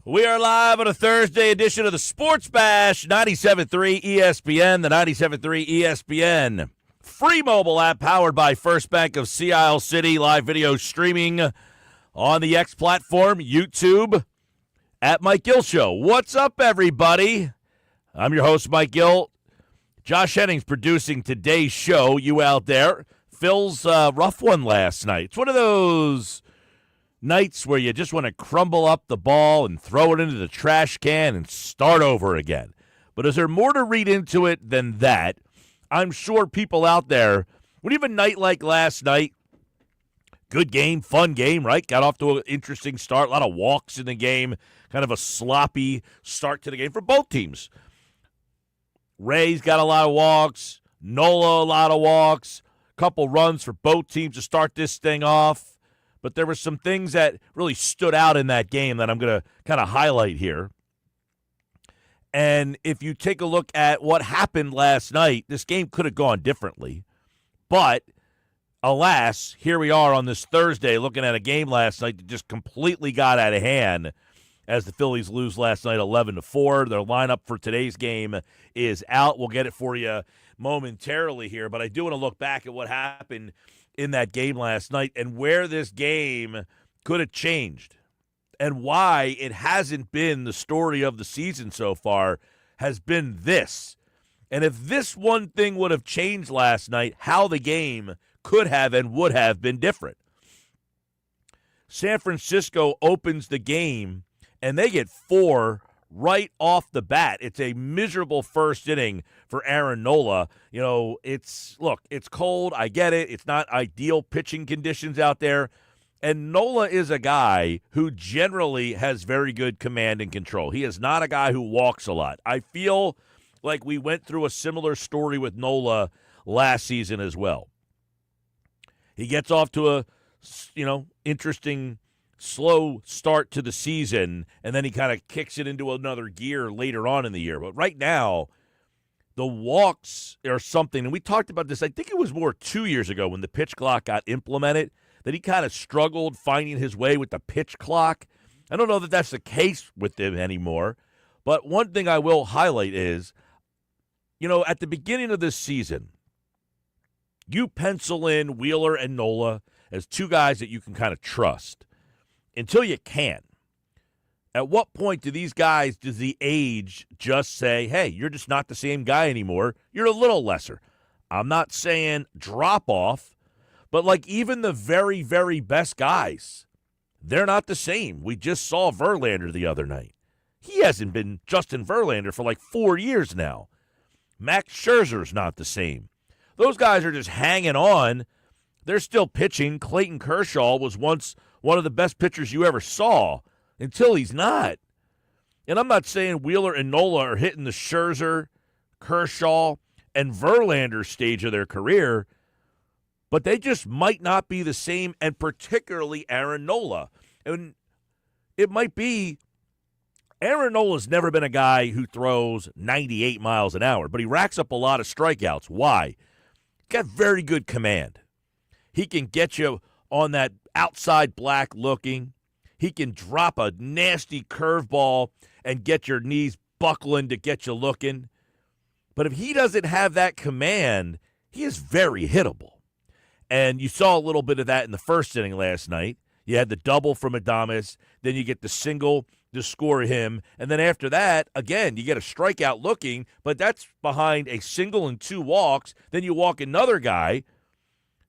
We are live on a Thursday edition of the Sports Bash, 97.3 ESPN, the 97.3 ESPN free mobile app powered by First Bank of Sea Isle City. Live video streaming on the X platform, YouTube, at Mike Gill Show. What's up, everybody? I'm your host, Mike Gill. Josh Hennings producing today's show. You out there. Phil's rough one last night. It's one of those nights where you just want to crumble up the ball and throw it into the trash can and start over again. But is there more to read into it than that? I'm sure people out there, when you have a night like last night, good game, fun game, right? Got off to an interesting start, a lot of walks in the game, kind of a sloppy start to the game for both teams. Ray's got a lot of walks, Nola a lot of walks, couple runs for both teams to start this thing off. But there were some things that really stood out in that game that I'm going to kind of highlight here. And if you take a look at what happened last night, this game could have gone differently. But, alas, here we are on this Thursday looking at a game last night that just completely got out of hand as the Phillies lose last night 11-4. Their lineup for today's game is out. We'll get it for you momentarily here. But I do want to look back at what happened in that game last night and where this game could have changed and why it hasn't been the story of the season so far has been this. And if this one thing would have changed last night, how the game could have and would have been different. San Francisco opens the game and they get 4 right off the bat. It's a miserable first inning for Aaron Nola. You know, it's cold. I get it. It's not ideal pitching conditions out there. And Nola is a guy who generally has very good command and control. He is not a guy who walks a lot. I feel like we went through a similar story with Nola last season as well. He gets off to a, interesting slow start to the season, and then he kind of kicks it into another gear later on in the year. But right now, the walks are something, and we talked about this, I think it was more 2 years ago when the pitch clock got implemented, that he kind of struggled finding his way with the pitch clock. I don't know that that's the case with him anymore, but one thing I will highlight is, at the beginning of this season, you pencil in Wheeler and Nola as two guys that you can kind of trust. Until you can. At what point does the age just say, hey, you're just not the same guy anymore. You're a little lesser. I'm not saying drop off, but like even the very, very best guys, they're not the same. We just saw Verlander the other night. He hasn't been Justin Verlander for like 4 years now. Max Scherzer's not the same. Those guys are just hanging on. They're still pitching. Clayton Kershaw was once one of the best pitchers you ever saw until he's not. And I'm not saying Wheeler and Nola are hitting the Scherzer, Kershaw, and Verlander stage of their career, but they just might not be the same, and particularly Aaron Nola. And it might be Aaron Nola's never been a guy who throws 98 miles an hour, but he racks up a lot of strikeouts. Why? Got very good command. He can get you on that outside black looking. He can drop a nasty curveball and get your knees buckling to get you looking. But if he doesn't have that command, he is very hittable. And you saw a little bit of that in the first inning last night. You had the double from Adames, then you get the single to score him, and then after that, again, you get a strikeout looking, but that's behind a single and 2 walks. Then you walk another guy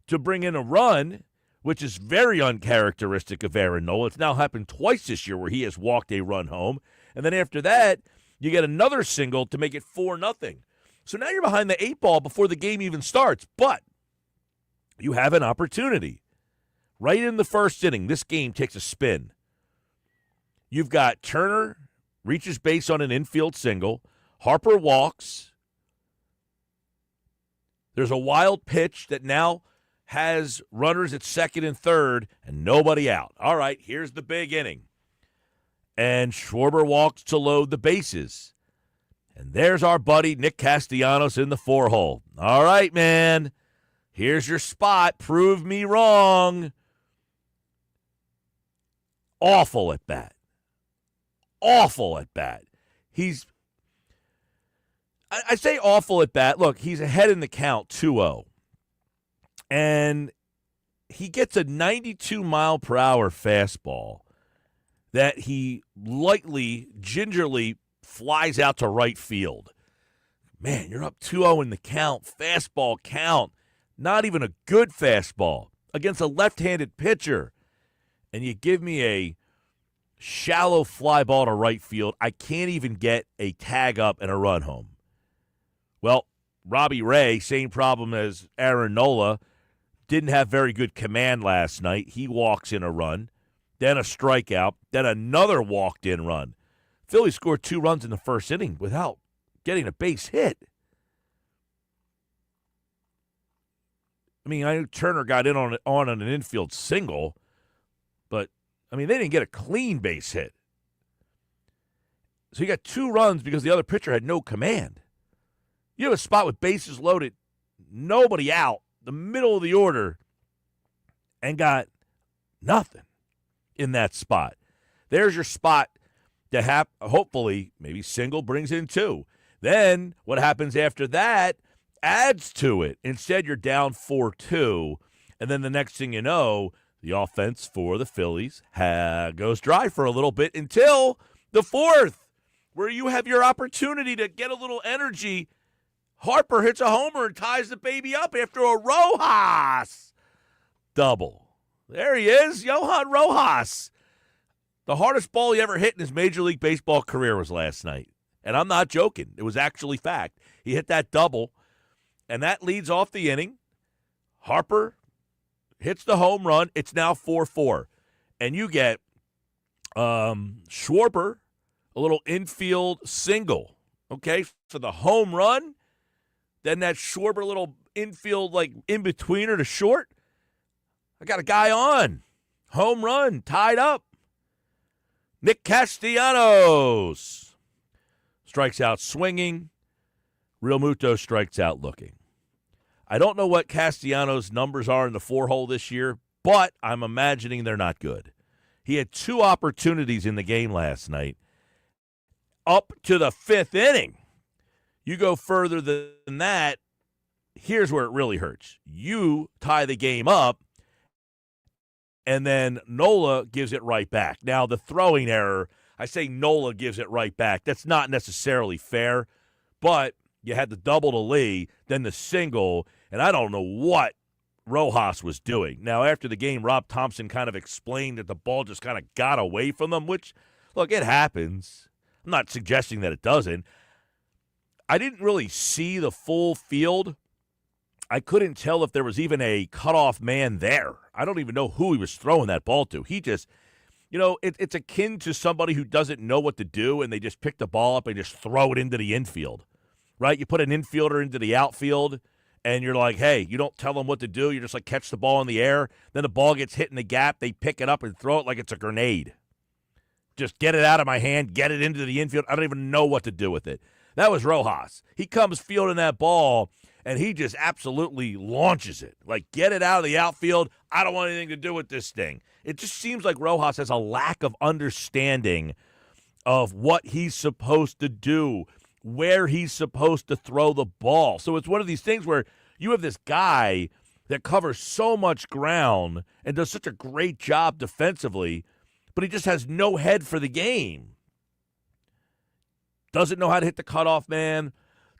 to bring in a run, which is very uncharacteristic of Aaron Nola. It's now happened twice this year where he has walked a run home. And then after that, you get another single to make it 4-0. So now you're behind the 8 ball before the game even starts. But you have an opportunity. Right in the first inning, this game takes a spin. You've got Turner reaches base on an infield single. Harper walks. There's a wild pitch that now has runners at second and third and nobody out. All right, here's the big inning. And Schwarber walks to load the bases. And there's our buddy Nick Castellanos in the 4-hole. All right, man. Here's your spot. Prove me wrong. Awful at bat. awful at bat. I say awful at bat. Look, he's ahead in the count 2-0. And he gets a 92-mile-per-hour fastball that he lightly, gingerly flies out to right field. Man, you're up 2-0 in the count, fastball count. Not even a good fastball against a left-handed pitcher. And you give me a shallow fly ball to right field. I can't even get a tag up and a run home. Well, Robbie Ray, same problem as Aaron Nola, didn't have very good command last night. He walks in a run, then a strikeout, then another walked-in run. Phillies scored 2 runs in the first inning without getting a base hit. I mean, I know Turner got in on an infield single, but, I mean, they didn't get a clean base hit. So you got 2 runs because the other pitcher had no command. You have a spot with bases loaded, nobody out, the middle of the order, and got nothing in that spot. There's your spot to hopefully, maybe single brings in 2. Then what happens after that adds to it. Instead, you're down 4-2, and then the next thing you know, the offense for the Phillies goes dry for a little bit until the 4th, where you have your opportunity to get a little energy. Harper hits a homer and ties the baby up after a Rojas double. There he is, Johan Rojas. The hardest ball he ever hit in his Major League Baseball career was last night. And I'm not joking. It was actually fact. He hit that double, and that leads off the inning. Harper hits the home run. It's now 4-4. And you get Schwarber, a little infield single, okay, for the home run. Then that Schwarber little infield, like, in-betweener to short. I got a guy on. Home run, tied up. Nick Castellanos strikes out swinging. Real Muto strikes out looking. I don't know what Castellanos' numbers are in the 4-hole this year, but I'm imagining they're not good. He had 2 opportunities in the game last night. Up to the 5th inning. You go further than that, here's where it really hurts. You tie the game up, and then Nola gives it right back. Now, the throwing error, I say Nola gives it right back. That's not necessarily fair, but you had the double to Lee, then the single, and I don't know what Rojas was doing. Now, after the game, Rob Thompson kind of explained that the ball just kind of got away from them, which, look, it happens. I'm not suggesting that it doesn't. I didn't really see the full field. I couldn't tell if there was even a cutoff man there. I don't even know who he was throwing that ball to. He just, it's akin to somebody who doesn't know what to do, and they just pick the ball up and just throw it into the infield, right? You put an infielder into the outfield, and you're like, hey, you don't tell them what to do. You just, like, catch the ball in the air. Then the ball gets hit in the gap. They pick it up and throw it like it's a grenade. Just get it out of my hand, get it into the infield. I don't even know what to do with it. That was Rojas. He comes fielding that ball, and he just absolutely launches it. Like, get it out of the outfield. I don't want anything to do with this thing. It just seems like Rojas has a lack of understanding of what he's supposed to do, where he's supposed to throw the ball. So it's one of these things where you have this guy that covers so much ground and does such a great job defensively, but he just has no head for the game. Doesn't know how to hit the cutoff man.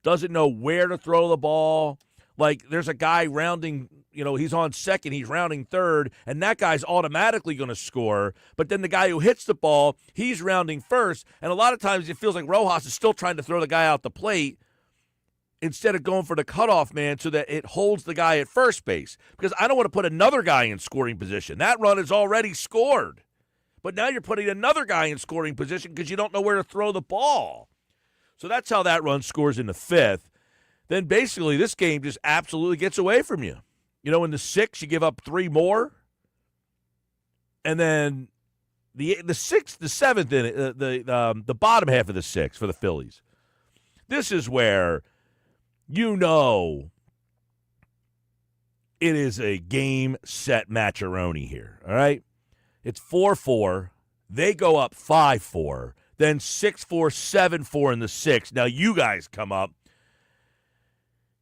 Doesn't know where to throw the ball. Like, there's a guy rounding, he's on second, he's rounding third, and that guy's automatically going to score. But then the guy who hits the ball, he's rounding first. And a lot of times it feels like Rojas is still trying to throw the guy out the plate instead of going for the cutoff man so that it holds the guy at first base. Because I don't want to put another guy in scoring position. That run is already scored. But now you're putting another guy in scoring position because you don't know where to throw the ball. So that's how that run scores in the 5th. Then basically this game just absolutely gets away from you. In the 6th, you give up 3 more. And then the 6th, the 7th, the bottom half of the 6th for the Phillies. This is where it is a game, set, match-a-roni here, all right? It's 4-4. They go up 5-4. then 6-4, 7-4 in the sixth. Now you guys come up.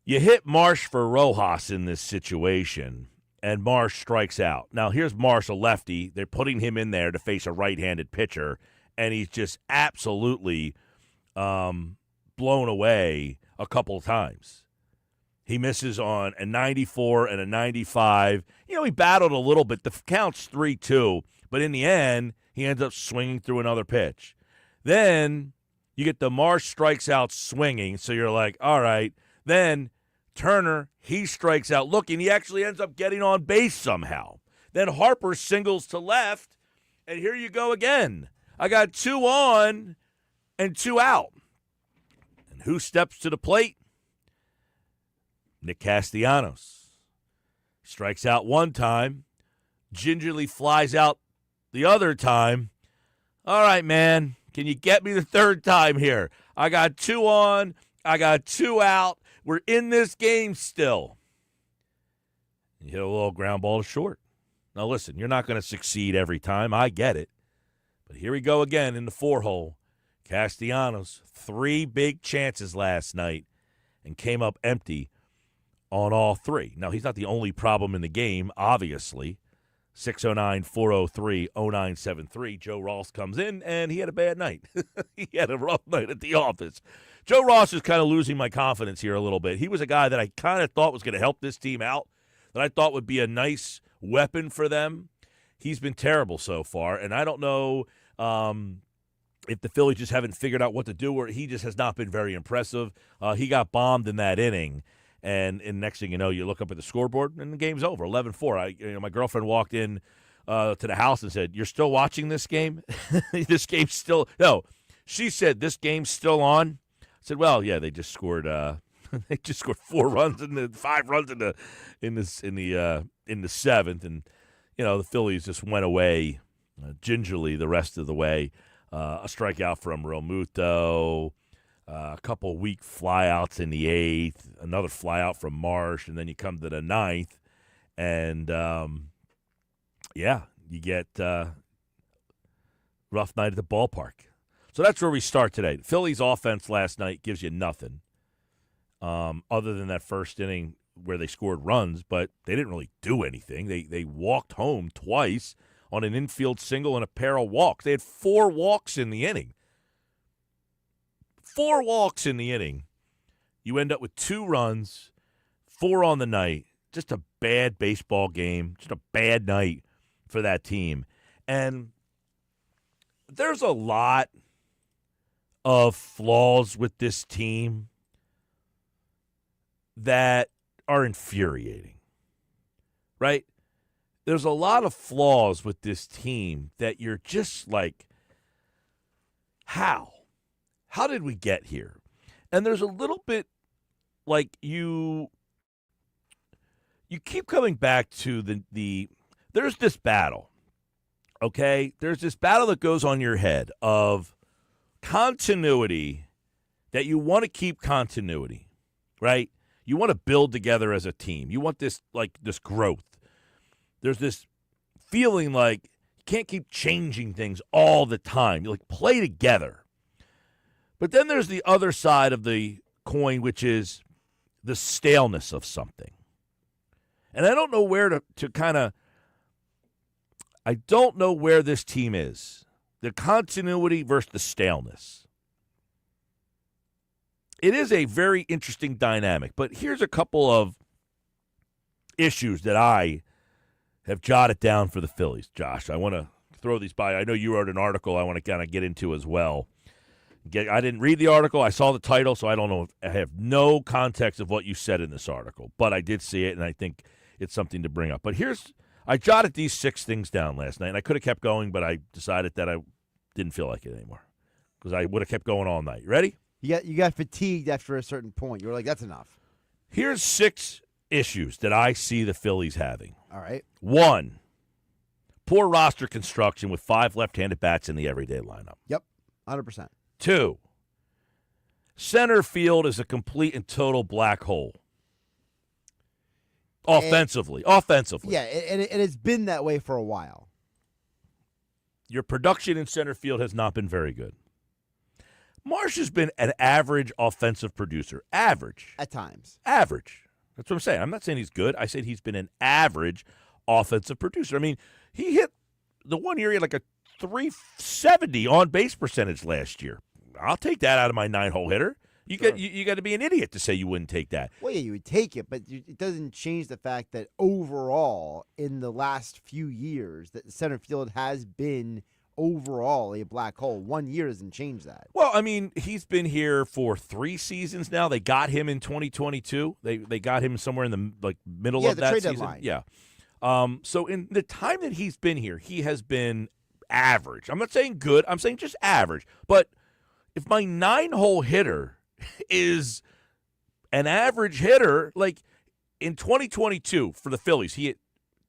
You hit Marsh for Rojas in this situation, and Marsh strikes out. Now here's Marsh, a lefty. They're putting him in there to face a right-handed pitcher, and he's just absolutely blown away a couple of times. He misses on a 94 and a 95. He battled a little bit. The count's 3-2, but in the end, he ends up swinging through another pitch. Then you get the Marsh strikes out swinging, so you're like, all right. Then Turner, he strikes out looking. He actually ends up getting on base somehow. Then Harper singles to left, and here you go again. I got 2 on and 2 out. And who steps to the plate? Nick Castellanos. Strikes out one time, gingerly flies out the other time. All right, man, can you get me the third time here? I got 2 on, I got 2 out. We're in this game still. You hit a little ground ball to short. Now, listen, you're not going to succeed every time. I get it. But here we go again in the 4-hole. Castellanos, 3 big chances last night and came up empty on all 3. Now, he's not the only problem in the game, obviously. 609-403-0973. Joe Ross comes in, and he had a bad night. He had a rough night at the office. Joe Ross is kind of losing my confidence here a little bit. He was a guy that I kind of thought was going to help this team out, that I thought would be a nice weapon for them. He's been terrible so far, and I don't know if the Phillies just haven't figured out what to do, or he just has not been very impressive. He got bombed in that inning, and next thing you know, you look up at the scoreboard, and the game's over, 11-4. My girlfriend walked in to the house and said, "You're still watching this game? This game's still – no." She said, "This game's still on?" I said, "Well, yeah, they just scored 4 runs and 5 runs in the seventh, and the Phillies just went away gingerly the rest of the way. A strikeout from Realmuto, a couple weak flyouts in the 8th, another flyout from Marsh, and then you come to the 9th, and you get rough night at the ballpark." So that's where we start today. Phillies offense last night gives you nothing other than that first inning where they scored runs, but they didn't really do anything. They walked home twice on an infield single and a pair of walks. They had 4 walks in the inning. 4 walks in the inning. You end up with 2 runs, 4 on the night. Just a bad baseball game. Just a bad night for that team. And there's a lot of flaws with this team that are infuriating, right? There's a lot of flaws with this team that you're just like, how? How did we get here? And there's a little bit like you keep coming back to the there's this battle, okay? There's this battle that goes on your head of continuity, that you want to keep continuity, right? You want to build together as a team. You want this growth. There's this feeling like you can't keep changing things all the time. You play together. But then there's the other side of the coin, which is the staleness of something. And I don't know where to kind of – I don't know where this team is. The continuity versus the staleness. It is a very interesting dynamic, but here's a couple of issues that I have jotted down for the Phillies, Josh. I want to throw these by. I know you wrote an article I want to kind of get into as well. I didn't read the article. I saw the title, so I don't know. I have no context of what you said in this article, but I did see it, and I think it's something to bring up. But I jotted these 6 things down last night, and I could have kept going, but I decided that I didn't feel like it anymore because I would have kept going all night. You ready? You got fatigued after a certain point. You were like, that's enough. Here's 6 issues that I see the Phillies having. All right. 1, poor roster construction with 5 left-handed bats in the everyday lineup. Yep, 100%. 2, center field is a complete and total black hole. Offensively. Yeah, and it has been that way for a while. Your production in center field has not been very good. Marsh has been an average offensive producer. Average. At times. Average. That's what I'm saying. I'm not saying he's good. I said he's been an average offensive producer. I mean, he hit the one year he had like a 370 on base percentage last year. I'll take that out of my 9-hole hitter. You got to be an idiot to say you wouldn't take that. Well, yeah, you would take it, but it doesn't change the fact that overall, in the last few years, that the center field has been overall a black hole. 1 year doesn't change that. Well, I mean, he's been here for 3 seasons now. They got him in 2022. They got him somewhere in the middle of that season. Deadline. Yeah. So in the time that he's been here, he has been average. I'm not saying good. I'm saying just average. But if my 9-hole hitter is an average hitter, like in 2022 for the Phillies, he hit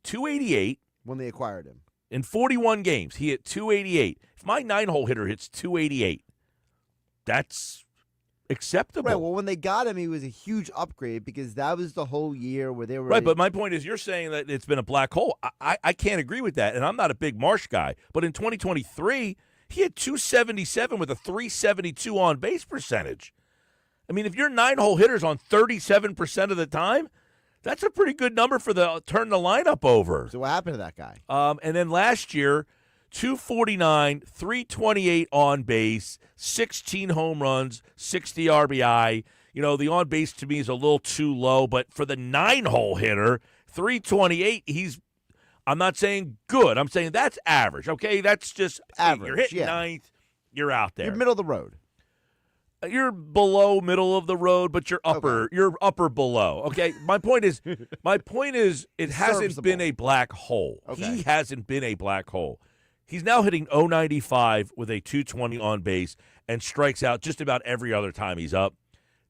288. When they acquired him. In 41 games, he hit 288. If my 9-hole hitter hits 288, that's acceptable. Right, well, when they got him, he was a huge upgrade because that was the whole year where they were... Right, but my point is you're saying that it's been a black hole. I can't agree with that, and I'm not a big Marsh guy. But in 2023, he had 277 with a 372 on-base percentage. I mean, if your 9-hole hitter's on 37% of the time, that's a pretty good number for the turn the lineup over. So what happened to that guy? And then last year, 249, 328 on base, 16 home runs, 60 RBI. You know, the on base to me is a little too low, but for the 9-hole hitter, 328, I'm not saying good. I'm saying that's average. Okay, that's just average. You're hitting ninth, you're out there. You're middle of the road. You're below middle of the road, but you're upper below. Okay. My point is it hasn't been a black hole. Okay. He hasn't been a black hole. He's now hitting 095 with a 220 on base and strikes out just about every other time he's up.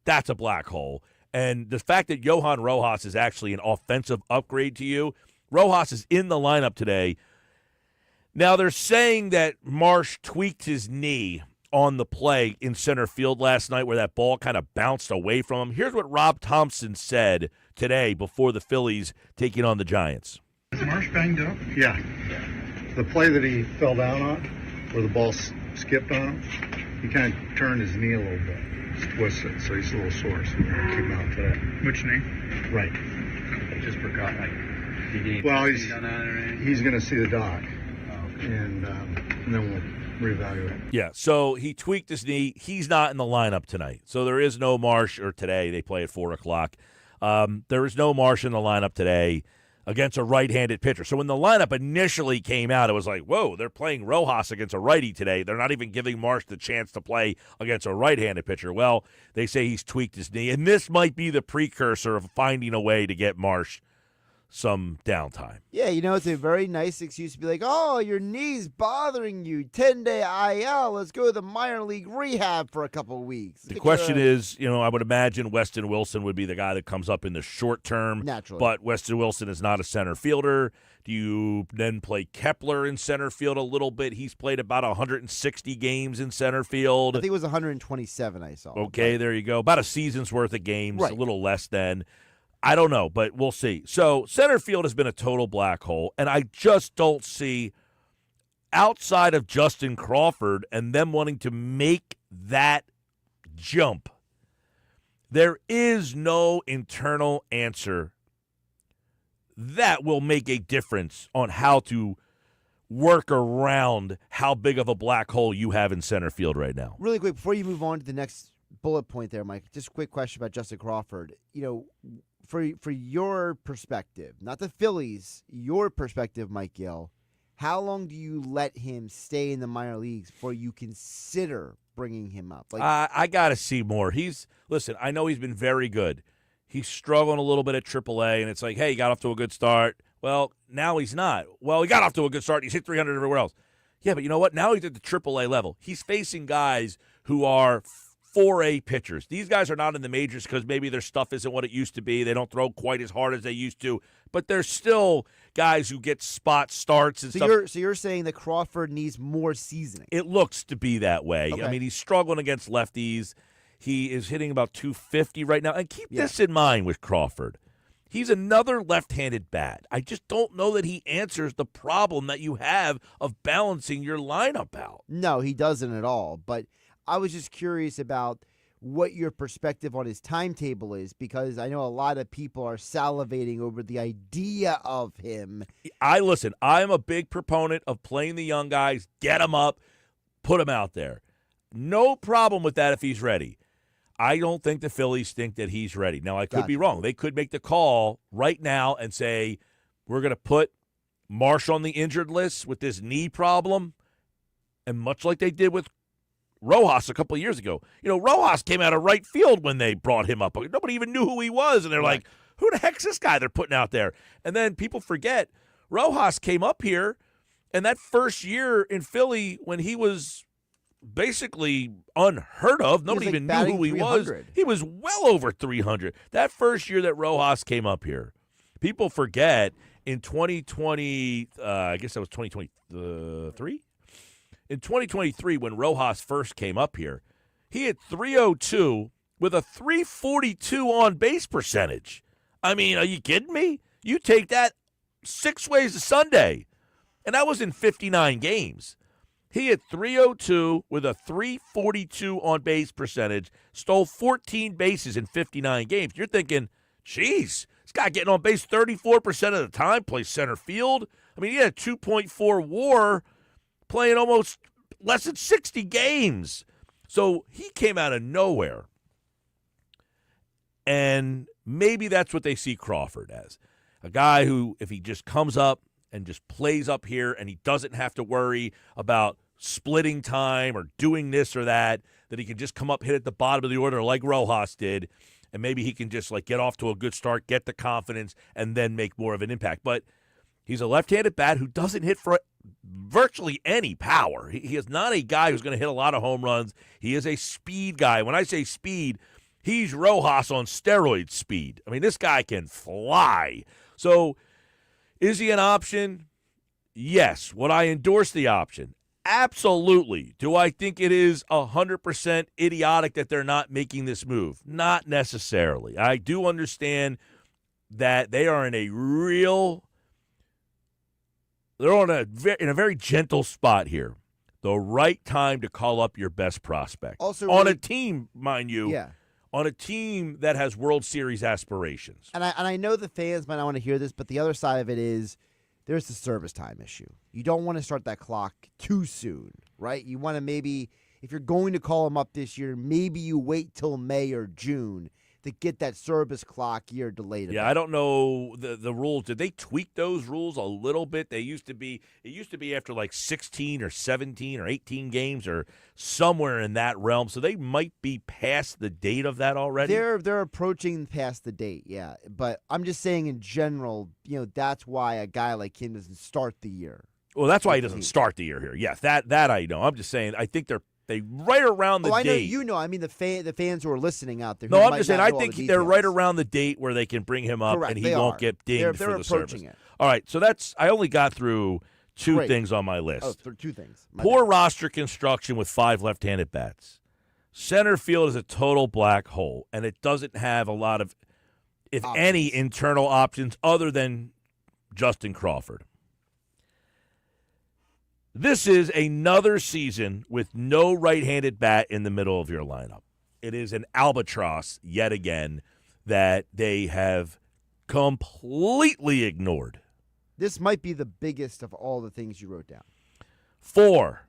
That's a black hole. And the fact that Johan Rojas is actually an offensive upgrade to you, Rojas is in the lineup today. Now they're saying that Marsh tweaked his knee on the play in center field last night where that ball kind of bounced away from him. Here's what Rob Thompson said today before the Phillies taking on the Giants. Is Marsh banged up? Yeah. The play that he fell down on, where the ball skipped on him, he kind of turned his knee a little bit, twisted, so he's a little sore, so we're going to keep him out today. Which knee? Right. I just forgot. Well, he's going to see the doc, and then we'll reevaluate. Yeah, so he tweaked his knee. He's not in the lineup tonight. So there is no Marsh, or today. They play at 4 o'clock. There is no Marsh in the lineup today against a right-handed pitcher. So when the lineup initially came out, it was like, whoa, they're playing Rojas against a righty today. They're not even giving Marsh the chance to play against a right-handed pitcher. Well, they say he's tweaked his knee, and this might be the precursor of finding a way to get Marsh some downtime. Yeah, you know, it's a very nice excuse to be like, oh, your knee's bothering you, 10-day IL, let's go to the minor league rehab for a couple of weeks. The question is, you know, I would imagine Weston Wilson would be the guy that comes up in the short term. Naturally. But Weston Wilson is not a center fielder. Do you then play Kepler in center field a little bit? He's played about 160 games in center field. I think it was 127 I saw. Okay, there you go. About a season's worth of games, right. A little less than. I don't know, but we'll see. So center field has been a total black hole, and I just don't see, outside of Justin Crawford and them wanting to make that jump, there is no internal answer that will make a difference on how to work around how big of a black hole you have in center field right now. Really quick, before you move on to the next bullet point there, Mike, just a quick question about Justin Crawford. You know, for your perspective, not the Phillies, your perspective, Mike Gill, how long do you let him stay in the minor leagues before you consider bringing him up? Like, I got to see more. Listen, I know he's been very good. He's struggling a little bit at AAA, and it's like, hey, he got off to a good start. Well, now he's not. Well, he got off to a good start. He's hit 300 everywhere else. Yeah, but you know what? Now he's at the AAA level. He's facing guys who are 4A pitchers. These guys are not in the majors because maybe their stuff isn't what it used to be. They don't throw quite as hard as they used to, but they're still guys who get spot starts and stuff. So you're saying that Crawford needs more seasoning? It looks to be that way. Okay. I mean, he's struggling against lefties. He is hitting about 250 right now. And keep this in mind with Crawford. He's another left-handed bat. I just don't know that he answers the problem that you have of balancing your lineup out. No, he doesn't at all, but I was just curious about what your perspective on his timetable is, because I know a lot of people are salivating over the idea of him. Listen, I'm a big proponent of playing the young guys, get them up, put them out there. No problem with that if he's ready. I don't think the Phillies think that he's ready. Now, I could be wrong. They could make the call right now and say, we're going to put Marsh on the injured list with this knee problem, and much like they did with Rojas a couple of years ago. Rojas came out of right field when they brought him up. Nobody even knew who he was, and they're like, who the heck's this guy they're putting out there? And then people forget, Rojas came up here, and that first year in Philly when he was basically unheard of, nobody even knew who he was. He was well over 300. That first year that Rojas came up here, people forget in 2020, I guess that was 2023? In 2023, when Rojas first came up here, he had 302 with a 342 on-base percentage. I mean, are you kidding me? You take that 6 ways to Sunday, and that was in 59 games. He had 302 with a 342 on-base percentage, stole 14 bases in 59 games. You're thinking, geez, this guy getting on base 34% of the time, plays center field. I mean, he had a 2.4 WAR playing almost less than 60 games. So he came out of nowhere. And maybe that's what they see Crawford as. A guy who, if he just comes up and just plays up here and he doesn't have to worry about splitting time or doing this or that he can just come up, hit at the bottom of the order like Rojas did, and maybe he can just get off to a good start, get the confidence, and then make more of an impact. But he's a left-handed bat who doesn't hit for virtually any power. He is not a guy who's going to hit a lot of home runs. He is a speed guy. When I say speed, he's Rojas on steroid speed. I mean, this guy can fly. So is he an option? Yes. Would I endorse the option? Absolutely. Do I think it is 100% idiotic that they're not making this move? Not necessarily. I do understand that they are in a in a very gentle spot here. The right time to call up your best prospect. Also, on a team, mind you. Yeah. On a team that has World Series aspirations. And I know the fans might not want to hear this, but the other side of it is there's the service time issue. You don't want to start that clock too soon, right? You want to maybe, if you're going to call him up this year, maybe you wait till May or June to get that service clock year delayed. Yeah, I don't know the rules. Did they tweak those rules a little bit? It used to be after like 16 or 17 or 18 games or somewhere in that realm. So they might be past the date of that already. They're approaching past the date, yeah. But I'm just saying in general, that's why a guy like him doesn't start the year. Well, that's why he doesn't start the year here. Yes, that I know. I'm just saying I think they right around the date. I know you know. I mean, the fans who are listening out there. No, I'm just saying I think they're right around the date where they can bring him up. Correct, and he won't get dinged for the service. It. All right, so I only got through two things on my list. Oh, two things. Poor roster construction with 5 left-handed bats. Center field is a total black hole, and it doesn't have a lot of, if any, internal options other than Justin Crawford. This is another season with no right-handed bat in the middle of your lineup. It is an albatross yet again that they have completely ignored. This might be the biggest of all the things you wrote down. 4,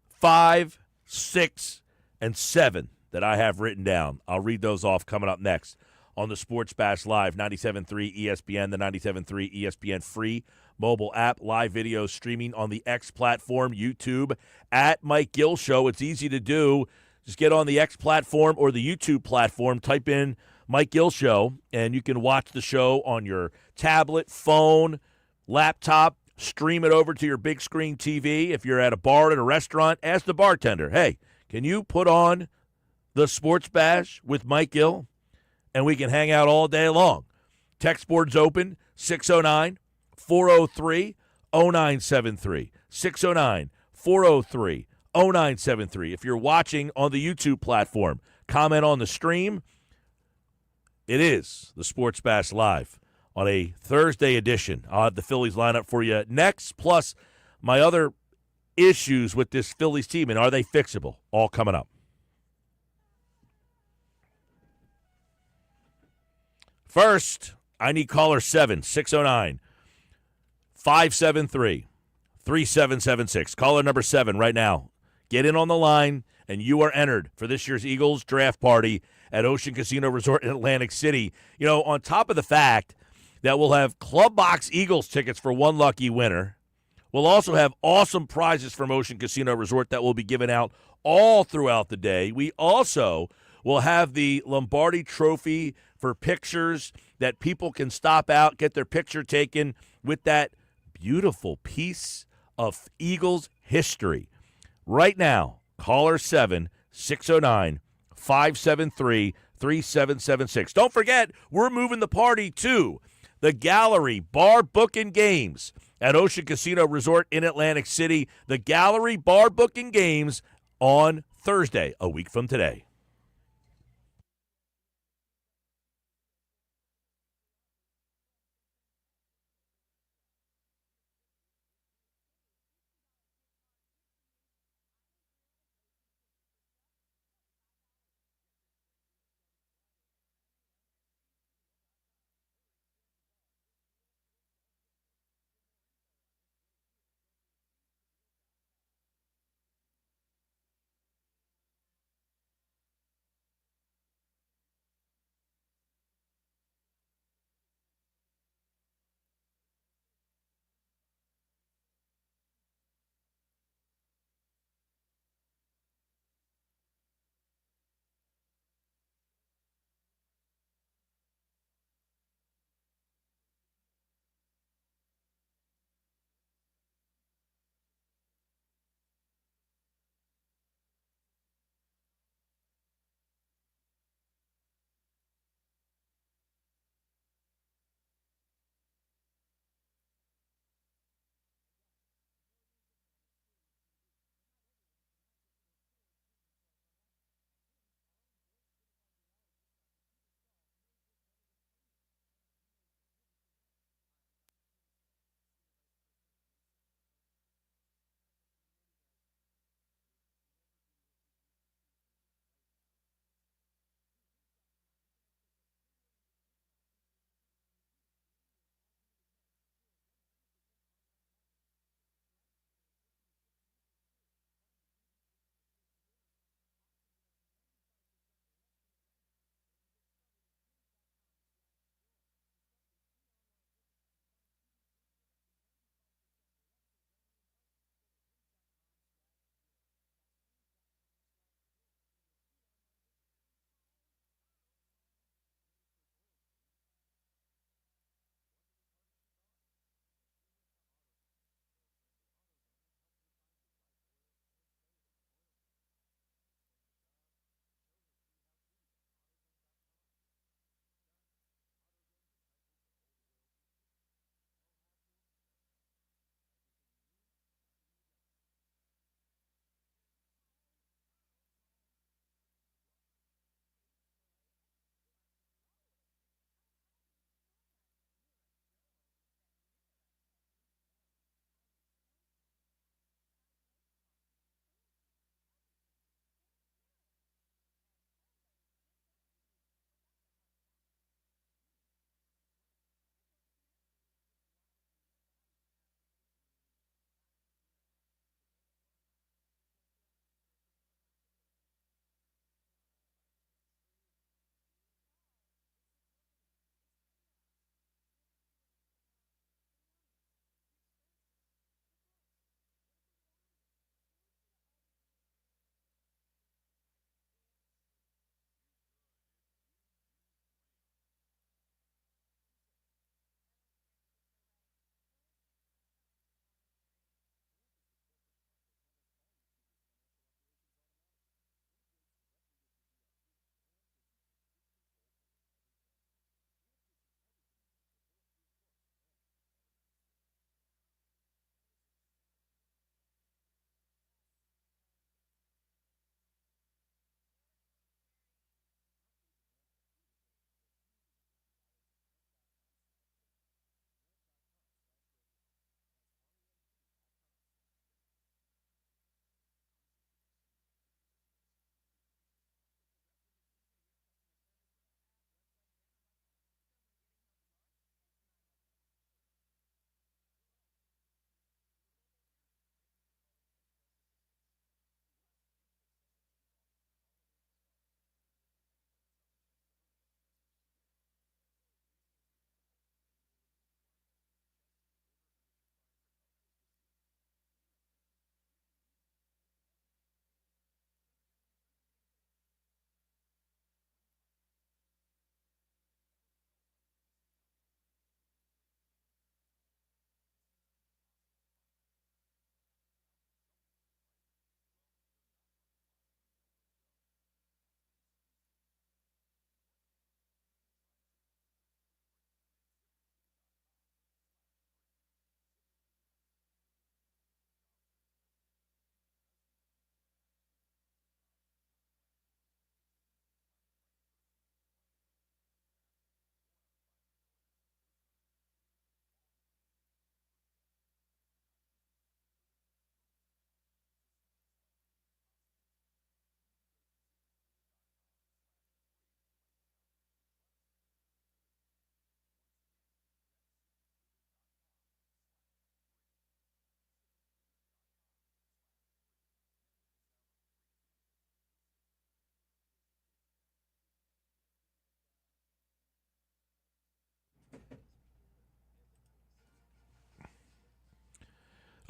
5, 6, and 7 that I have written down. I'll read those off coming up next on the Sports Bash Live, 97.3 ESPN, the 97.3 ESPN free mobile app, live video streaming on the X platform, YouTube, at Mike Gill Show. It's easy to do. Just get on the X platform or the YouTube platform, type in Mike Gill Show, and you can watch the show on your tablet, phone, laptop, stream it over to your big screen TV. If you're at a bar at a restaurant, ask the bartender, hey, can you put on the Sports Bash with Mike Gill? And we can hang out all day long. Text board's open, 609-403-0973. 609-403-0973. If you're watching on the YouTube platform, comment on the stream. It is the Sports Bash Live on a Thursday edition. I'll have the Phillies lineup for you next, plus my other issues with this Phillies team, and are they fixable? All coming up. First, I need caller 609 573 3776. Caller number 7 right now. Get in on the line, and you are entered for this year's Eagles draft party at Ocean Casino Resort in Atlantic City. You know, on top of the fact that we'll have Club Box Eagles tickets for one lucky winner, we'll also have awesome prizes from Ocean Casino Resort that will be given out all throughout the day. We also will have the Lombardi Trophy for pictures that people can stop out, get their picture taken with that beautiful piece of Eagles history. Right now, caller 609 573 3776. Don't forget, we're moving the party to the Gallery Bar Booking Games at Ocean Casino Resort in Atlantic City. The Gallery Bar Booking Games on Thursday, a week from today.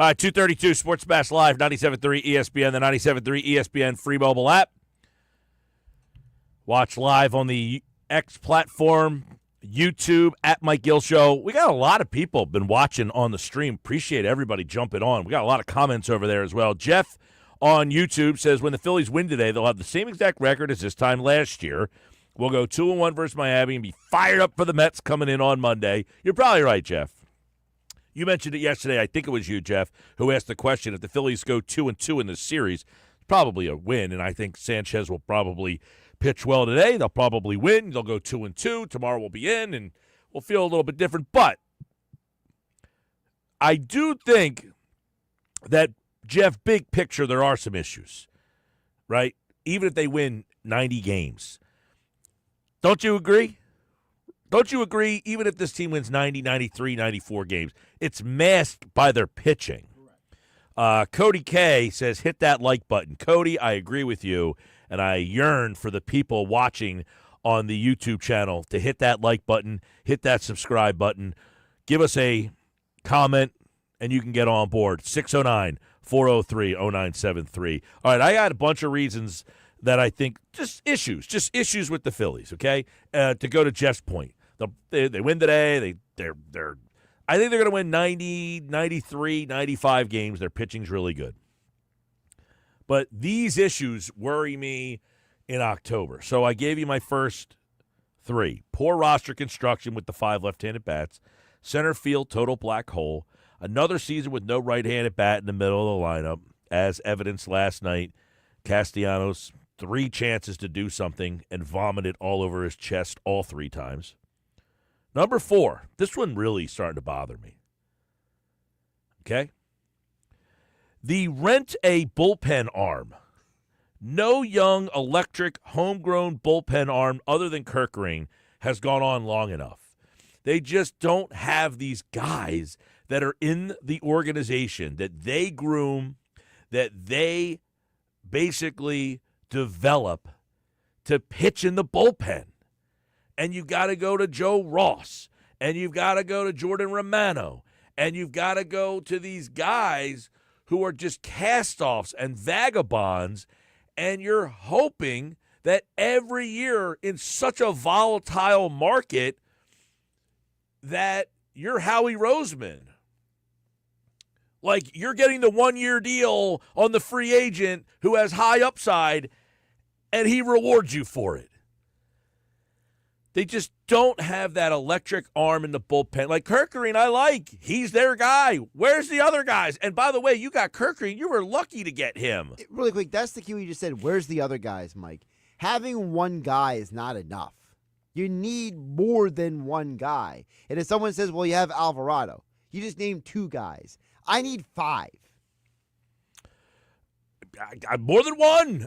All right, 232 Sports Bash Live, 97.3 ESPN, the 97.3 ESPN free mobile app. Watch live on the X platform, YouTube, at Mike Gill Show. We got a lot of people been watching on the stream. Appreciate everybody jumping on. We got a lot of comments over there as well. Jeff on YouTube says, when the Phillies win today, they'll have the same exact record as this time last year. We'll go 2-1 versus Miami and be fired up for the Mets coming in on Monday. You're probably right, Jeff. You mentioned it yesterday. I think it was you, Jeff, who asked the question. If the Phillies go 2-2 in this series, probably a win, and I think Sanchez will probably pitch well today. They'll probably win. They'll go 2-2. Tomorrow we'll be in, and we'll feel a little bit different. But I do think that, Jeff, big picture, there are some issues, right? Even if they win 90 games. Don't you agree? Don't you agree, even if this team wins 90, 93, 94 games, it's masked by their pitching? Cody K says, hit that like button. Cody, I agree with you, and I yearn for the people watching on the YouTube channel to hit that like button, hit that subscribe button, give us a comment, and you can get on board. 609-403-0973. All right, I got a bunch of reasons that I think just issues with the Phillies, okay? To go to Jeff's point. They win today. I think they're going to win 90, 93, 95 games. Their pitching's really good. But these issues worry me in October. So I gave you my first three. Poor roster construction with the 5 left-handed bats. Center field, total black hole. Another season with no right-handed bat in the middle of the lineup. As evidenced last night, Castellanos, 3 chances to do something and vomited all over his chest all 3 times. Number 4, this one really starting to bother me. Okay? The rent a bullpen arm. No young, electric, homegrown bullpen arm other than Kerkering has gone on long enough. They just don't have these guys that are in the organization, that they groom, that they basically develop to pitch in the bullpen. And you've got to go to Joe Ross, and you've got to go to Jordan Romano, and you've got to go to these guys who are just cast-offs and vagabonds, and you're hoping that every year in such a volatile market that you're Howie Roseman. Like, you're getting the 1-year deal on the free agent who has high upside, and he rewards you for it. They just don't have that electric arm in the bullpen. Like Kerkering, I like. He's their guy. Where's the other guys? And by the way, you got Kerkering. You were lucky to get him. Really quick, that's the key you just said. Where's the other guys, Mike? Having one guy is not enough. You need more than one guy. And if someone says, well, you have Alvarado, you just named 2 guys. I need 5. More than one.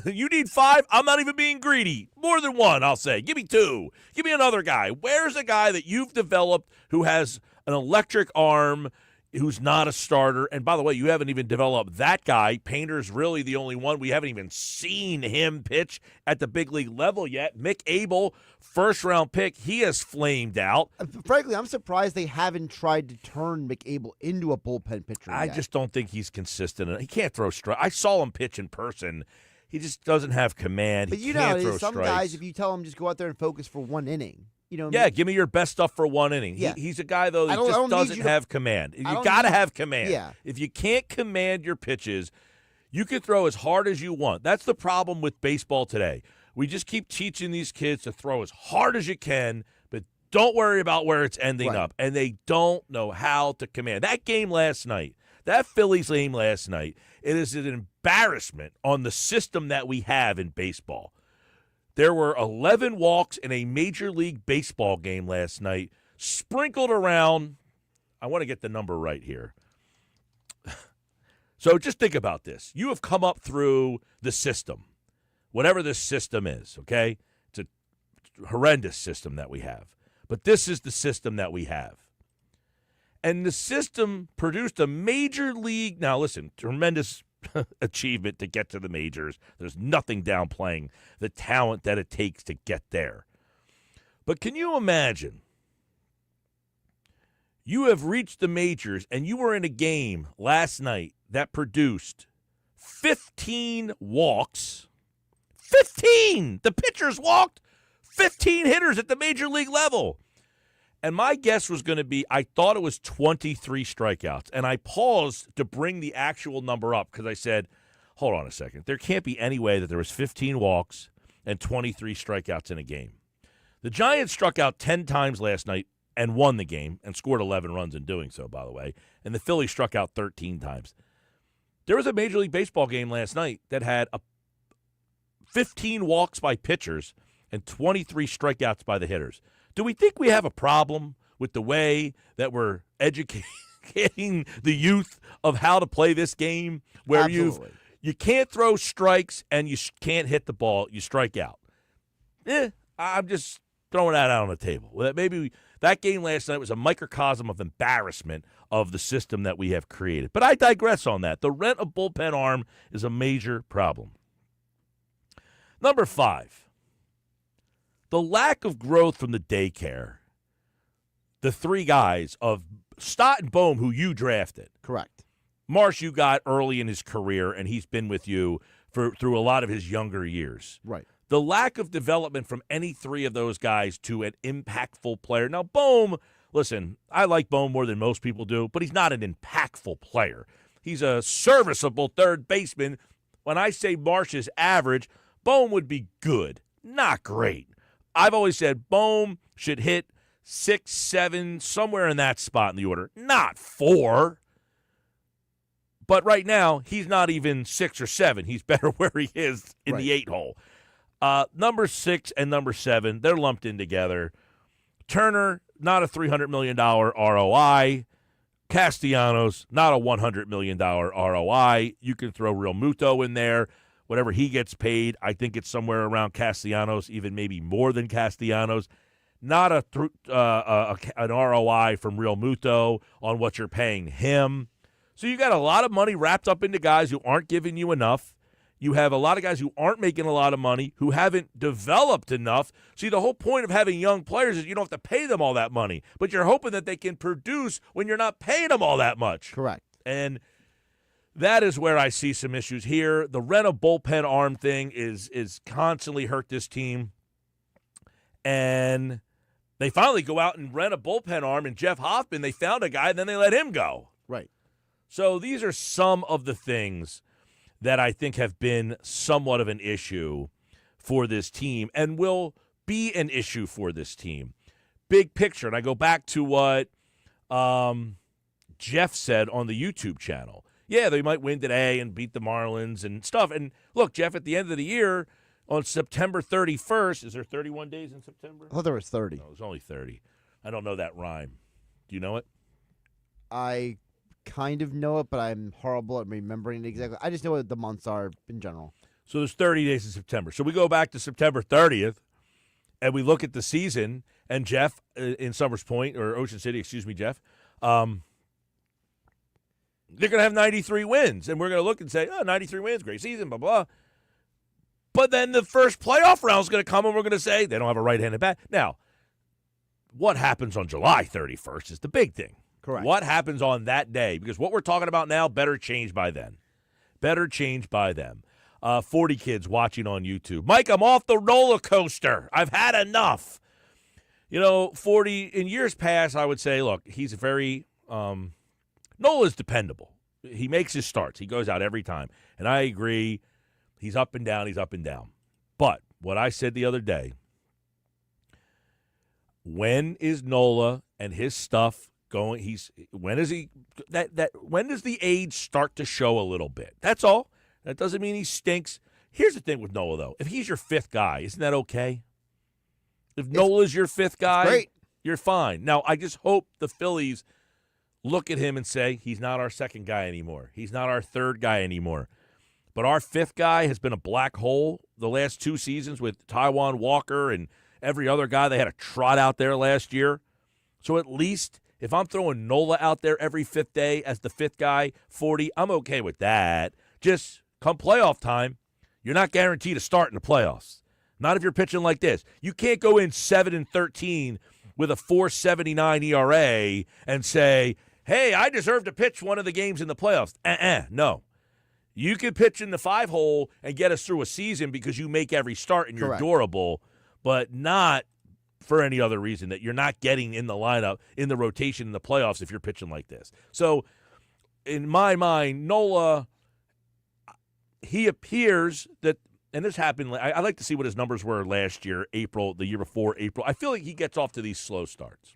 You need 5. I'm not even being greedy. More than one, I'll say. Give me 2. Give me another guy. Where's a guy that you've developed who has an electric arm, who's not a starter? And by the way, you haven't even developed that guy. Painter's really the only one. We haven't even seen him pitch at the big league level yet. Mick Abel, first-round pick, he has flamed out. Frankly, I'm surprised they haven't tried to turn Mick Abel into a bullpen pitcher I yet. just don't think he's consistent. He can't throw strikes. I saw him pitch in person. He just doesn't have command. But he you can't know, throw some strikes. guys, if you tell them just go out there and focus for 1 inning, Yeah, give me your best stuff for 1 inning. Yeah. He's a guy, though, that I just don't need doesn't you to- have command. You don't got to need- have command. Yeah. If you can't command your pitches, you can throw as hard as you want. That's the problem with baseball today. We just keep teaching these kids to throw as hard as you can, but don't worry about where it's ending up. And they don't know how to command. That game last night, that Phillies game last night, it is an embarrassment on the system that we have in baseball. There were 11 walks in a Major League Baseball game last night, sprinkled around. I want to get the number right here. So just think about this. You have come up through the system, whatever this system is, okay? It's a horrendous system that we have. But this is the system that we have. And the system produced a Major League, now listen, tremendous achievement to get to the majors. There's nothing downplaying the talent that it takes to get there. But can you imagine You have reached the majors, and you were in a game last night that produced 15 walks. 15! The pitchers walked 15 hitters at the major league level. And my guess was going to be, I thought it was 23 strikeouts. And I paused to bring the actual number up because I said, hold on a second. There can't be any way that there was 15 walks and 23 strikeouts in a game. The Giants struck out 10 times last night and won the game and scored 11 runs in doing so, by the way. And the Phillies struck out 13 times. There was a Major League Baseball game last night that had 15 walks by pitchers and 23 strikeouts by the hitters. Do we think we have a problem with the way that we're educating the youth of how to play this game where Absolutely. you can't throw strikes and you can't hit the ball, you strike out? I'm just throwing that out on the table. Maybe that game last night was a microcosm of embarrassment of the system that we have created. But I digress on that. The rent of bullpen arm is a major problem. Number 5. The lack of growth from the daycare. The 3 guys of Stott and Bohm, who you drafted. Correct. Marsh, you got early in his career, and he's been with you through a lot of his younger years. Right. The lack of development from any 3 of those guys to an impactful player. Now, Bohm, listen, I like Bohm more than most people do, but he's not an impactful player. He's a serviceable third baseman. When I say Marsh is average, Bohm would be good, not great. I've always said Bohm should hit 6, 7, somewhere in that spot in the order, not 4. But right now, he's not even 6 or 7. He's better where he is in the 8 hole. Number 6 and number 7, they're lumped in together. Turner, not a $300 million ROI. Castellanos, not a $100 million ROI. You can throw Real Muto in there. Whatever he gets paid, I think it's somewhere around Castellanos, even maybe more than Castellanos. Not an ROI from Real Muto on what you're paying him. So you got a lot of money wrapped up into guys who aren't giving you enough. You have a lot of guys who aren't making a lot of money, who haven't developed enough. See, the whole point of having young players is you don't have to pay them all that money, but you're hoping that they can produce when you're not paying them all that much. Correct. And that is where I see some issues here. The rent of bullpen arm thing is constantly hurt this team. And they finally go out and rent a bullpen arm, and Jeff Hoffman, they found a guy, and then they let him go. Right. So these are some of the things that I think have been somewhat of an issue for this team and will be an issue for this team. Big picture, and I go back to what Jeff said on the YouTube channel. Yeah, they might win today and beat the Marlins and stuff. And look, Jeff, at the end of the year, on September 31st, is there 31 days in September? I thought there was 30. No, it's only 30. I don't know that rhyme. Do you know it? I kind of know it, but I'm horrible at remembering it exactly. I just know what the months are in general. So there's 30 days in September. So we go back to September 30th, and we look at the season, and Jeff, in Summers Point, or Ocean City, excuse me, Jeff, they're going to have 93 wins, and we're going to look and say, 93 wins, great season, blah, blah. But then the first playoff round is going to come, and we're going to say they don't have a right-handed bat. Now, what happens on July 31st is the big thing. Correct. What happens on that day? Because what we're talking about now better change by then. Better change by them. 40 kids watching on YouTube. Mike, I'm off the roller coaster. I've had enough. 40, in years past, I would say, look, he's very Nola's dependable. He makes his starts. He goes out every time. And I agree. He's up and down. He's up and down. But what I said the other day, when is Nola and his stuff going? When does the age start to show a little bit? That's all. That doesn't mean he stinks. Here's the thing with Nola, though. If he's your 5th guy, isn't that okay? If Nola's your 5th guy, great. You're fine. Now, I just hope the Phillies look at him and say, he's not our 2nd guy anymore. He's not our 3rd guy anymore. But our 5th guy has been a black hole the last 2 seasons with Taijuan Walker and every other guy they had a trot out there last year. So at least if I'm throwing Nola out there every 5th day as the 5th guy, 40, I'm okay with that. Just come playoff time, you're not guaranteed to start in the playoffs. Not if you're pitching like this. You can't go in 7-13 with a 4.79 ERA and say, hey, I deserve to pitch one of the games in the playoffs. No. You can pitch in the 5-hole and get us through a season because you make every start and you're Correct. durable, but not for any other reason that you're not getting in the lineup, in the rotation in the playoffs if you're pitching like this. So, in my mind, Nola, he appears that, and this happened, I like to see what his numbers were last year, April, the year before April. I feel like he gets off to these slow starts.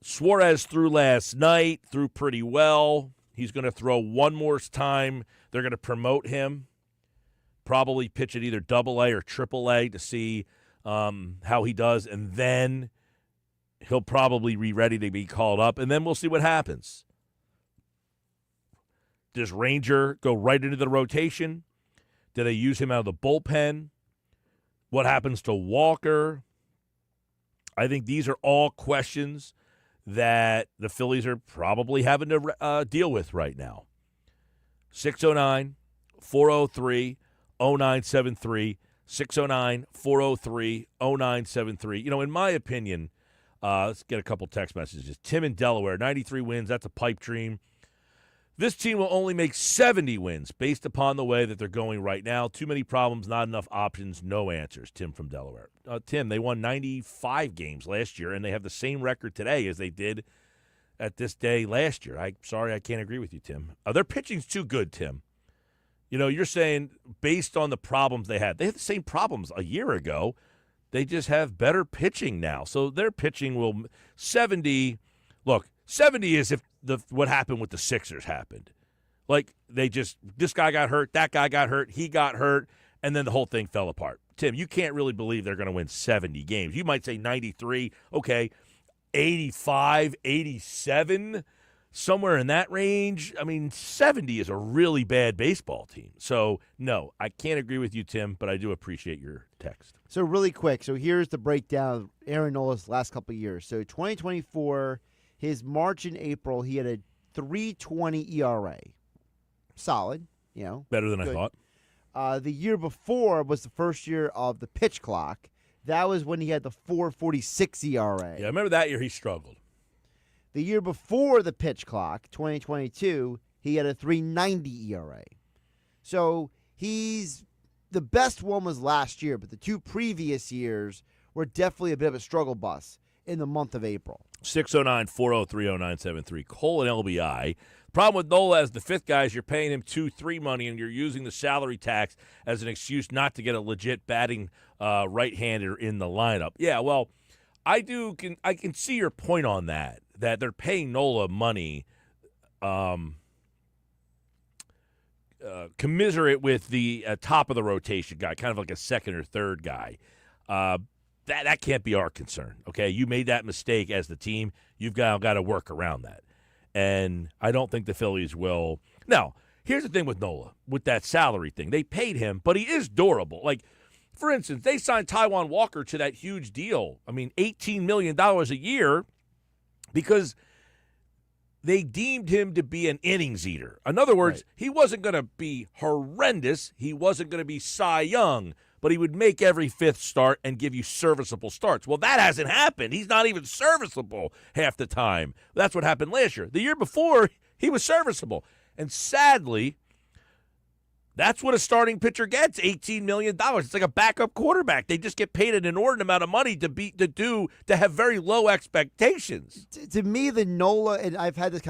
Suarez threw last night, threw pretty well. He's going to throw one more time. They're going to promote him, probably pitch at either AA or AAA to see how he does, and then he'll probably be ready to be called up, and then we'll see what happens. Does Ranger go right into the rotation? Do they use him out of the bullpen? What happens to Walker? I think these are all questions that the Phillies are probably having to deal with right now. 609-403-0973, 609-403-0973. You know, in my opinion, let's get a couple text messages. Tim in Delaware, 93 wins, that's a pipe dream. This team will only make 70 wins based upon the way that they're going right now. Too many problems, not enough options, no answers. Tim from Delaware. Tim, they won 95 games last year, and they have the same record today as they did at this day last year. I'm sorry, I can't agree with you, Tim. Their pitching's too good, Tim. You know, you're saying based on the problems they had the same problems a year ago. They just have better pitching now. So their pitching will 70. Look, 70 is if what happened with the Sixers happened. Like, this guy got hurt, that guy got hurt, he got hurt, and then the whole thing fell apart. Tim, you can't really believe they're going to win 70 games. You might say 93, okay, 85, 87, somewhere in that range. I mean, 70 is a really bad baseball team. So, no, I can't agree with you, Tim, but I do appreciate your text. So really quick, so here's the breakdown of Aaron Nola's last couple of years. So 2024, his March and April, he had a 3.20 ERA. Solid, you know. Better than good. I thought. The year before was the first year of the pitch clock. That was when he had the 4.46 ERA. Yeah, I remember that year he struggled. The year before the pitch clock, 2022, he had a 3.90 ERA. So the best one was last year, but the two previous years were definitely a bit of a struggle bus in the month of April. 609-403-0973. Cole and LBI. Problem with Nola as the fifth guy is you're paying him 2-3 money, and you're using the salary tax as an excuse not to get a legit batting right-hander in the lineup. Yeah, well, I can see your point on that they're paying Nola money commiserate with the top of the rotation guy, kind of like a second or third guy. That can't be our concern, okay? You made that mistake as the team. You've got to work around that. And I don't think the Phillies will. Now, here's the thing with Nola, with that salary thing. They paid him, but he is durable. Like, for instance, they signed Taijuan Walker to that huge deal. I mean, $18 million a year because they deemed him to be an innings eater. In other words, He wasn't going to be horrendous. He wasn't going to be Cy Young, but he would make every fifth start and give you serviceable starts. Well, that hasn't happened. He's not even serviceable half the time. That's what happened last year. The year before, he was serviceable. And sadly, that's what a starting pitcher gets, $18 million. It's like a backup quarterback. They just get paid an inordinate amount of money to have very low expectations. To me, the Nola, and I've had this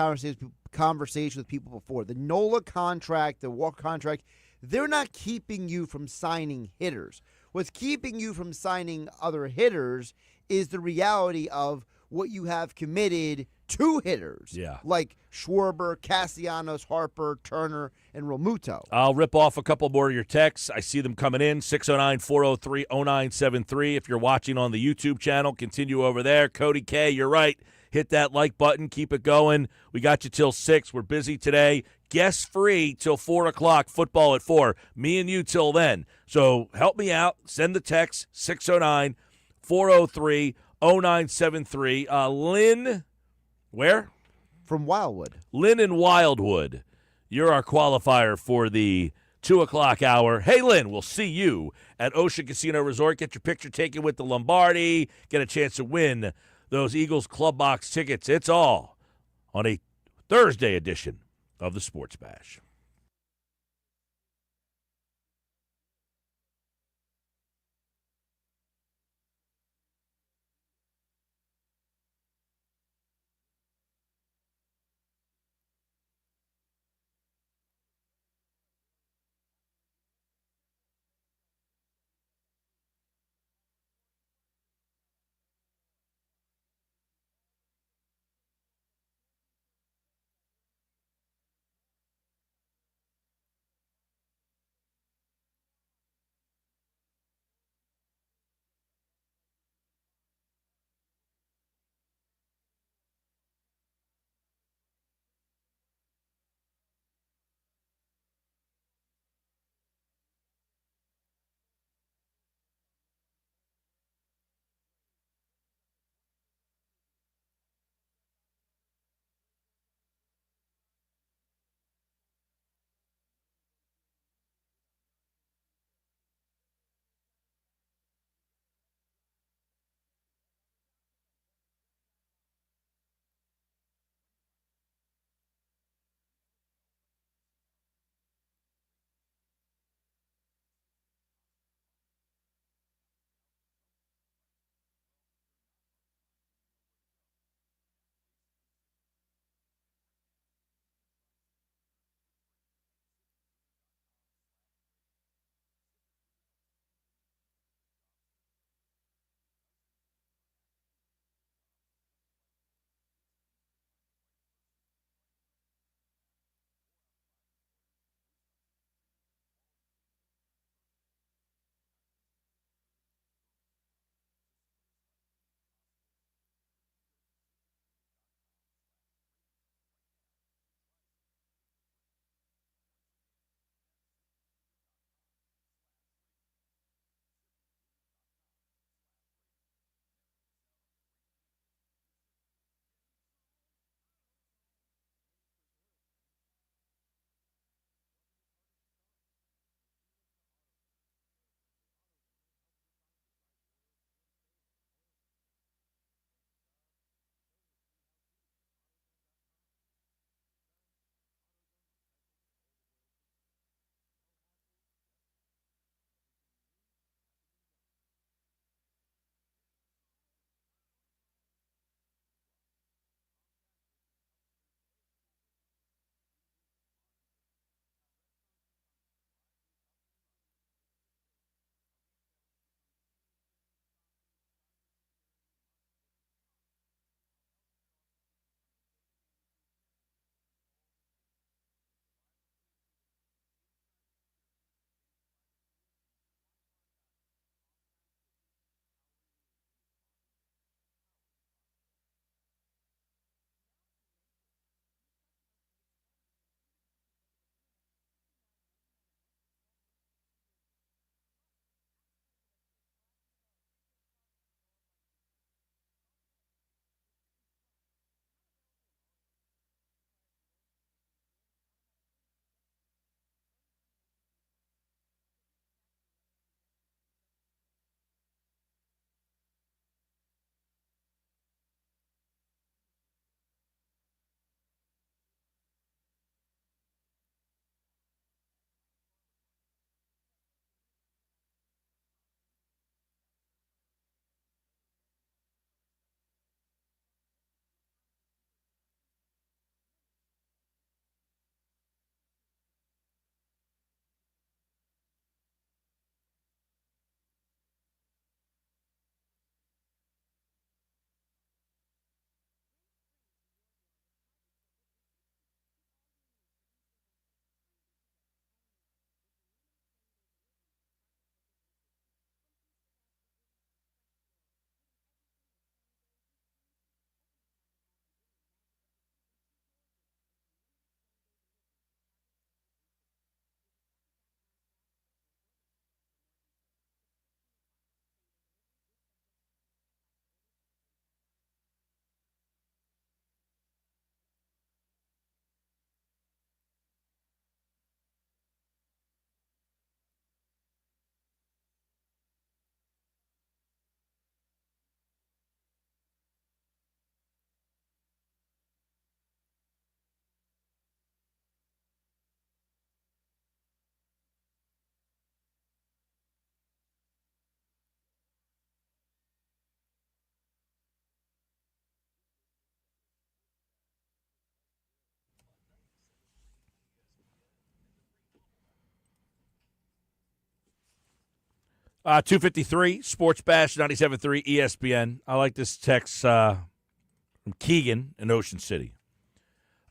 conversation with people before, the Nola contract, the Walker contract, they're not keeping you from signing hitters. What's keeping you from signing other hitters is the reality of what you have committed to hitters. Yeah. Like Schwarber, Castellanos, Harper, Turner, and Realmuto. I'll rip off a couple more of your texts. I see them coming in, 609-403-0973. If you're watching on the YouTube channel, continue over there. Cody K, you're right. Hit that like button. Keep it going. We got you till 6. We're busy today. Guest free till 4 o'clock. Football at 4. Me and you till then. So help me out. Send the text, 609-403-0973. Lynn, where? From Wildwood. Lynn in Wildwood. You're our qualifier for the 2 o'clock hour. Hey, Lynn, we'll see you at Ocean Casino Resort. Get your picture taken with the Lombardi. Get a chance to win those Eagles Club Box tickets. It's all on a Thursday edition of the Sports Bash. 253, Sports Bash, 97.3 ESPN. I like this text from Keegan in Ocean City.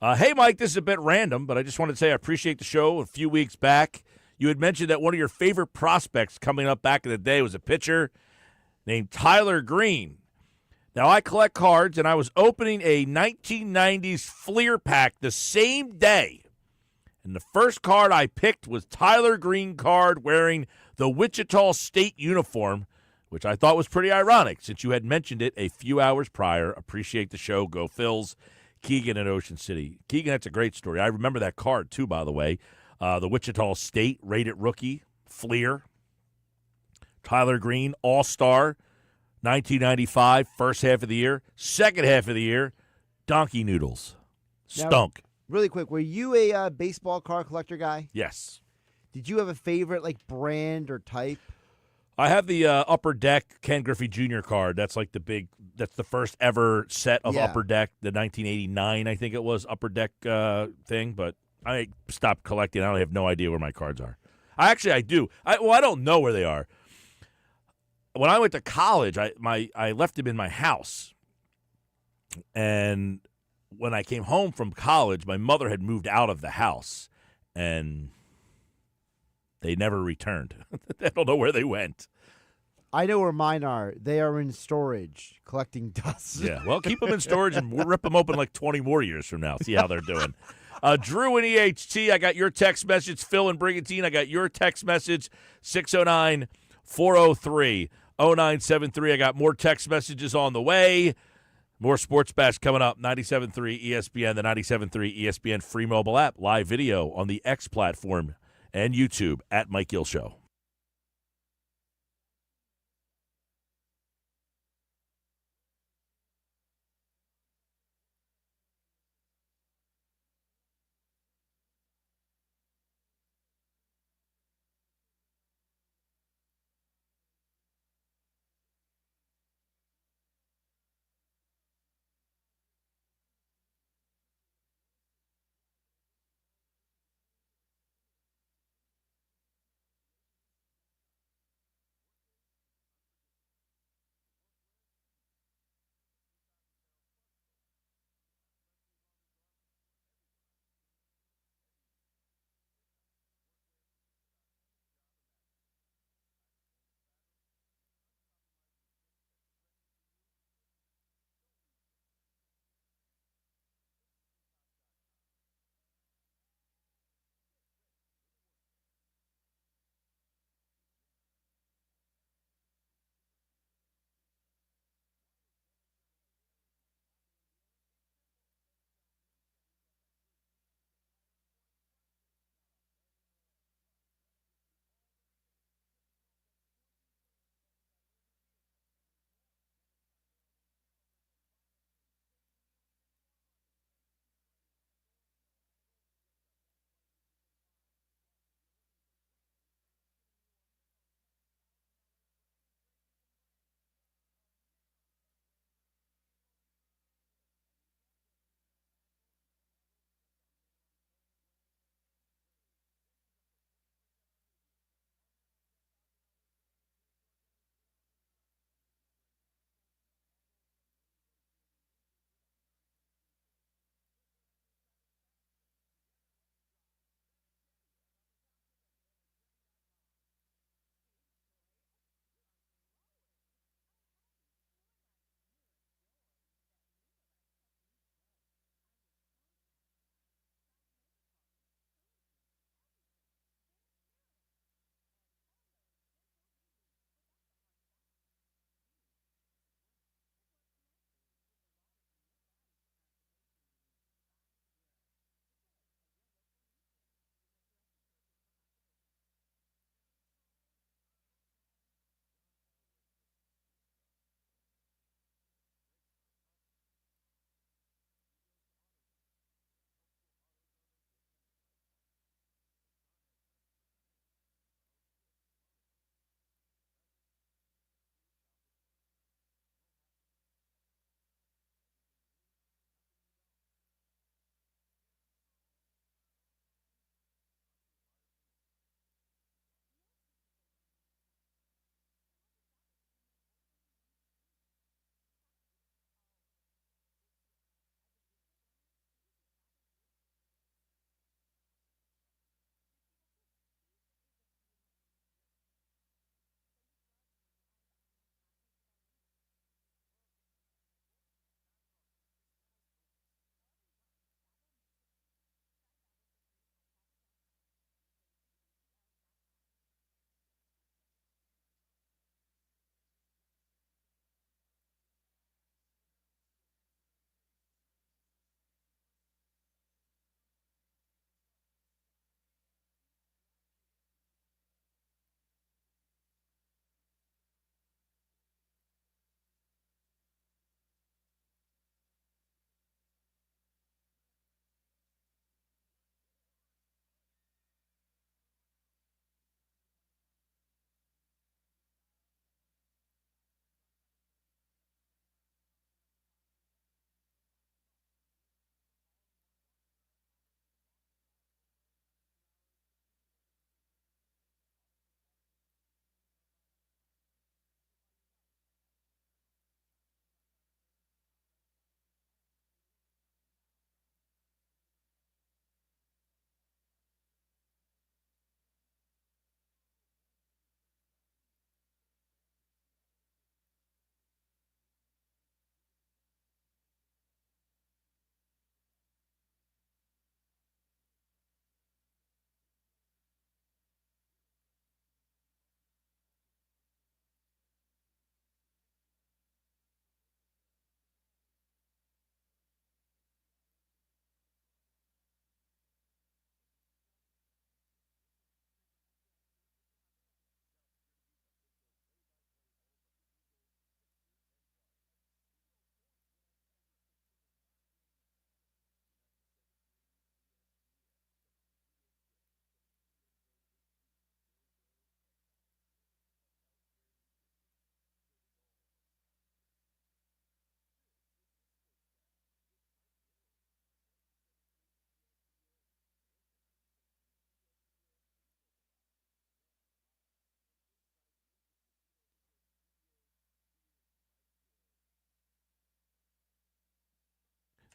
Hey, Mike, this is a bit random, but I just wanted to say I appreciate the show. A few weeks back, you had mentioned that one of your favorite prospects coming up back in the day was a pitcher named Tyler Green. Now, I collect cards, and I was opening a 1990s Fleer pack the same day. And the first card I picked was Tyler Green card wearing the Wichita State uniform, which I thought was pretty ironic since you had mentioned it a few hours prior. Appreciate the show. Go Phils. Keegan in Ocean City. Keegan, that's a great story. I remember that card, too, by the way. The Wichita State rated rookie, Fleer. Tyler Green, All-Star, 1995, first half of the year. Second half of the year, Donkey Noodles. Stunk. Really quick, were you a baseball card collector guy? Yes. Did you have a favorite brand or type? I have the Upper Deck Ken Griffey Jr. card. That's like that's the first ever set of Upper Deck, the 1989, I think it was, Upper Deck thing. But I stopped collecting. I have no idea where my cards are. I do. I don't know where they are. When I went to college, I left them in my house. And when I came home from college, my mother had moved out of the house. And they never returned. I don't know where they went. I know where mine are. They are in storage, collecting dust. Yeah, well, keep them in storage and we'll rip them open like 20 more years from now. See how they're doing. Drew in EHT, I got your text message. Phil and Brigantine, I got your text message. 609-403-0973. I got more text messages on the way. More Sports Bash coming up. 97.3 ESPN, the 97.3 ESPN free mobile app. Live video on the X platform and YouTube at Mike Gill Show.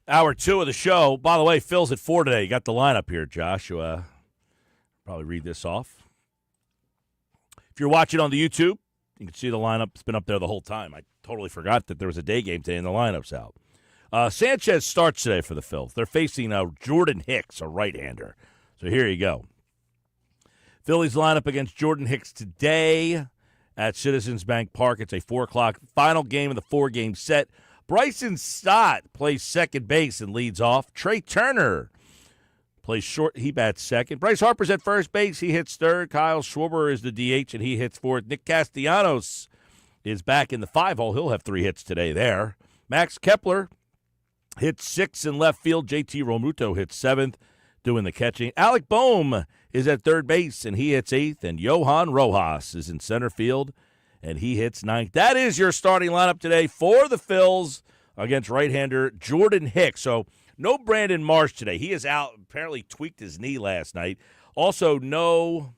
Hour 2 of the show. By the way, Phil's at 4 today. You got the lineup here, Joshua. Probably read this off. If you're watching on the YouTube, you can see the lineup. It's been up there the whole time. I totally forgot that there was a day game today and the lineup's out. Sanchez starts today for the Phils. They're facing Jordan Hicks, a right-hander. So here you go. Phillies lineup against Jordan Hicks today at Citizens Bank Park. It's a 4 o'clock final game of the 4-game set. Bryson Stott plays second base and leads off. Trey Turner plays short. He bats second. Bryce Harper's at first base. He hits third. Kyle Schwarber is the DH, and he hits fourth. Nick Castellanos is back in the 5-hole. He'll have 3 hits today there. Max Kepler hits 6th in left field. JT Realmuto hits 7th, doing the catching. Alec Boehm is at third base, and he hits 8th. And Johan Rojas is in center field, and he hits 9th. That is your starting lineup today for the Phils against right-hander Jordan Hicks. So no Brandon Marsh today. He is out. Apparently tweaked his knee last night. Also no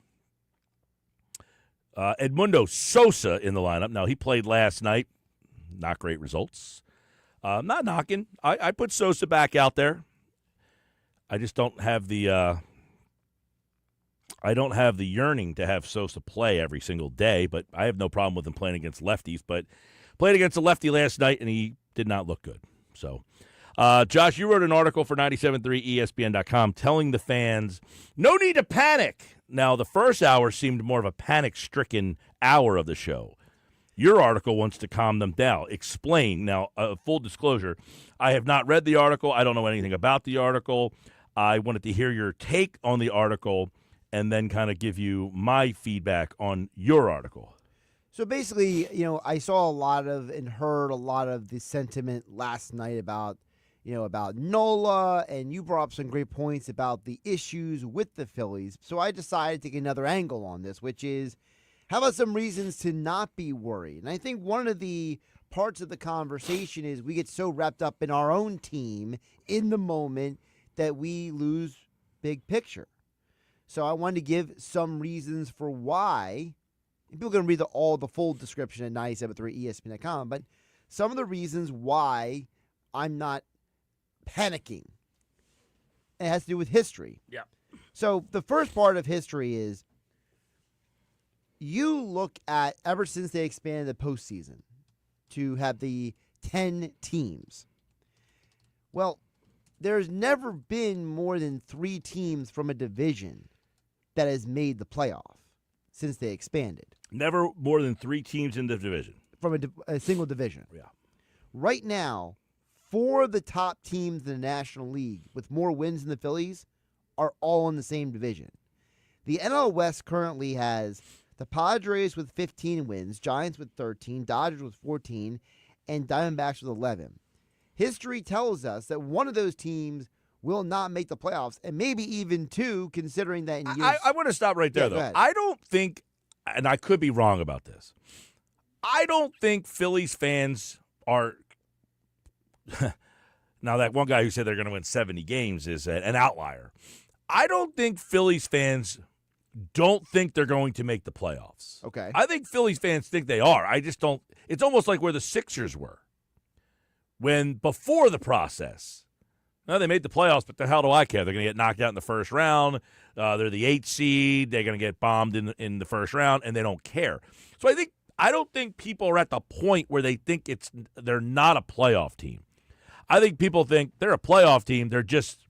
Edmundo Sosa in the lineup. Now, he played last night. Not great results. Not knocking. I put Sosa back out there. I just don't have the yearning to have Sosa play every single day, but I have no problem with him playing against lefties. But played against a lefty last night, and he did not look good. So, Josh, you wrote an article for 97.3ESPN.com telling the fans, no need to panic. Now, the first hour seemed more of a panic-stricken hour of the show. Your article wants to calm them down. Explain. Now, full disclosure, I have not read the article. I don't know anything about the article. I wanted to hear your take on the article and then kind of give you my feedback on your article. So basically, I saw a lot of and heard a lot of the sentiment last night about Nola, and you brought up some great points about the issues with the Phillies. So I decided to take another angle on this, which is, how about some reasons to not be worried? And I think one of the parts of the conversation is we get so wrapped up in our own team in the moment that we lose big picture. So I wanted to give some reasons for why. People are going to read the full description at 97.3ESPN.com, but some of the reasons why I'm not panicking. It has to do with history. Yeah. So the first part of history is, you look at ever since they expanded the postseason to have the 10 teams. Well, there's never been more than 3 teams from a division that has made the playoff since they expanded. Never more than 3 teams in the division. From a single division. Yeah. Right now, 4 of the top teams in the National League with more wins than the Phillies are all in the same division. The NL West currently has the Padres with 15 wins, Giants with 13, Dodgers with 14, and Diamondbacks with 11. History tells us that one of those teams will not make the playoffs, and maybe even 2, considering that in years... I want to stop right there, though. I don't think, and I could be wrong about this, I don't think Phillies fans are... Now, that one guy who said they're going to win 70 games is an outlier. I don't think Phillies fans don't think they're going to make the playoffs. Okay. I think Phillies fans think they are. I just don't. It's almost like where the Sixers were when before the process. Now, they made the playoffs, but the hell do I care? They're going to get knocked out in the first round. They're the 8th seed. They're going to get bombed in the first round, and they don't care. So I don't think people are at the point where they think they're not a playoff team. I think people think they're a playoff team. They're just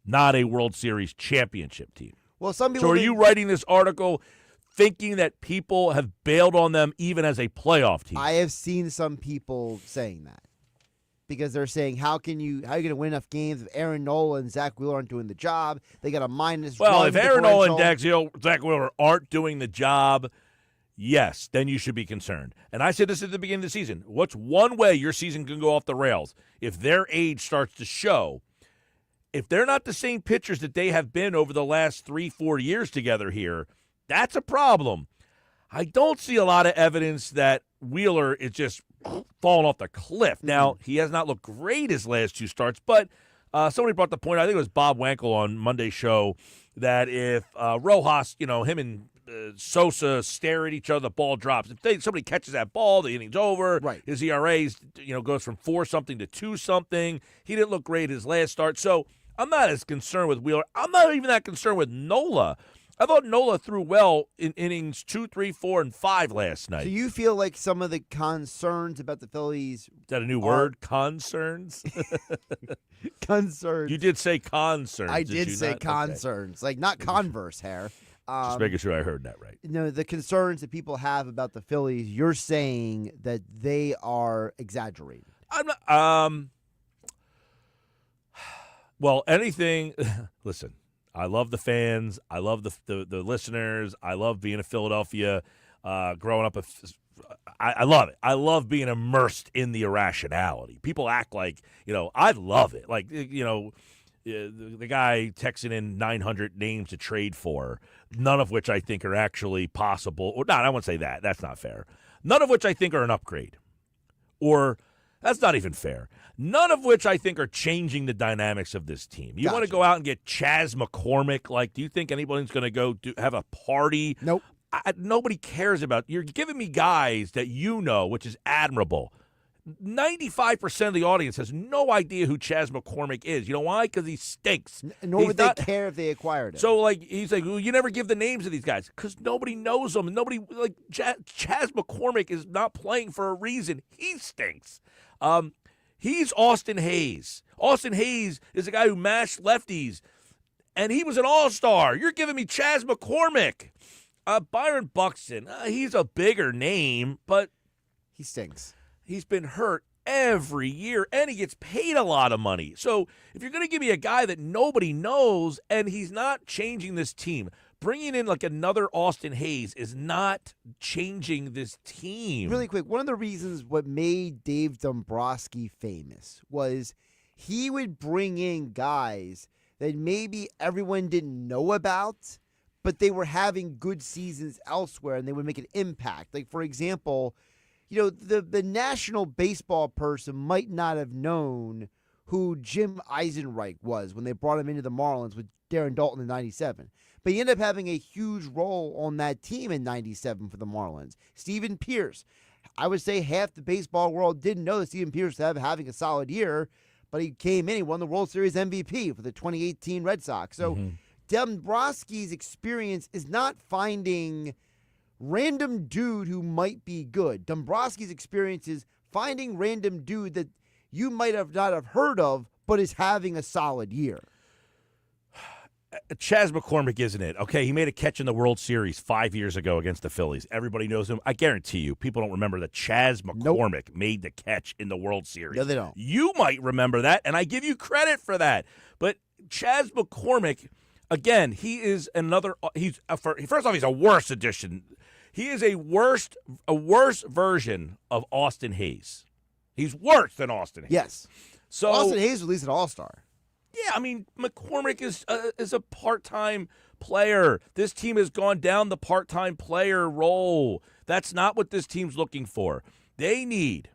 not a World Series championship team. Well, some people. So are you writing this article thinking that people have bailed on them even as a playoff team? I have seen some people saying that because they're saying, how are you going to win enough games if Aaron Nola and Zach Wheeler aren't doing the job? They got a -1. Well, if Aaron Nola and Zach Wheeler aren't doing the job, yes, then you should be concerned. And I said this at the beginning of the season. What's one way your season can go off the rails? If their age starts to show. If they're not the same pitchers that they have been over the last 3-4 years together here, that's a problem. I don't see a lot of evidence that Wheeler is just falling off the cliff. Now, he has not looked great his last 2 starts, but somebody brought the point, I think it was Bob Wankel on Monday's show, that if Rojas, him and Sosa stare at each other, the ball drops. If somebody catches that ball, the inning's over. Right. His ERA goes from 4-something to 2-something. He didn't look great his last start. So I'm not as concerned with Wheeler. I'm not even that concerned with Nola. I thought Nola threw well in innings 2, 3, 4, and 5 last night. So you feel like some of the concerns about the Phillies Is that a new word? Concerns? concerns. You did say concerns. I did you say not? concerns, like not Converse hair. Just making sure I heard that right. The concerns that people have about the Phillies, you're saying that they are exaggerated. I'm not. Well, anything. Listen, I love the fans. I love the listeners. I love being in Philadelphia. Growing up, I love it. I love being immersed in the irrationality. People act like, I love it. Like, the guy texting in 900 names to trade for, none of which I think are actually possible. Or not, I won't say that. That's not fair. None of which I think are an upgrade. Or that's not even fair. None of which I think are changing the dynamics of this team. You want to go out and get Chas McCormick? Like, do you think anybody's going to go have a party? Nope. Nobody cares about. You're giving me guys that which is admirable. 95% of the audience has no idea who Chas McCormick is. You know why? Because he stinks. Nor would they care if they acquired him. So, he's like, well, you never give the names of these guys because nobody knows them. Nobody, Chas McCormick is not playing for a reason. He stinks. He's Austin Hayes. Austin Hayes is a guy who mashed lefties, and he was an all-star. You're giving me Chas McCormick. Byron Buxton, he's a bigger name, but he stinks. He's been hurt every year, and he gets paid a lot of money. So if you're going to give me a guy that nobody knows and he's not changing this team, bringing in another Austin Hayes is not changing this team. Really quick, one of the reasons what made Dave Dombrowski famous was he would bring in guys that maybe everyone didn't know about, but they were having good seasons elsewhere and they would make an impact. Like, for example, the national baseball person might not have known who Jim Eisenreich was when they brought him into the Marlins with Darren Dalton in 97. But he ended up having a huge role on that team in 97 for the Marlins. Stephen Pierce. I would say half the baseball world didn't know that Stephen Pierce was having a solid year, but he came in, he won the World Series MVP for the 2018 Red Sox. So Dombrowski's experience is not finding random dude who might be good. Dombrowski's experience is finding random dude that you might have not have heard of, but is having a solid year. Chas McCormick isn't it? Okay, he made a catch in the World Series 5 years ago against the Phillies. Everybody knows him. I guarantee you, people don't remember that Chas McCormick made the catch in the World Series. No, they don't. You might remember that, and I give you credit for that. But Chas McCormick, again, he is another. First off, he's a worse addition. He is a worse version of Austin Hayes. He's worse than Austin Hayes. Yes. So Austin Hayes was at least an all-star. Yeah, I mean, McCormick is a part-time player. This team has gone down the part-time player role. That's not what this team's looking for. They need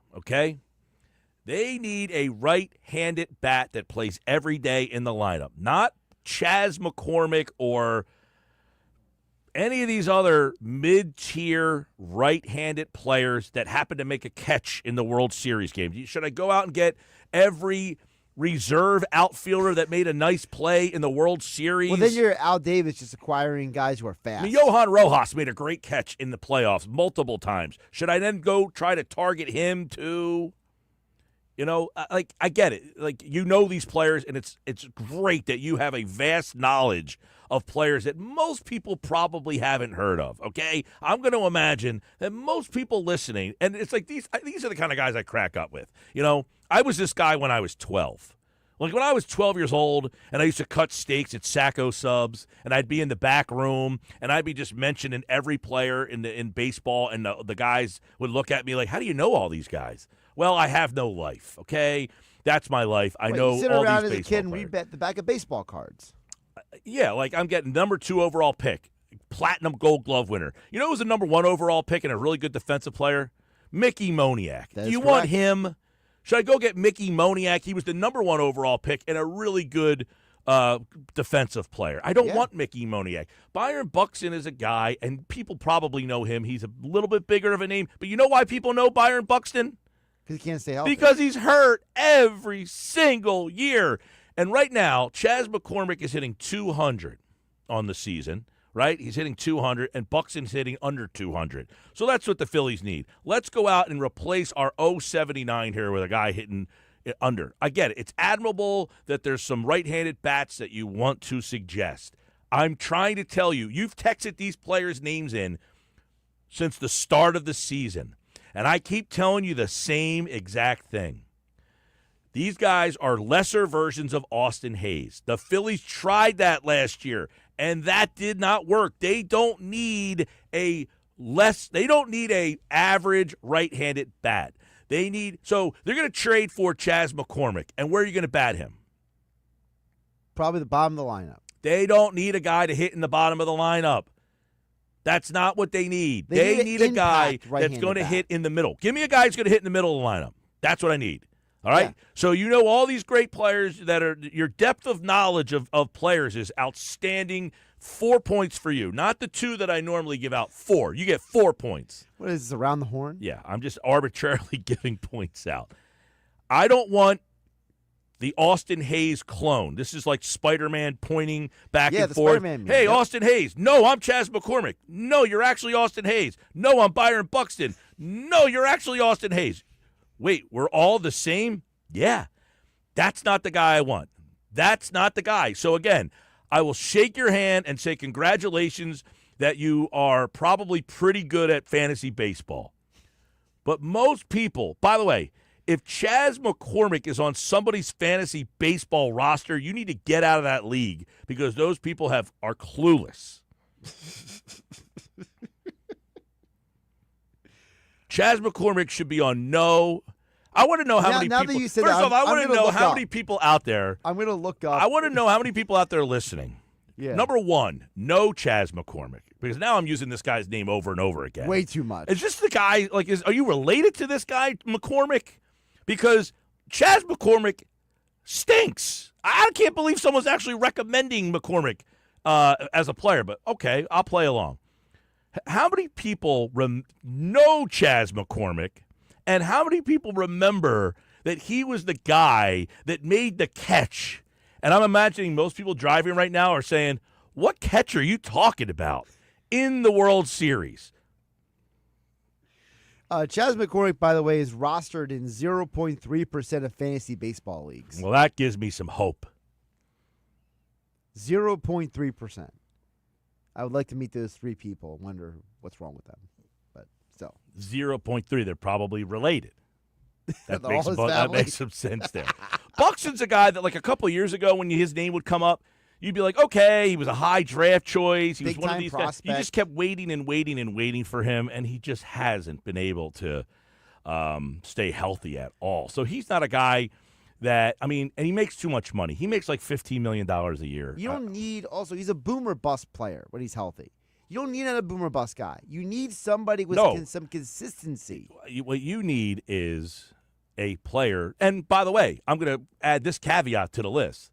a right-handed bat that plays every day in the lineup. Not Chas McCormick or any of these other mid-tier right-handed players that happen to make a catch in the World Series game. Should I go out and get every reserve outfielder that made a nice play in the World Series? Well, then you're Al Davis just acquiring guys who are fast. I mean, Johan Rojas made a great catch in the playoffs multiple times. Should I then go try to target him too? I get it. These players, and it's great that you have a vast knowledge of players that most people probably haven't heard of, okay? I'm going to imagine that most people listening, and it's like these are the kind of guys I crack up with. I was this guy when I was 12. Like when I was 12 years old and I used to cut steaks at Sacco Subs and I'd be in the back room and I'd be just mentioning every player in baseball and the guys would look at me like, how do you know all these guys? Well, I have no life, okay? That's my life. I know all these baseball players. You sit around as a kid and read the back of baseball cards. Yeah, like I'm getting number 2 overall pick, platinum gold glove winner. You know who's the number 1 overall pick and a really good defensive player? Mickey Moniak. Do you want him? Should I go get Mickey Moniak? He was the number 1 overall pick and a really good defensive player. I don't Yeah. want Mickey Moniak. Byron Buxton is a guy, and people probably know him. He's a little bit bigger of a name. But you know why people know Byron Buxton? Because he can't stay healthy. Because he's hurt every single year. And right now, Chas McCormick is hitting 200 on the season, right? He's hitting 200, and Buxton's hitting under 200. So that's what the Phillies need. Let's go out and replace our 079 here with a guy hitting under. I get it. It's admirable that there's some right-handed bats that you want to suggest. I'm trying to tell you, you've texted these players' names in since the start of the season, and I keep telling you the same exact thing. These guys are lesser versions of Austin Hayes. The Phillies tried that last year, and that did not work. They don't need a average right-handed bat. So they're going to trade for Chas McCormick, and where are you going to bat him? Probably the bottom of the lineup. They don't need a guy to hit in the bottom of the lineup. That's not what they need. They need need a an guy impact that's right-handed going to bat. hit in the middle. Give me a guy who's going to hit in the middle of the lineup. That's what I need. All right? Yeah. So you know all these great players that are – your depth of knowledge of players is outstanding. 4 points for you. Not the 2 that I normally give out. 4. You get 4 points. What is this, around the horn? Yeah, I'm just arbitrarily giving points out. I don't want the Austin Hayes clone. This is like Spider-Man pointing back Yeah, and the forth. Spider-Man meme. Hey, Yep. Austin Hayes. No, I'm Chas McCormick. No, you're actually Austin Hayes. No, I'm Byron Buxton. No, you're actually Austin Hayes. Wait, we're all the same? Yeah. That's not the guy I want. That's not the guy. So, again, I will shake your hand and say congratulations that you are probably pretty good at fantasy baseball. But most people, by the way, if Chas McCormick is on somebody's fantasy baseball roster, you need to get out of that league because those people are clueless. Chas McCormick should be on no. I want to know how many now people. that you said First that, off, I I'm want to gonna know look how up. many people out there. I'm going to look up. I want to know how many people out there listening. Yeah. Number one, no Chas McCormick, because now I'm using this guy's name over and over again. Way too much. Is this the guy? Are you related to this guy McCormick? Because Chas McCormick stinks. I can't believe someone's actually recommending McCormick as a player. But okay, I'll play along. How many people know Chas McCormick, and how many people remember that he was the guy that made the catch? And I'm imagining most people driving right now are saying, what catch are you talking about in the World Series? Chas McCormick, by the way, is rostered in 0.3% of fantasy baseball leagues. Well, that gives me some hope. 0.3%. I would like to meet those 3 people and wonder what's wrong with them. But still. 0.3. They're probably related. That All his that family. makes some sense there. Buxton's a guy that, like, a couple of years ago when his name would come up, you'd be like, okay, he was a high draft choice. He was one of Big-time these guys. You prospect. just kept waiting and waiting and waiting for him, and he just hasn't been able to stay healthy at all. So he's not a guy that, and he makes too much money. He makes like $15 million a year. You don't need, also, he's a boomer bust player when he's healthy. You don't need another boomer bust guy. You need somebody with No. some consistency. What you need is a player. And by the way, I'm going to add this caveat to the list.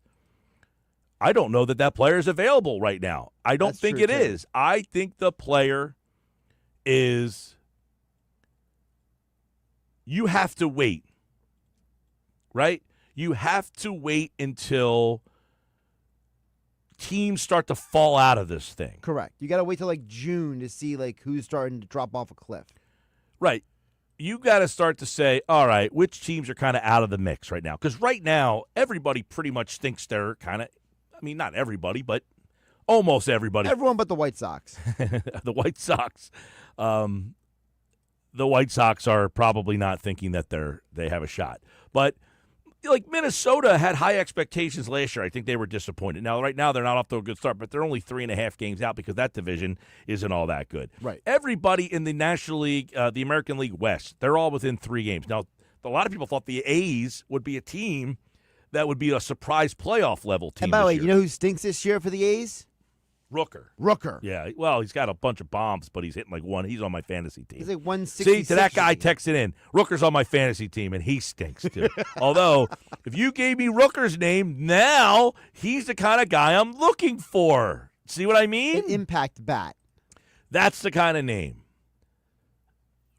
I don't know that player is available right now. I don't That's think true, it too. is. I think the player is you have to wait, right? You have to wait until teams start to fall out of this thing. Correct. You got to wait till like June to see like who's starting to drop off a cliff. Right. You got to start to say, all right, which teams are kind of out of the mix right now? Because right now, everybody pretty much thinks they're kind of, not everybody, but almost everybody. Everyone but the White Sox. The White Sox. The White Sox are probably not thinking that they have a shot. But like Minnesota had high expectations last year. I think they were disappointed. Now, right now, they're not off to a good start, but they're only 3.5 games out because that division isn't all that good. Right. Everybody in the National League, the American League West, they're all within 3 games. Now, a lot of people thought the A's would be a team that would be a surprise playoff level team. And by the way, this you year. know who stinks this year for the A's? Rooker. Yeah, well, he's got a bunch of bombs, but he's hitting like one. He's on my fantasy team. He's like 160. See, to that guy texted in, Rooker's on my fantasy team, and he stinks too. Although, if you gave me Rooker's name, now he's the kind of guy I'm looking for. See what I mean? An impact bat. That's the kind of name,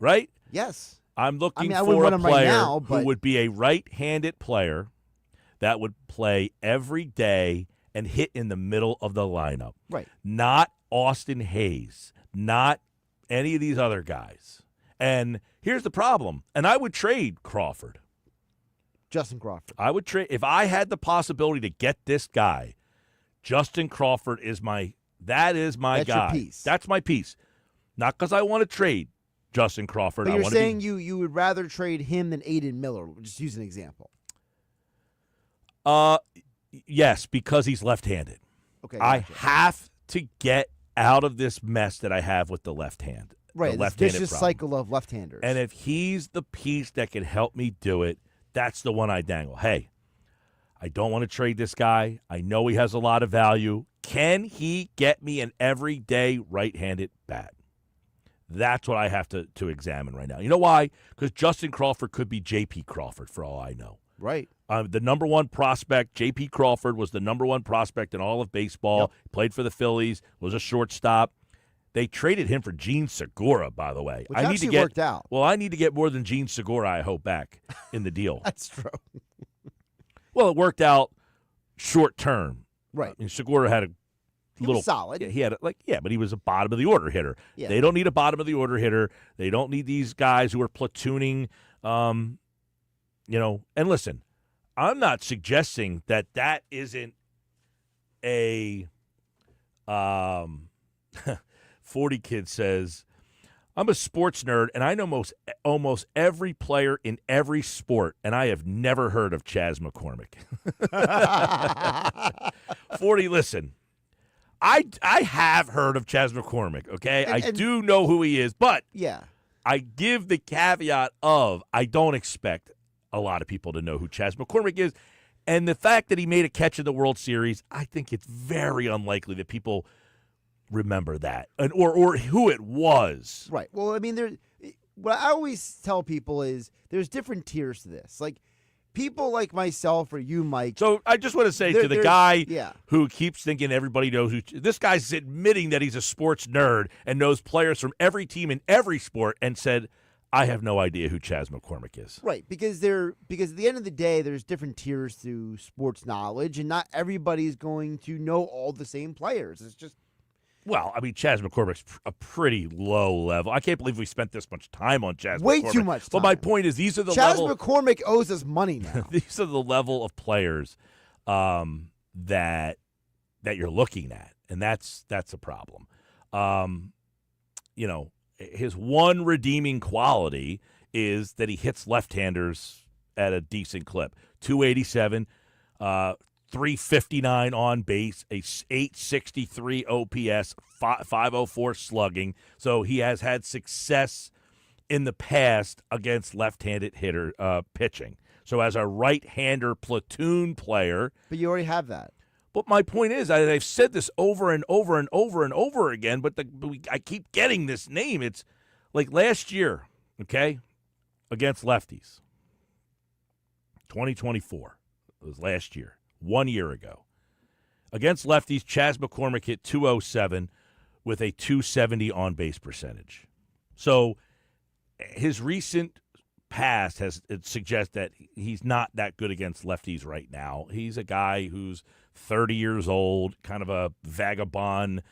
right? Yes. I'm looking I wouldn't for want a him right player now, who but- would be a right-handed player that would play every day and hit in the middle of the lineup. Right. Not Austin Hayes, not any of these other guys. And here's the problem. And I would trade Crawford. Justin Crawford. I would trade if I had the possibility to get this guy. Justin Crawford is my guy. That's your piece. That's my piece. Not because I want to trade Justin Crawford. But I you're want saying you would rather trade him than Aiden Miller. Just use an example. Yes, because he's left-handed. Okay. I gotcha. have to get out of this mess that I have with the left hand. Right, the this left-handed vicious problem. cycle of left-handers. And if he's the piece that can help me do it, that's the one I dangle. Hey, I don't want to trade this guy. I know he has a lot of value. Can he get me an everyday right-handed bat? That's what I have to examine right now. You know why? Because Justin Crawford could be J.P. Crawford for all I know. right. The number one prospect, J.P. Crawford, was the number one prospect in all of baseball. Yep. He played for the Phillies, was a shortstop. They traded him for Gene Segura, by the way. Which actually worked out. Well, I need to get more than Gene Segura, I hope, back in the deal. That's true. Well, it worked out short term. Right. I mean, Segura had a He little was solid. Yeah, he had but he was a bottom of the order hitter. Yeah. They don't need a bottom of the order hitter. They don't need these guys who are platooning. And listen, I'm not suggesting that isn't a 40 kid says, I'm a sports nerd, and I know almost every player in every sport, and I have never heard of Chas McCormick. 40, listen, I have heard of Chas McCormick, okay? I do know who he is, but Yeah. I give the caveat of I don't expect a lot of people to know who Chas McCormick is. And the fact that he made a catch in the World Series, I think it's very unlikely that people remember that or who it was. Right. Well, I mean, what I always tell people is there's different tiers to this. Like, people like myself or you, Mike. So I just want to say There- to the there's- guy yeah. who keeps thinking everybody knows who this guy's admitting that he's a sports nerd and knows players from every team in every sport and said, I have no idea who Chas McCormick is. Right, because at the end of the day, there's different tiers to sports knowledge, and not everybody's going to know all the same players. It's just Well, I mean, Chas McCormick's a pretty low level. I can't believe we spent this much time on Chas way McCormick. too much time. But my point is, these are the Chas level. McCormick owes us money now. These are the level of players that you're looking at, and that's a problem. His one redeeming quality is that he hits left-handers at a decent clip. 287, 359 on base, a 863 OPS, 504 slugging. So he has had success in the past against left-handed pitching. So as a right-hander platoon player. But you already have that. But my point is, I've said this over and over and over and over again, but I keep getting this name. It's like last year, okay, against lefties. 2024. It was last year, 1 year ago. Against lefties, Chas McCormick hit 207 with a 270 on-base percentage. So his recent past suggests that he's not that good against lefties right now. He's a guy who's 30 years old, kind of a vagabond,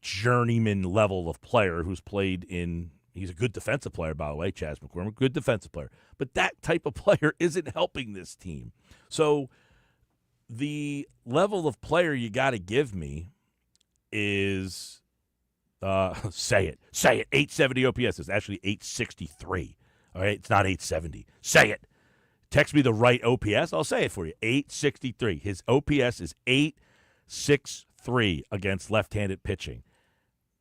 journeyman level of player who's played in – he's a good defensive player, by the way, Chas McCormick, good defensive player. But that type of player isn't helping this team. So the level of player you got to give me is say it, 870 OPS. It's actually 863. All right, it's not 870. Say it. Text me the right OPS. I'll say it for you. 863. His OPS is 863 against left-handed pitching.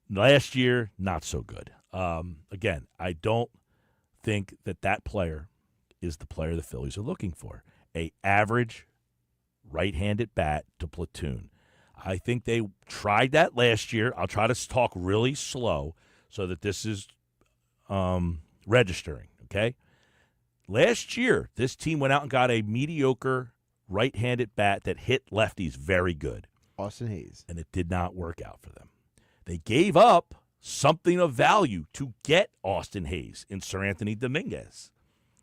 Last year, not so good. Again, I don't think that player is the player the Phillies are looking for. A average right-handed bat to platoon. I think they tried that last year. I'll try to talk really slow so that this is registering, okay? Last year, this team went out and got a mediocre right-handed bat that hit lefties very good. Austin Hayes. And it did not work out for them. They gave up something of value to get Austin Hayes in Sir Anthony Dominguez,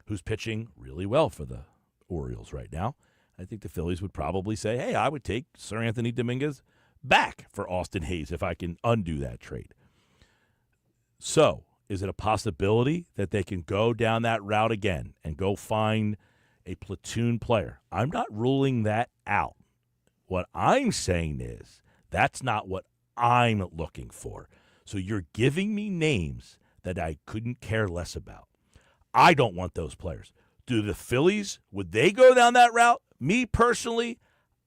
who's pitching really well for the Orioles right now. I think the Phillies would probably say, hey, I would take Sir Anthony Dominguez back for Austin Hayes if I can undo that trade. So, is it a possibility that they can go down that route again and go find a platoon player? I'm not ruling that out. What I'm saying is that's not what I'm looking for. So you're giving me names that I couldn't care less about. I don't want those players. Do the Phillies, would they go down that route? Me personally,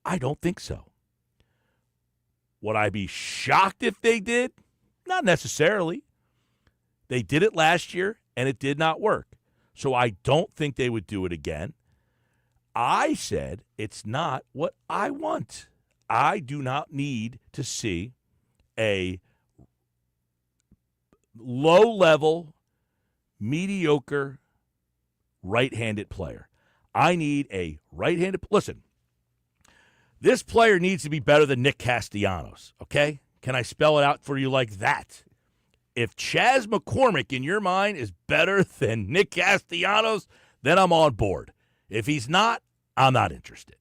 I don't think so. Would I be shocked if they did? Not necessarily. They did it last year, and it did not work. So I don't think they would do it again. I said it's not what I want. I do not need to see a low-level, mediocre, right-handed player. I need a right-handed – listen, this player needs to be better than Nick Castellanos, okay? Can I spell it out for you like that? If Chas McCormick, in your mind, is better than Nick Castellanos, then I'm on board. If he's not, I'm not interested.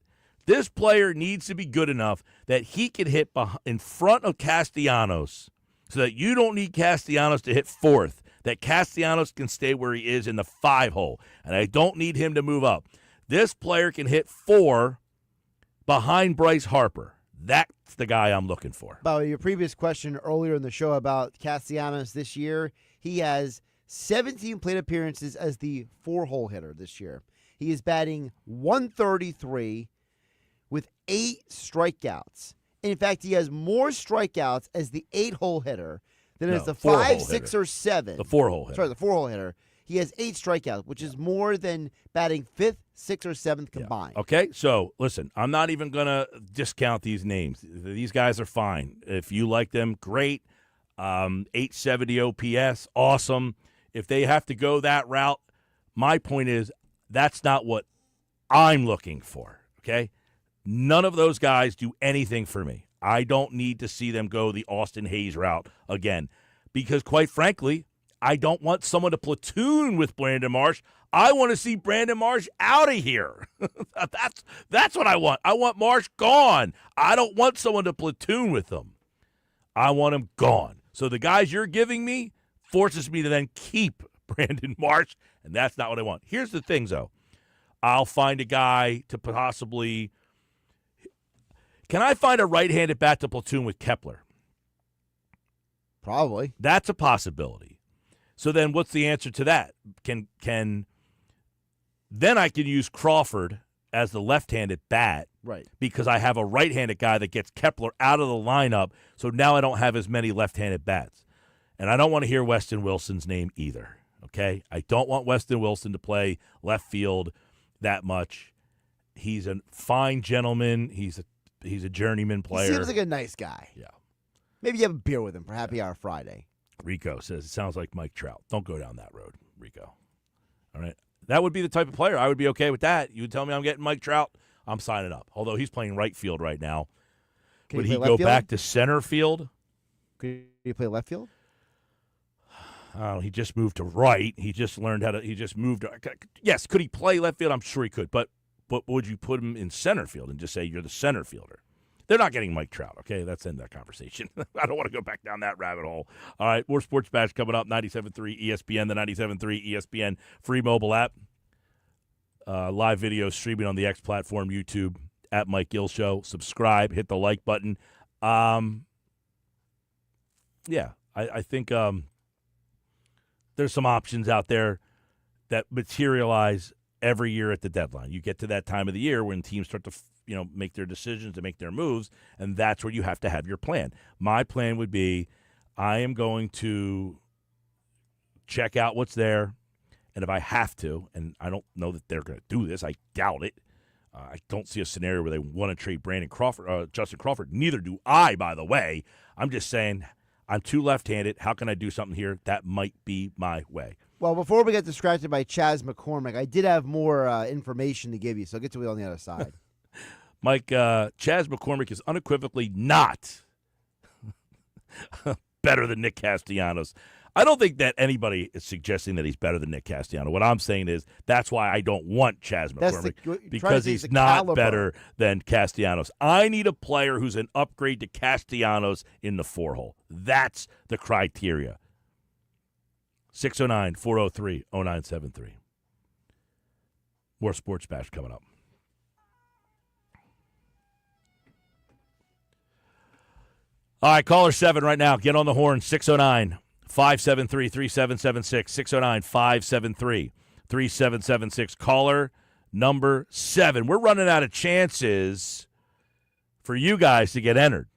This player needs to be good enough that he can hit in front of Castellanos so that you don't need Castellanos to hit fourth, that Castellanos can stay where he is in the 5-hole, and I don't need him to move up. This player can hit 4 behind Bryce Harper. That's the guy I'm looking for. About your previous question earlier in the show about Castellanos this year, he has 17 plate appearances as the 4-hole hitter this year. He is batting .133 with 8 strikeouts. In fact, he has more strikeouts as the 8-hole hitter than as the 5, 6, or 7. The 4-hole hitter. Sorry, the 4-hole hitter. He has 8 strikeouts, which is more than batting 5th, 6th, or 7th combined. Yeah. Okay, so listen, I'm not even going to discount these names. These guys are fine. If you like them, great. 870 OPS, awesome. If they have to go that route, my point is that's not what I'm looking for, okay? None of those guys do anything for me. I don't need to see them go the Austin Hayes route again because, quite frankly, I don't want someone to platoon with Brandon Marsh. I want to see Brandon Marsh out of here. That's what I want. I want Marsh gone. I don't want someone to platoon with him. I want him gone. So the guys you're giving me forces me to then keep Brandon Marsh, and that's not what I want. Here's the thing, though. I'll find a guy to possibly – can I find a right-handed bat to platoon with Kepler? Probably. That's a possibility. So then what's the answer to that? Then I can use Crawford as the left-handed bat. Right. Because I have a right-handed guy that gets Kepler out of the lineup, so now I don't have as many left-handed bats. And I don't want to hear Weston Wilson's name either, okay? I don't want Weston Wilson to play left field that much. He's a fine gentleman. He's a journeyman player. He seems like a nice guy. Yeah. Maybe you have a beer with him for Happy Hour Friday. Rico says, it sounds like Mike Trout. Don't go down that road, Rico. All right. That would be the type of player. I would be okay with that. You would tell me I'm getting Mike Trout, I'm signing up. Although he's playing right field right now. Would he go back to center field? Could he play left field? He just moved to right. He just learned how to – he just moved – yes, could he play left field? I'm sure he could. But would you put him in center field and just say you're the center fielder? They're not getting Mike Trout, okay? That's the end of that conversation. I don't want to go back down that rabbit hole. All right, more Sports Bash coming up, 97.3 ESPN, the 97.3 ESPN free mobile app. Live video streaming on the X platform, YouTube, at Mike Gill Show. Subscribe, hit the like button. I think there's some options out there that materialize every year at the deadline. You get to that time of the year when teams start to make their decisions and make their moves, and that's where you have to have your plan. My plan would be I am going to check out what's there, and if I have to, and I don't know that they're going to do this, I doubt it, I don't see a scenario where they want to trade Justin Crawford. Neither do I, by the way. I'm just saying I'm too left-handed. How can I do something here? That might be my way. Well, before we get distracted by Chaz McCormick, I did have more information to give you, so I'll get to it on the other side. Mike, Chaz McCormick is unequivocally not better than Nick Castellanos. I don't think that anybody is suggesting that he's better than Nick Castellanos. What I'm saying is that's why I don't want Chaz McCormick, because he's not better than Castellanos. I need a player who's an upgrade to Castellanos in the 4-hole. That's the criteria. 609-403-0973. More Sports Bash coming up. All right, caller 7 right now. Get on the horn, 609-573-3776, 609-573-3776. Caller number 7. We're running out of chances for you guys to get entered.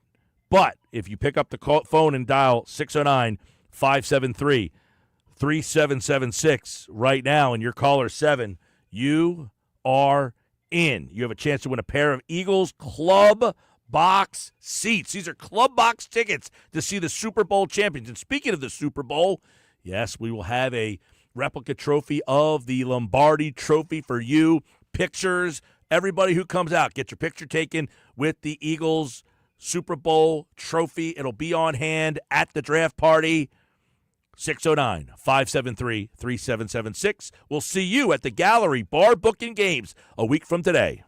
But if you pick up the phone and dial 609-573-3776 right now, and you're caller 7, you are in. You have a chance to win a pair of Eagles Club Box seats. These are Club Box tickets to see the Super Bowl champions. And speaking of the Super Bowl, yes, we will have a replica trophy of the Lombardi Trophy for you. Pictures, everybody who comes out, get your picture taken with the Eagles Super Bowl trophy. It'll be on hand at the draft party. 609-573-3776. We'll see you at the Gallery Bar Booking Games a week from today.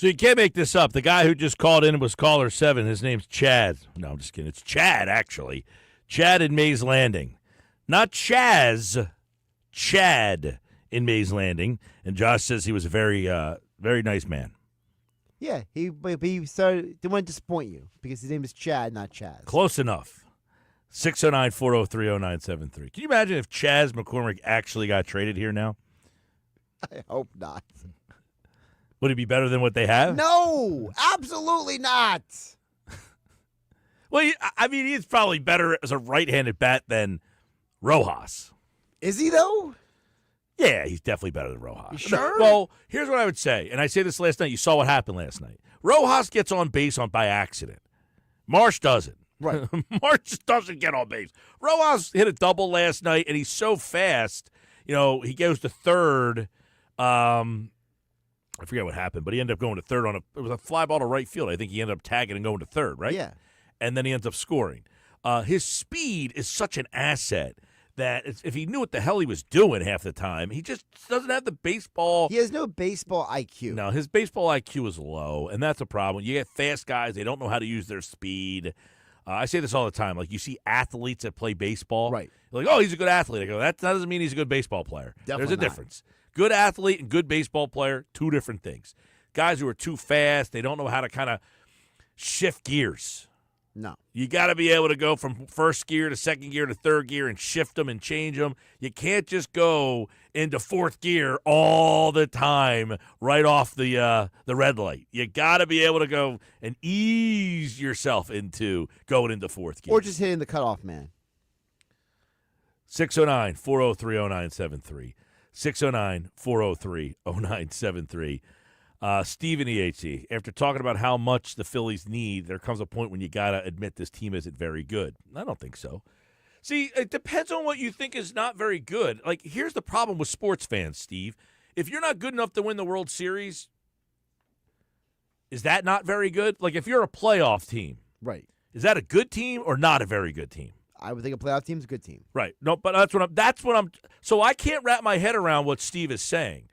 So you can't make this up. The guy who just called in was caller 7. His name's Chad. No, I'm just kidding. It's Chad, actually. Chad in Mays Landing. Not Chaz. Chad in Mays Landing. And Josh says he was a very, very nice man. Yeah, he started. Didn't want to disappoint you because his name is Chad, not Chaz. Close enough. 609-403-0973. Can you imagine if Chaz McCormick actually got traded here now? I hope not. Would it be better than what they have? No, absolutely not. Well, I mean, he's probably better as a right-handed bat than Rojas. Is he though? Yeah, he's definitely better than Rojas. You sure? Well, here's what I would say, and I say this last night. You saw what happened last night. Rojas gets on base by accident. Marsh doesn't. Right. Marsh just doesn't get on base. Rojas hit a double last night, and he's so fast. You know, he goes to third. I forget what happened, but he ended up going to third it was a fly ball to right field. I think he ended up tagging and going to third, right? Yeah. And then he ends up scoring. His speed is such an asset that if he knew what the hell he was doing half the time, he just doesn't have the baseball. He has no baseball IQ. No, his baseball IQ is low, and that's a problem. You get fast guys, they don't know how to use their speed. I say this all the time. Like, you see athletes that play baseball. Right. You're like, oh, he's a good athlete. I go, that doesn't mean he's a good baseball player. Definitely There's a not. difference. Good athlete and good baseball player, two different things. Guys who are too fast, they don't know how to kind of shift gears. No. You got to be able to go from first gear to second gear to third gear and shift them and change them. You can't just go into fourth gear all the time right off the red light. You got to be able to go and ease yourself into going into fourth gear. Or just hitting the cutoff man. 609-403-0973. 609-403-0973. Steve in EHC, after talking about how much the Phillies need, there comes a point when you got to admit this team isn't very good. I don't think so. See, it depends on what you think is not very good. Like, here's the problem with sports fans, Steve. If you're not good enough to win the World Series, is that not very good? Like, if you're a playoff team, Right. is that a good team or not a very good team? I would think a playoff team's a good team. Right. No, but that's what I'm so I can't wrap my head around what Steve is saying.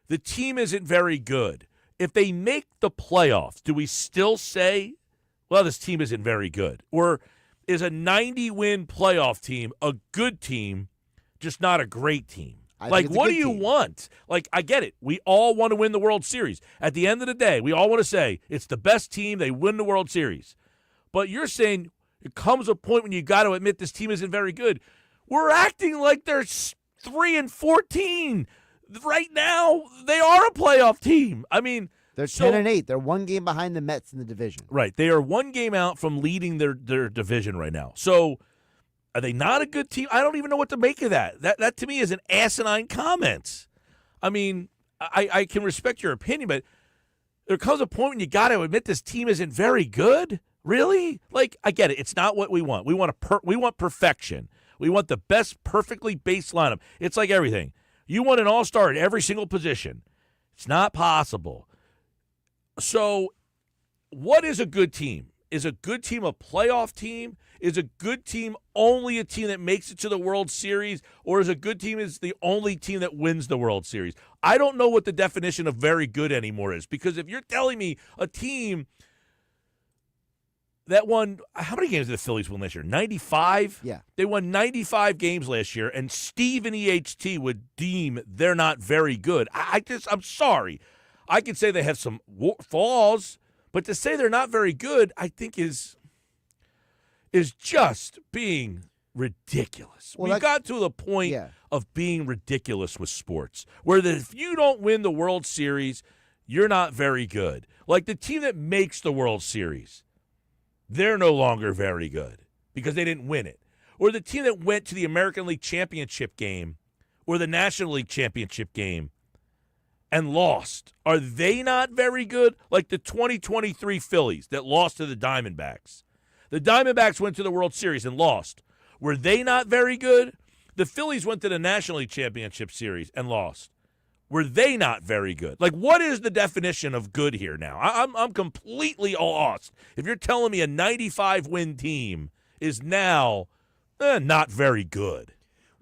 The team isn't very good. If they make the playoffs, do we still say, well, this team isn't very good? Or is a 90-win playoff team a good team, just not a great team? Like, what do you want? Like, I get it. We all want to win the World Series. At the end of the day, we all want to say it's the best team. They win the World Series. But you're saying it comes a point when you got to admit this team isn't very good. We're acting like they're 3-14. Right now, they are a playoff team. I mean, they're 10-8. They're one game behind the Mets in the division. Right. They are one game out from leading their division right now. So, are they not a good team? I don't even know what to make of that. That to me is an asinine comment. I mean, I can respect your opinion, but there comes a point when you got to admit this team isn't very good. Really? Like, I get it. It's not what we want. We want perfection. We want the best, perfectly based lineup. It's like everything. You want an all-star at every single position. It's not possible. So, what is a good team? Is a good team a playoff team? Is a good team only a team that makes it to the World Series? Or is a good team is the only team that wins the World Series? I don't know what the definition of very good anymore is. Because if you're telling me a team that won, how many games did the Phillies win last year? 95? Yeah. They won 95 games last year, and Steve in EHT would deem they're not very good. I'm sorry. I could say they have some flaws, but to say they're not very good, I think is just being ridiculous. Well, We've got to the point of being ridiculous with sports, where if you don't win the World Series, you're not very good. Like the team that makes the World Series, they're no longer very good because they didn't win it. Or the team that went to the American League Championship game or the National League Championship game and lost, are they not very good? Like the 2023 Phillies that lost to the Diamondbacks. The Diamondbacks went to the World Series and lost. Were they not very good? The Phillies went to the National League Championship Series and lost. Were they not very good? Like, what is the definition of good here now? I'm completely lost. If you're telling me a 95-win team is now not very good.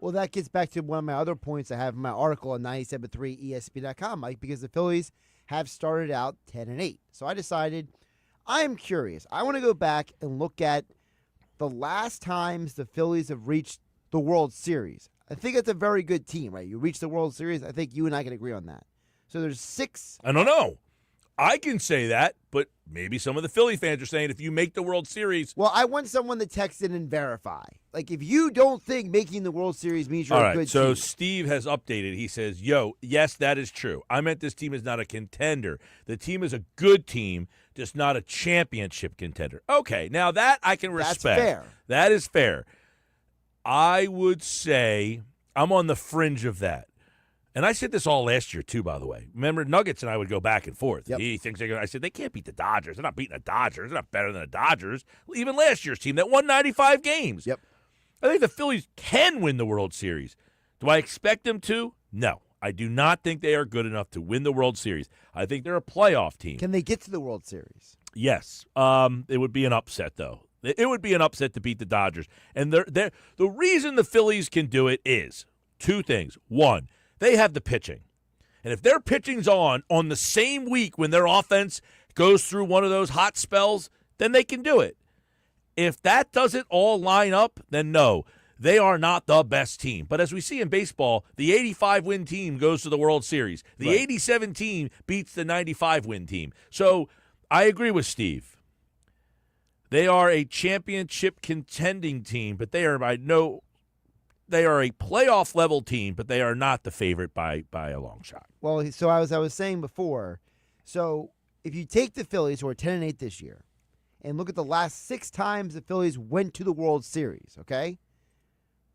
Well, that gets back to one of my other points I have in my article on 97.3ESPN.com, Mike, because the Phillies have started out 10-8. So I decided I am curious. I want to go back and look at the last times the Phillies have reached the World Series. I think it's a very good team, right? You reach the World Series, I think you and I can agree on that. So there's 6. I don't know. I can say that, but maybe some of the Philly fans are saying if you make the World Series. Well, I want someone to text in and verify. Like, if you don't think making the World Series means you're a good so team. Steve has updated. He says, yes, that is true. I meant this team is not a contender. The team is a good team, just not a championship contender. Okay, now that I can respect. That's fair. That is fair. I would say I'm on the fringe of that. And I said this all last year, too, by the way. Remember, Nuggets and I would go back and forth. Yep. He thinks they're going to – I said, they can't beat the Dodgers. They're not beating the Dodgers. They're not better than the Dodgers. Even last year's team that won 95 games. Yep. I think the Phillies can win the World Series. Do I expect them to? No. I do not think they are good enough to win the World Series. I think they're a playoff team. Can they get to the World Series? Yes. It would be an upset, though. It would be an upset to beat the Dodgers. And the reason the Phillies can do it is 2 things. 1, they have the pitching. And if their pitching's on the same week when their offense goes through one of those hot spells, then they can do it. If that doesn't all line up, then no, they are not the best team. But as we see in baseball, the 85-win team goes to the World Series. The 87 team beats the 95-win team. So I agree with Steve. They are a championship contending team, but they are they are a playoff level team, but they are not the favorite by a long shot. Well, so as I was saying before, so if you take the Phillies, who are 10-8 this year, and look at the last 6 times the Phillies went to the World Series, okay?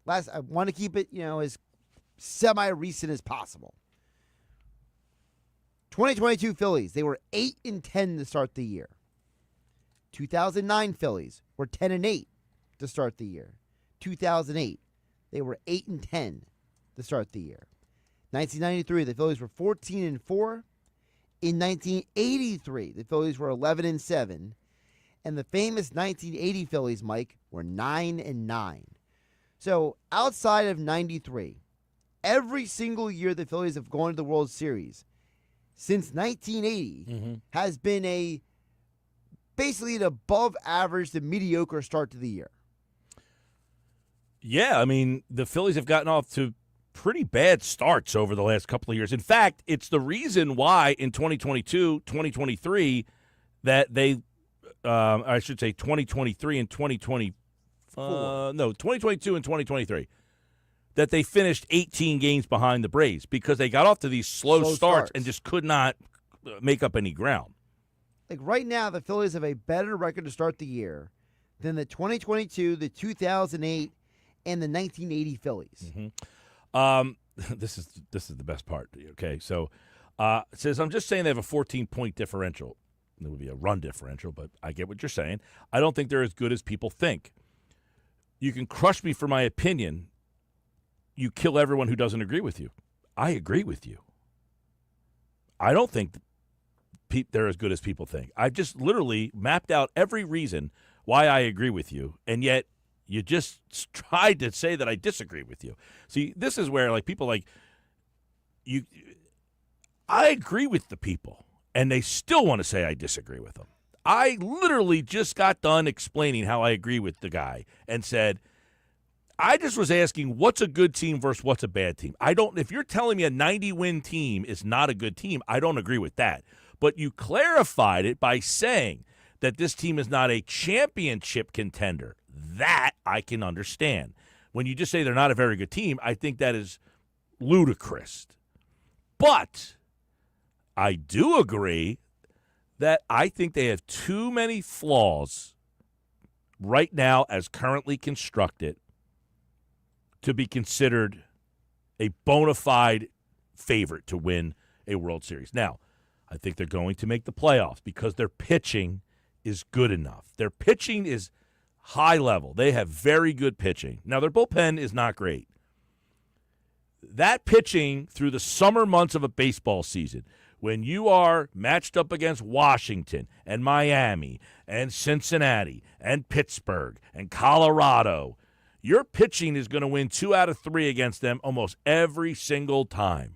I want to keep it, as semi-recent as possible. 2022 Phillies, they were 8-10 to start the year. 2009 Phillies were 10-8 to start the year. 2008, they were 8-10 to start the year. 1993, the Phillies were 14-4. In 1983, the Phillies were 11-7. And the famous 1980 Phillies, Mike, were 9-9. So outside of 93, every single year the Phillies have gone to the World Series since 1980 has been basically an above average to mediocre start to the year. Yeah, I mean, the Phillies have gotten off to pretty bad starts over the last couple of years. In fact, it's the reason why in 2022, 2023, that they, I should say 2023 and 2022 and 2023, that they finished 18 games behind the Braves because they got off to these slow starts and just could not make up any ground. Like right now, the Phillies have a better record to start the year than the 2022, the 2008, and the 1980 Phillies. This is the best part. Okay, so it says, I'm just saying they have a 14-point differential. It would be a run differential, but I get what you're saying. I don't think they're as good as people think. You can crush me for my opinion. You kill everyone who doesn't agree with you. I agree with you. I don't think they're as good as people think. I've just literally mapped out every reason why I agree with you, and yet you just tried to say that I disagree with you. See, this is where people you. I agree with the people, and they still want to say I disagree with them. I literally just got done explaining how I agree with the guy and said, I just was asking what's a good team versus what's a bad team. If you're telling me a 90-win team is not a good team, I don't agree with that. But you clarified it by saying that this team is not a championship contender. That I can understand. When you just say they're not a very good team, I think that is ludicrous. But I do agree that I think they have too many flaws right now as currently constructed to be considered a bona fide favorite to win a World Series. Now, I think they're going to make the playoffs because their pitching is good enough. Their pitching is high level. They have very good pitching. Now, their bullpen is not great. That pitching through the summer months of a baseball season, when you are matched up against Washington and Miami and Cincinnati and Pittsburgh and Colorado, your pitching is going to win 2 out of 3 against them almost every single time.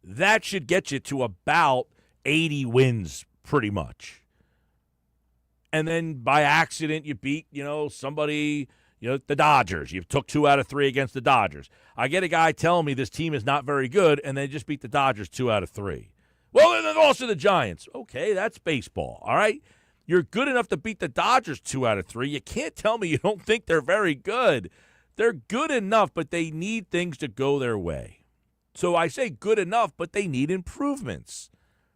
That should get you to about 80 wins pretty much. And then by accident you beat, somebody, the Dodgers. You took 2 out of 3 against the Dodgers. I get a guy telling me this team is not very good, and they just beat the Dodgers 2 out of 3. Well, then also the Giants. Okay, that's baseball, all right? You're good enough to beat the Dodgers 2 out of 3. You can't tell me you don't think they're very good. They're good enough, but they need things to go their way. So I say good enough, but they need improvements.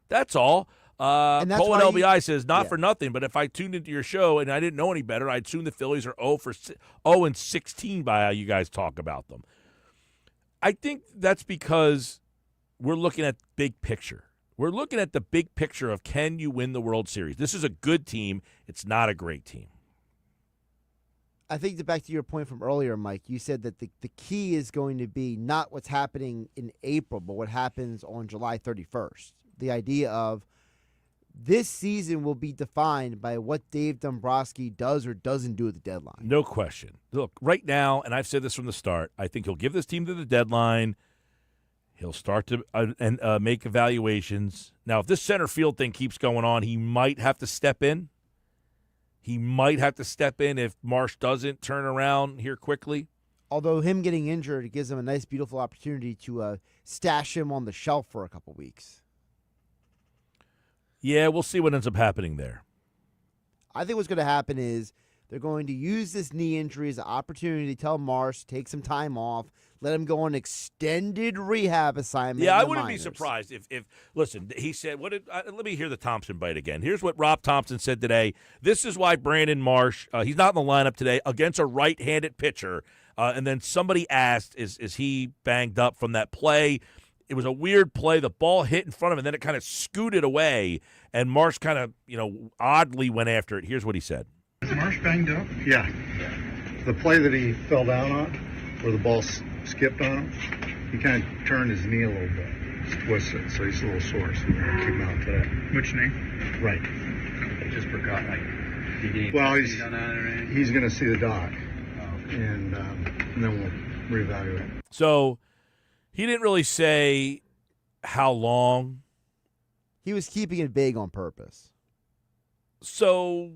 That's all. And that's Cole why at LBI says, not for nothing, but if I tuned into your show and I didn't know any better, I'd assume the Phillies are 0-16 by how you guys talk about them. I think that's because we're looking at big picture. We're looking at the big picture of, can you win the World Series? This is a good team. It's not a great team. I think back to your point from earlier, Mike, you said that the key is going to be not what's happening in April, but what happens on July 31st. The idea of this season will be defined by what Dave Dombrowski does or doesn't do at the deadline. No question. Look, right now, and I've said this from the start, I think he'll give this team to the deadline. He'll start to make evaluations. Now, if this center field thing keeps going on, he might have to step in. He might have to step in if Marsh doesn't turn around here quickly. Although him getting injured, it gives him a nice, beautiful opportunity to stash him on the shelf for a couple weeks. Yeah, we'll see what ends up happening there. I think what's going to happen is they're going to use this knee injury as an opportunity to tell Marsh, take some time off, let him go on an extended rehab assignment. Yeah, I wouldn't be surprised if listen, he said, let me hear the Thompson bite again. Here's what Rob Thompson said today. This is why Brandon Marsh, he's not in the lineup today against a right-handed pitcher. And then somebody asked, is he banged up from that play? It was a weird play. The ball hit in front of him, and then it kind of scooted away, and Marsh kind of, oddly went after it. Here's what he said. Is Marsh banged up? Yeah. The play that he fell down on, where the ball skipped on him, he kind of turned his knee a little bit, twisted, so he's a little sore. So we're going to keep him out today. Which knee? Right. I just forgot. Well, he's going to see the doc, and then we'll reevaluate. So he didn't really say how long. He was keeping it vague on purpose. So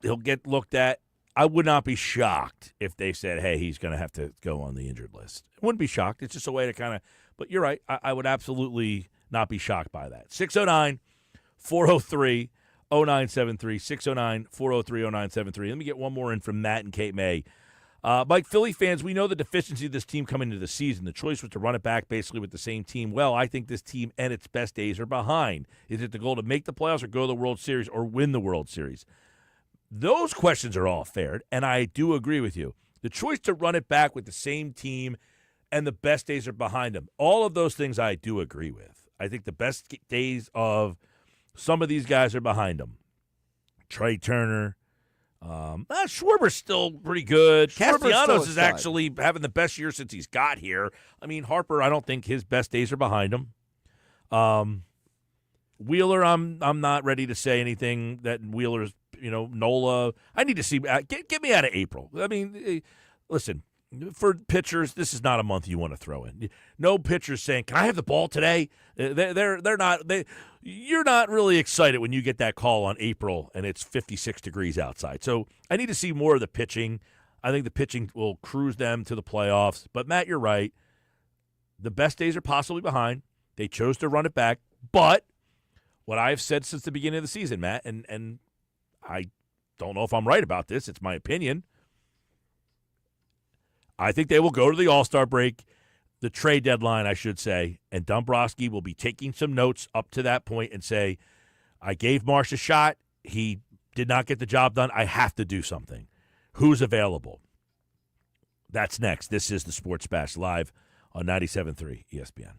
he'll get looked at. I would not be shocked if they said, hey, he's going to have to go on the injured list. I wouldn't be shocked. It's just a way to kind of – but you're right. I would absolutely not be shocked by that. 609-403-0973, 609-403-0973. Let me get one more in from Matt and Cape May. Mike, Philly fans, we know the deficiency of this team coming into the season. The choice was to run it back basically with the same team. Well, I think this team and its best days are behind. Is it the goal to make the playoffs or go to the World Series or win the World Series? Those questions are all fair, and I do agree with you. The choice to run it back with the same team and the best days are behind them. All of those things I do agree with. I think the best days of some of these guys are behind them. Trey Turner. Schwarber's still pretty good. Castellanos is actually having the best year since he's got here. I mean, Harper, I don't think his best days are behind him. Wheeler, I'm not ready to say anything that Wheeler's, Nola. I need to see. Get me out of April. I mean, listen, for pitchers, this is not a month you want to throw in. No pitchers saying, "Can I have the ball today?" They're not. You're not really excited when you get that call on April and it's 56 degrees outside. So I need to see more of the pitching. I think the pitching will cruise them to the playoffs. But Matt, you're right. The best days are possibly behind. They chose to run it back, but what I've said since the beginning of the season, Matt, and I don't know if I'm right about this. It's my opinion. I think they will go to the All-Star break, the trade deadline, I should say, and Dombrowski will be taking some notes up to that point and say, I gave Marsh a shot. He did not get the job done. I have to do something. Who's available? That's next. This is the Sports Bash live on 97.3 ESPN.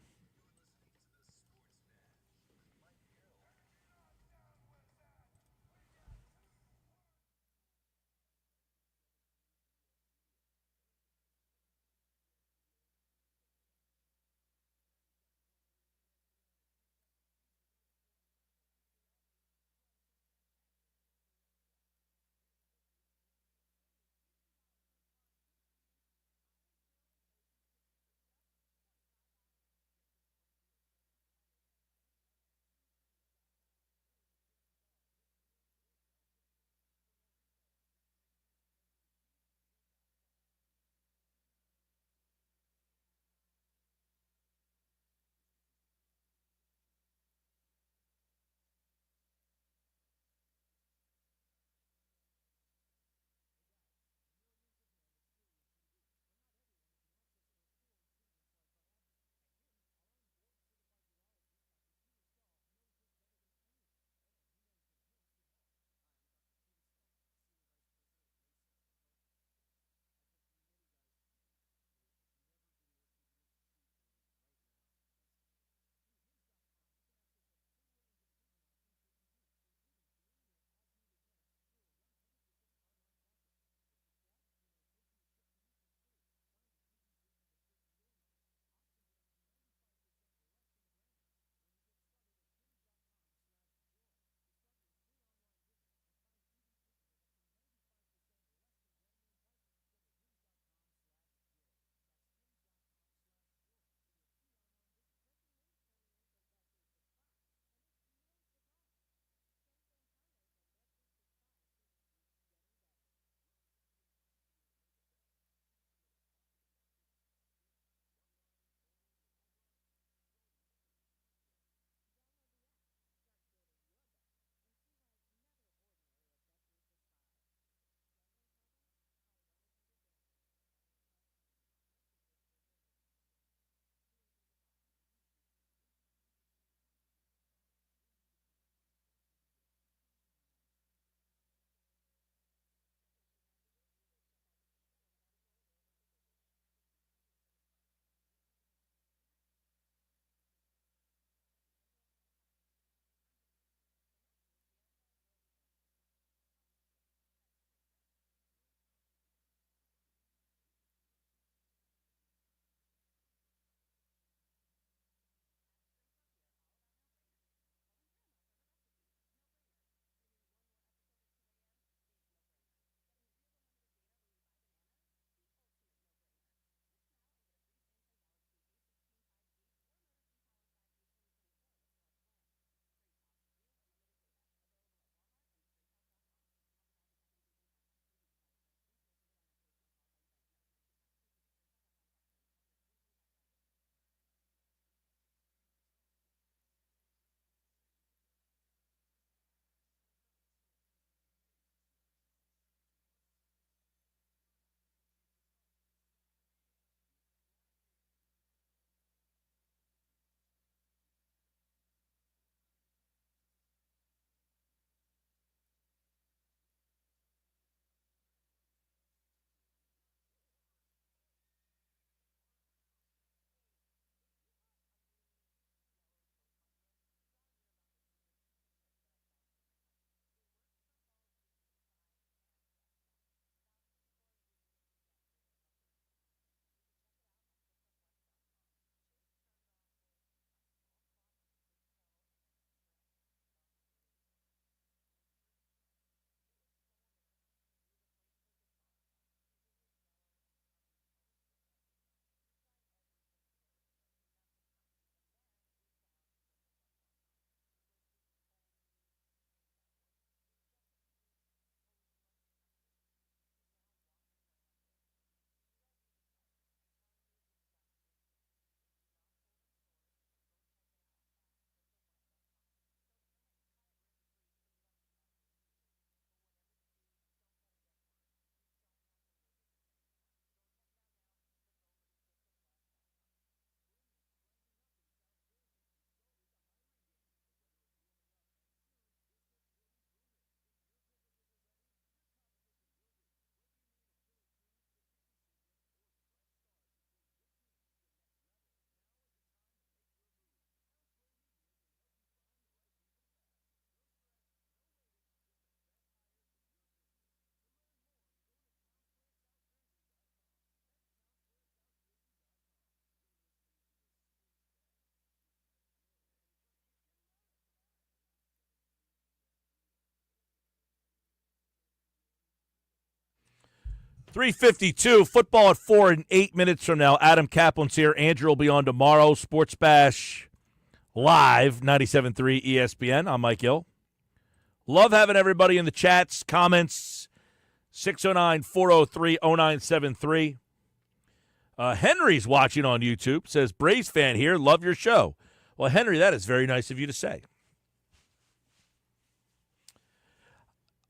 3:52, football at 4 in 8 minutes from now. Adam Kaplan's here. Andrew will be on tomorrow. Sports Bash live, 97.3 ESPN. I'm Mike Gill. Love having everybody in the chats, comments, 609-403-0973. Henry's watching on YouTube, says, Braves fan here, love your show. Well, Henry, that is very nice of you to say.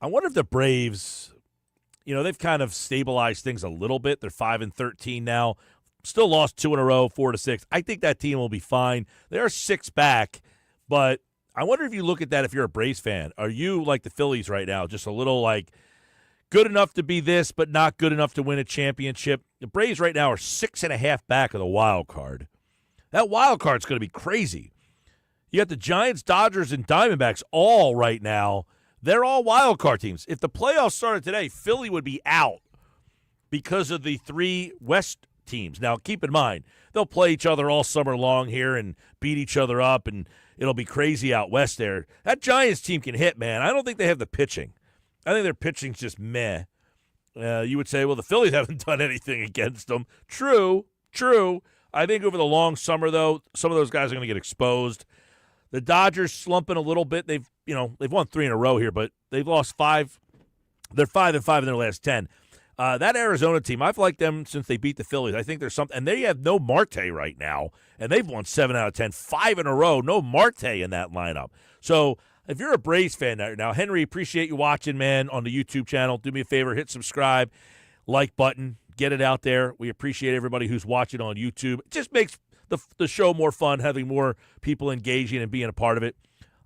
I wonder if the Braves, they've kind of stabilized things a little bit. They're 5-13 now. Still lost 2 in a row, 4-6. I think that team will be fine. They are 6 back, but I wonder if you look at that if you're a Braves fan. Are you like the Phillies right now, just a little like good enough to be this, but not good enough to win a championship? The Braves right now are 6.5 back of the wild card. That wild card's going to be crazy. You got the Giants, Dodgers, and Diamondbacks all right now. They're all wild card teams. If the playoffs started today, Philly would be out because of the 3 West teams. Now, keep in mind, they'll play each other all summer long here and beat each other up, and it'll be crazy out west there. That Giants team can hit, man. I don't think they have the pitching. I think their pitching's just meh. You would say, well, the Phillies haven't done anything against them. True. I think over the long summer, though, some of those guys are going to get exposed. The Dodgers slumping a little bit. They've won 3 in a row here, but they've lost 5. They're 5-5 in their last 10. That Arizona team, I've liked them since they beat the Phillies. I think there's something, and they have no Marte right now, and they've won 7 out of 10, 5 in a row. No Marte in that lineup. So if you're a Braves fan now, Henry, appreciate you watching, man, on the YouTube channel. Do me a favor, hit subscribe, like button, get it out there. We appreciate everybody who's watching on YouTube. It just makes the show more fun, having more people engaging and being a part of it.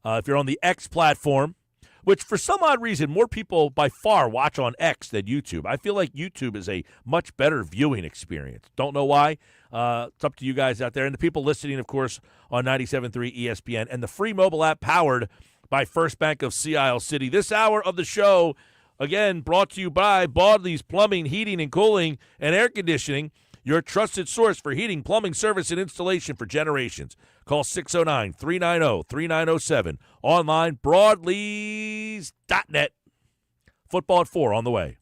If you're on the X platform, which for some odd reason, more people by far watch on X than YouTube. I feel like YouTube is a much better viewing experience. Don't know why. It's up to you guys out there. And the people listening, of course, on 97.3 ESPN and the free mobile app powered by First Bank of Sea Isle City. This hour of the show, again, brought to you by Baudley's Plumbing, Heating, and Cooling, and Air Conditioning, your trusted source for heating, plumbing, service, and installation for generations. Call 609-390-3907. Online, broadleys.net. Football at 4 on the way.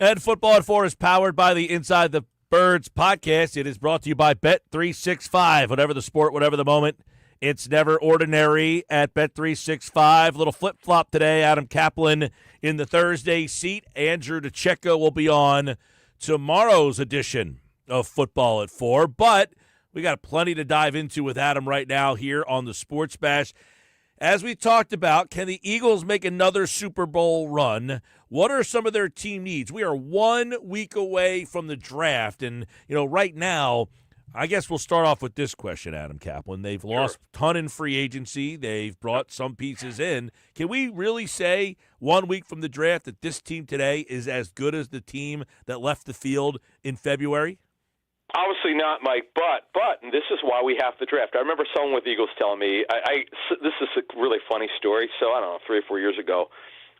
And Football at 4 is powered by the Inside the Birds podcast. It is brought to you by Bet365. Whatever the sport, whatever the moment, it's never ordinary at Bet365. Little flip-flop today. Adam Kaplan in the Thursday seat. Andrew DeCecco will be on tomorrow's edition of Football at 4. But we got plenty to dive into with Adam right now here on the Sports Bash. As we talked about, can the Eagles make another Super Bowl run? What are some of their team needs? We are 1 week away from the draft, and right now, I guess we'll start off with this question, Adam Kaplan. They've lost a ton in free agency. They've brought some pieces in. Can we really say 1 week from the draft that this team today is as good as the team that left the field in February? Obviously not, Mike, but and this is why we have the draft. I remember someone with the Eagles telling me, this is a really funny story. So, I don't know, 3 or 4 years ago,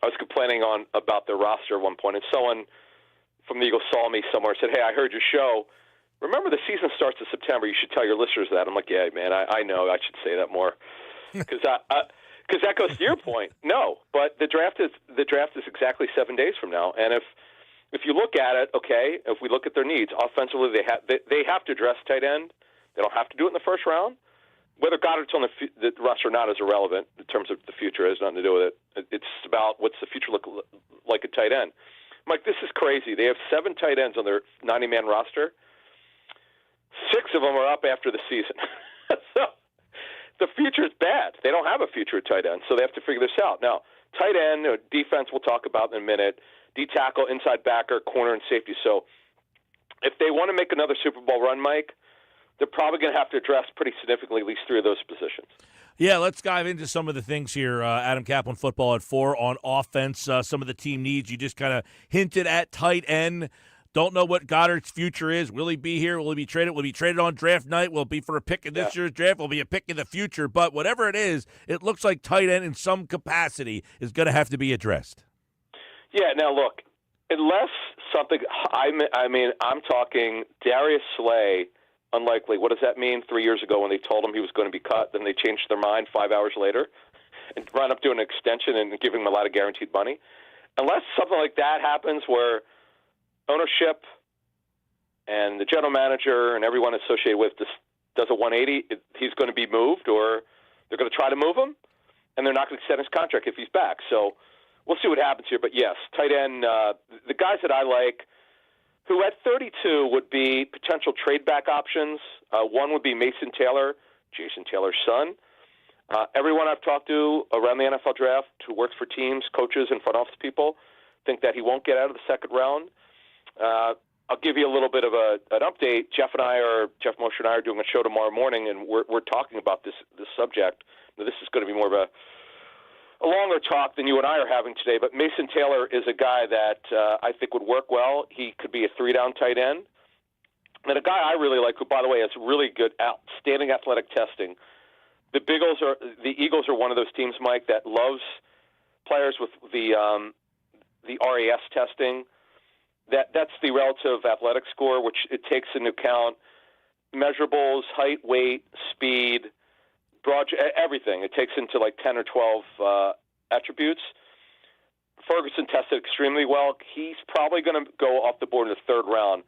I was complaining about their roster at one point, and someone from the Eagles saw me somewhere and said, hey, I heard your show. Remember, the season starts in September. You should tell your listeners that. I'm like, yeah, man, I know. I should say that more. Because that goes to your point. No, but the draft is exactly 7 days from now, and if you look at it, okay, if we look at their needs, offensively they have to address tight end. They don't have to do it in the first round. Whether Goddard's on the roster or not is irrelevant in terms of the future. It has nothing to do with it. It's about what's the future look like at tight end. Mike, this is crazy. They have 7 tight ends on their 90-man roster. 6 of them are up after the season. So the future is bad. They don't have a future at tight end, so they have to figure this out. Now, tight end, defense we'll talk about in a minute. D-tackle, inside backer, corner, and safety. So if they want to make another Super Bowl run, Mike, they're probably going to have to address pretty significantly at least 3 of those positions. Yeah, let's dive into some of the things here. Adam Kaplan, Football at 4 on offense. Some of the team needs. You just kind of hinted at tight end. Don't know what Goddard's future is. Will he be here? Will he be traded? Will he be traded on draft night? Will it be for a pick in this year's draft? Will it be a pick in the future? But whatever it is, it looks like tight end in some capacity is going to have to be addressed. Yeah, now look, unless something I'm talking Darius Slay, unlikely. What does that mean? 3 years ago when they told him he was going to be cut, then they changed their mind 5 hours later and wound up doing an extension and giving him a lot of guaranteed money. Unless something like that happens where ownership and the general manager and everyone associated with this does a 180, he's going to be moved, or they're going to try to move him, and they're not going to extend his contract if he's back. So we'll see what happens here. But, yes, tight end, the guys that I like, who at 32 would be potential trade-back options. One would be Mason Taylor, Jason Taylor's son. Everyone I've talked to around the NFL draft who works for teams, coaches, and front office people think that he won't get out of the second round. I'll give you a little bit of an update. Jeff Mosher and I are doing a show tomorrow morning, and we're talking about this subject. Now, this is going to be more of a longer talk than you and I are having today, but Mason Taylor is a guy that I think would work well. He could be a 3-down tight end. And a guy I really like, who, by the way, has really good, outstanding athletic testing. The Eagles are one of those teams, Mike, that loves players with the RAS testing. That's the relative athletic score, which it takes into account measurables, height, weight, speed, everything. It takes into like 10 or 12 attributes. Ferguson tested extremely well. He's probably going to go off the board in the 3rd round.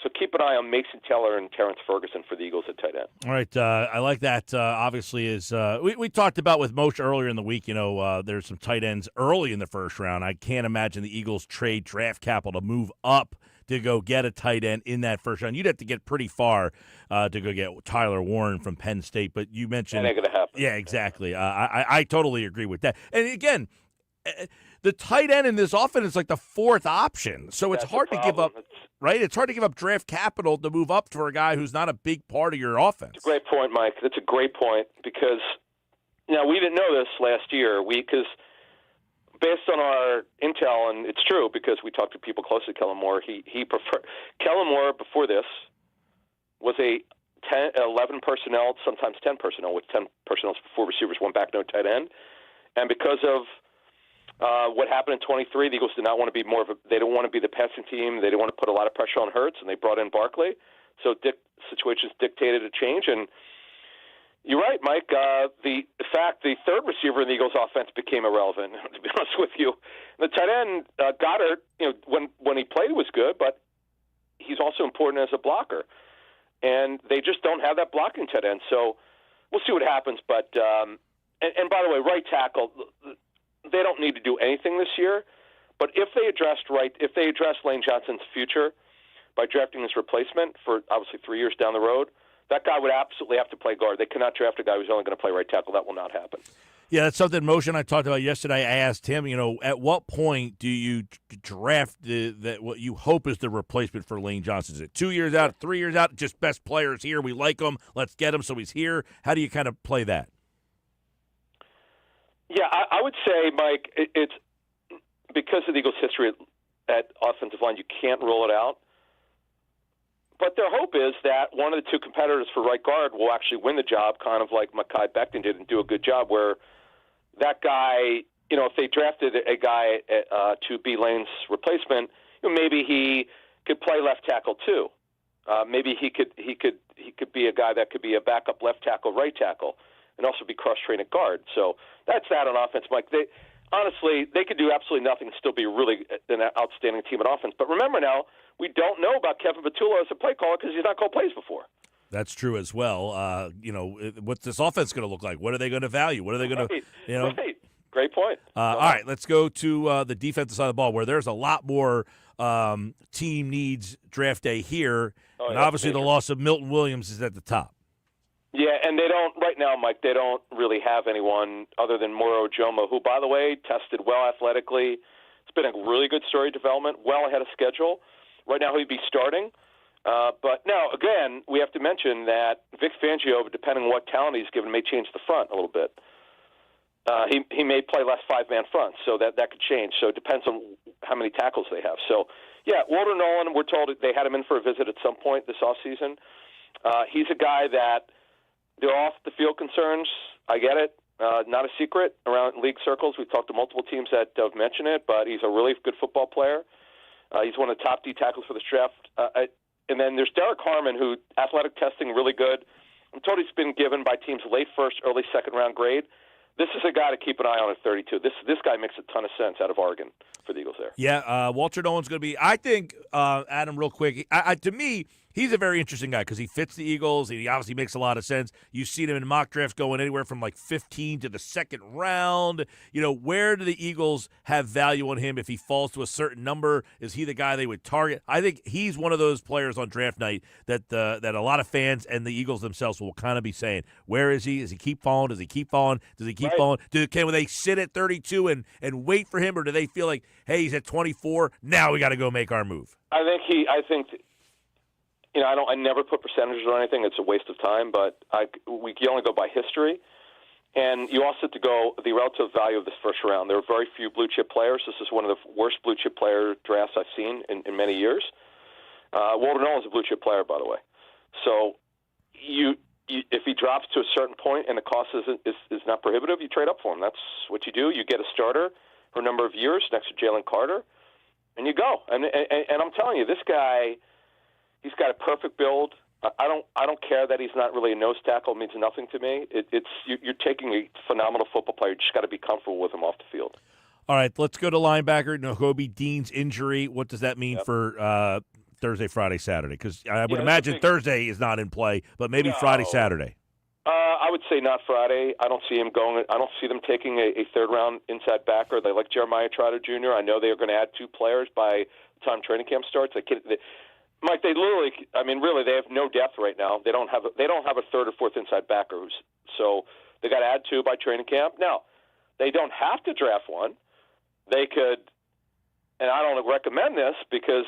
So keep an eye on Mason Taylor and Terrence Ferguson for the Eagles at tight end. All right, I like that. Obviously, we talked about with Moshe earlier in the week. There's some tight ends early in the first round. I can't imagine the Eagles trade draft capital to move up to go get a tight end in that first round. You'd have to get pretty far to go get Tyler Warren from Penn State. But you mentioned that ain't going to happen. Yeah, exactly. I totally agree with that. And again, the tight end in this offense is like the 4th option, so it's hard to give up. Right? It's hard to give up draft capital to move up for a guy who's not a big part of your offense. That's a great point, Mike. That's a great point because we didn't know this last year. Because based on our intel, and it's true because we talked to people close to Kellen Moore, he preferred Kellen Moore before this was a 11 personnel, sometimes 10 personnel, with 10 personnel before receivers, 1 back, no tight end, and because of what happened in 23, the Eagles did not want to be they don't want to be the passing team. They didn't want to put a lot of pressure on Hurts, and they brought in Barkley. So situations dictated a change. And, You're right, Mike. In fact, the third receiver in the Eagles' offense became irrelevant. To be honest with you, the tight end Goddard, when he played, was good, but he's also important as a blocker, and they just don't have that blocking tight end. So we'll see what happens. But and by the way, right tackle, they don't need to do anything this year. But if they address Lane Johnson's future by drafting his replacement for obviously 3 years down the road, that guy would absolutely have to play guard. They cannot draft a guy who's only going to play right tackle. That will not happen. Yeah, that's something Motion I talked about yesterday. I asked him, at what point do you draft that what you hope is the replacement for Lane Johnson? Is it 2 years out, 3 years out, just best players here, we like him, let's get him so he's here? How do you kind of play that? Yeah, I would say, Mike, it's because of the Eagles' history at offensive line, you can't rule it out. But their hope is that one of the two competitors for right guard will actually win the job, kind of like Mekhi Becton did, and do a good job, where that guy, if they drafted a guy to be Lane's replacement, maybe he could play left tackle too. Maybe he could be a guy that could be a backup left tackle, right tackle, and also be cross-trained at guard. So that's that on offense, Mike. Honestly, they could do absolutely nothing and still be really an outstanding team at offense. But remember now, we don't know about Kevin Patullo as a play caller because he's not called plays before. That's true as well. What's this offense going to look like? What are they going to value? What are they going to, Right. Great point. All right, let's go to the defensive side of the ball where there's a lot more team needs draft day here. And obviously the loss of Milton Williams is at the top. Yeah, and they don't, right now, Mike, they don't really have anyone other than Moro Ojomo, who, by the way, tested well athletically. It's been a really good story development, well ahead of schedule. Right now he'd be starting. But now, again, we have to mention that Vic Fangio, depending on what talent he's given, may change the front a little bit. He may play less five-man front, so that could change. So it depends on how many tackles they have. So, yeah, Walter Nolan, we're told they had him in for a visit at some point this offseason. He's a guy that there are off-the-field concerns. I get it. Not a secret around league circles. We've talked to multiple teams that have mentioned it, but he's a really good football player. He's one of the top D tackles for this draft. And then there's Derek Harmon, who athletic testing really good. I'm told he's been given by teams late first, early second-round grade. This is a guy to keep an eye on at 32. This guy makes a ton of sense out of Oregon for the Eagles there. Yeah, Walter Nolan's going to be – I think, Adam, real quick, to me, he's a very interesting guy because he fits the Eagles. He obviously makes a lot of sense. You've seen him in mock drafts going anywhere from like 15 to the second round. Where do the Eagles have value on him if he falls to a certain number? Is he the guy they would target? I think he's one of those players on draft night that a lot of fans and the Eagles themselves will kind of be saying, where is he? Does he keep falling? Does he keep falling? Does he keep falling? Can they sit at 32 and wait for him, or do they feel like, hey, he's at 24, now we got to go make our move? I never put percentages on anything. It's a waste of time, but we can only go by history. And you also have to go the relative value of this first round. There are very few blue-chip players. This is one of the worst blue-chip player drafts I've seen in many years. Walter Nolan's a blue-chip player, by the way. So if he drops to a certain point and the cost is not prohibitive, you trade up for him. That's what you do. You get a starter for a number of years next to Jalen Carter, and you go. And I'm telling you, this guy – he's got a perfect build. I don't care that he's not really a nose tackle. It means nothing to me. You're taking a phenomenal football player. You just got to be comfortable with him off the field. All right, let's go to linebacker. Nakobe Dean's injury. What does that mean for Thursday, Friday, Saturday? Because I would imagine Thursday is not in play, but maybe Friday, Saturday. I would say not Friday. I don't see him going. I don't see them taking a third-round inside backer. They like Jeremiah Trotter Jr. I know they are going to add two players by the time training camp starts. Mike, they have no depth right now. They don't have a third or fourth inside backer, so they got to add two by training camp. Now, they don't have to draft one. They could, and I don't recommend this because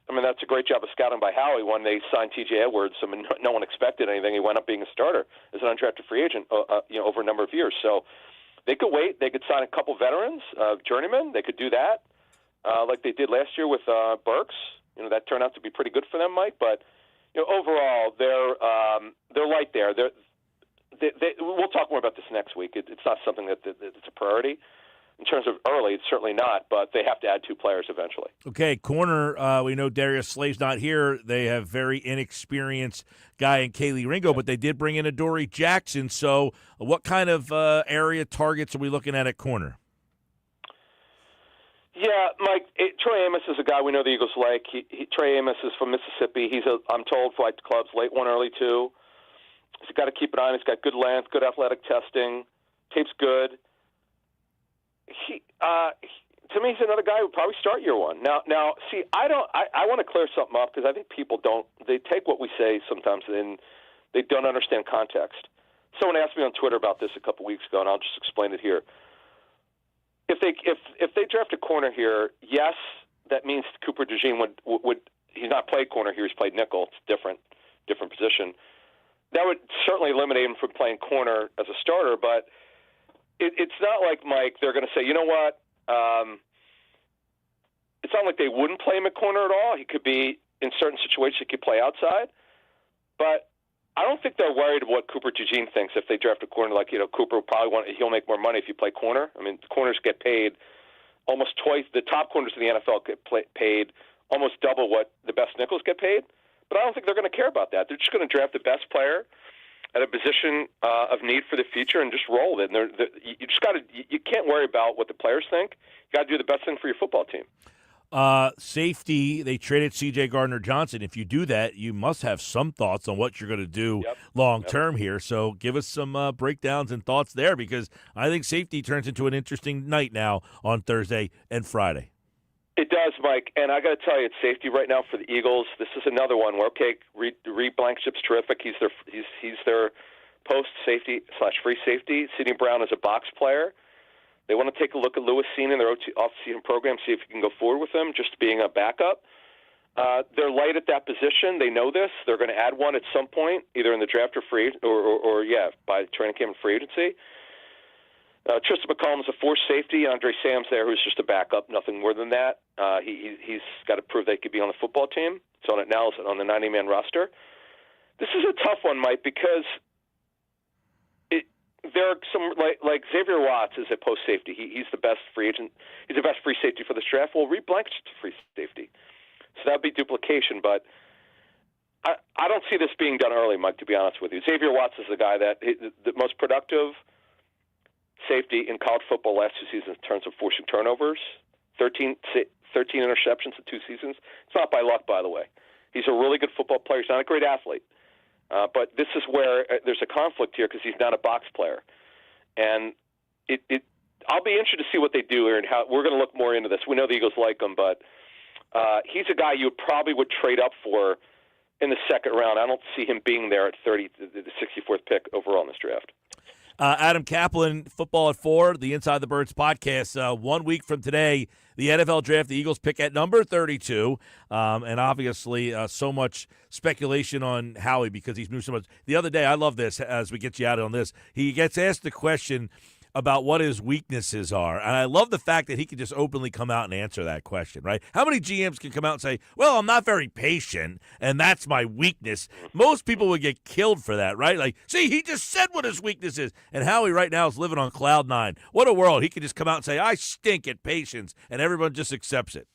that's a great job of scouting by Howie when they signed T.J. Edwards. No one expected anything. He went up being a starter as an undrafted free agent, over a number of years. So they could wait. They could sign a couple veterans, journeymen. They could do that, like they did last year with Burks. That turned out to be pretty good for them, Mike. But overall, they're light there. We'll talk more about this next week. It's not something it's a priority. In terms of early, it's certainly not, but they have to add 2 players eventually. Okay, corner, we know Darius Slay's not here. They have very inexperienced guy in Kaylee Ringo, but they did bring in Adoree Jackson. So what kind of area targets are we looking at corner? Yeah, Mike, Trey Amos is a guy we know the Eagles like. Trey Amos is from Mississippi. I'm told, for the clubs, late 1, early 2. He's got to keep an eye on. He's got good length, good athletic testing. Tape's good. To me, he's another guy who would probably start year 1. Now, see, I want to clear something up because I think people they take what we say sometimes and they don't understand context. Someone asked me on Twitter about this a couple weeks ago, and I'll just explain it here. If they draft a corner here, yes, that means Cooper DeJean would he's not played corner here, he's played nickel. It's different position. That would certainly eliminate him from playing corner as a starter, but it's not like, Mike, they're going to say, you know what, it's not like they wouldn't play him at corner at all. He could be, in certain situations, he could play outside. But I don't think they're worried what Cooper DeJean thinks if they draft a corner. Like, Cooper will probably he'll make more money if you play corner. I mean, corners get paid almost twice. The top corners in the NFL get paid almost double what the best nickels get paid. But I don't think they're going to care about that. They're just going to draft the best player at a position of need for the future and just roll it. And you can't worry about what the players think. You got to do the best thing for your football team. Safety, they traded C.J. Gardner-Johnson. If you do that, you must have some thoughts on what you're going to do long-term here. So give us some breakdowns and thoughts there, because I think safety turns into an interesting night now on Thursday and Friday. It does, Mike, and I got to tell you, it's safety right now for the Eagles. This is another one where, okay, Reed Blankenship's terrific. He's their post safety / free safety. Sidney Brown is a box player. They want to take a look at Lewis Cine in their off-season program, see if you can go forward with him, just being a backup. They're light at that position. They know this. They're going to add one at some point, either in the draft or by training camp and free agency. Tristan McCollum is a force safety. Andre Sam's there, who's just a backup, nothing more than that. He's got to prove they could be on the football team. It's on it now, it's on the 90-man roster. This is a tough one, Mike, because there are some like Xavier Watts is a post safety. He's the best free agent. He's the best free safety for this draft. Well, Reed Blankenship's a free safety, so that'd be duplication. But I don't see this being done early, Mike. To be honest with you, Xavier Watts is the guy that the most productive safety in college football last 2 seasons in terms of forcing turnovers. 13 interceptions in 2 seasons. It's not by luck, by the way. He's a really good football player. He's not a great athlete. But this is where there's a conflict here because he's not a box player. And I'll be interested to see what they do here and how we're going to look more into this. We know the Eagles like him, but he's a guy you probably would trade up for in the second round. I don't see him being there at the 64th pick overall in this draft. Adam Kaplan, Football at 4, the Inside the Birds podcast. 1 week from today, the NFL draft, the Eagles pick at number 32. And obviously, so much speculation on Howie because he's moved so much. The other day, I love this as we get you out on this. He gets asked the question about what his weaknesses are. And I love the fact that he can just openly come out and answer that question, right? How many GMs can come out and say, well, I'm not very patient, and that's my weakness? Most people would get killed for that, right? Like, see, he just said what his weakness is. And Howie right now is living on cloud 9. What a world. He could just come out and say, I stink at patience, and everyone just accepts it.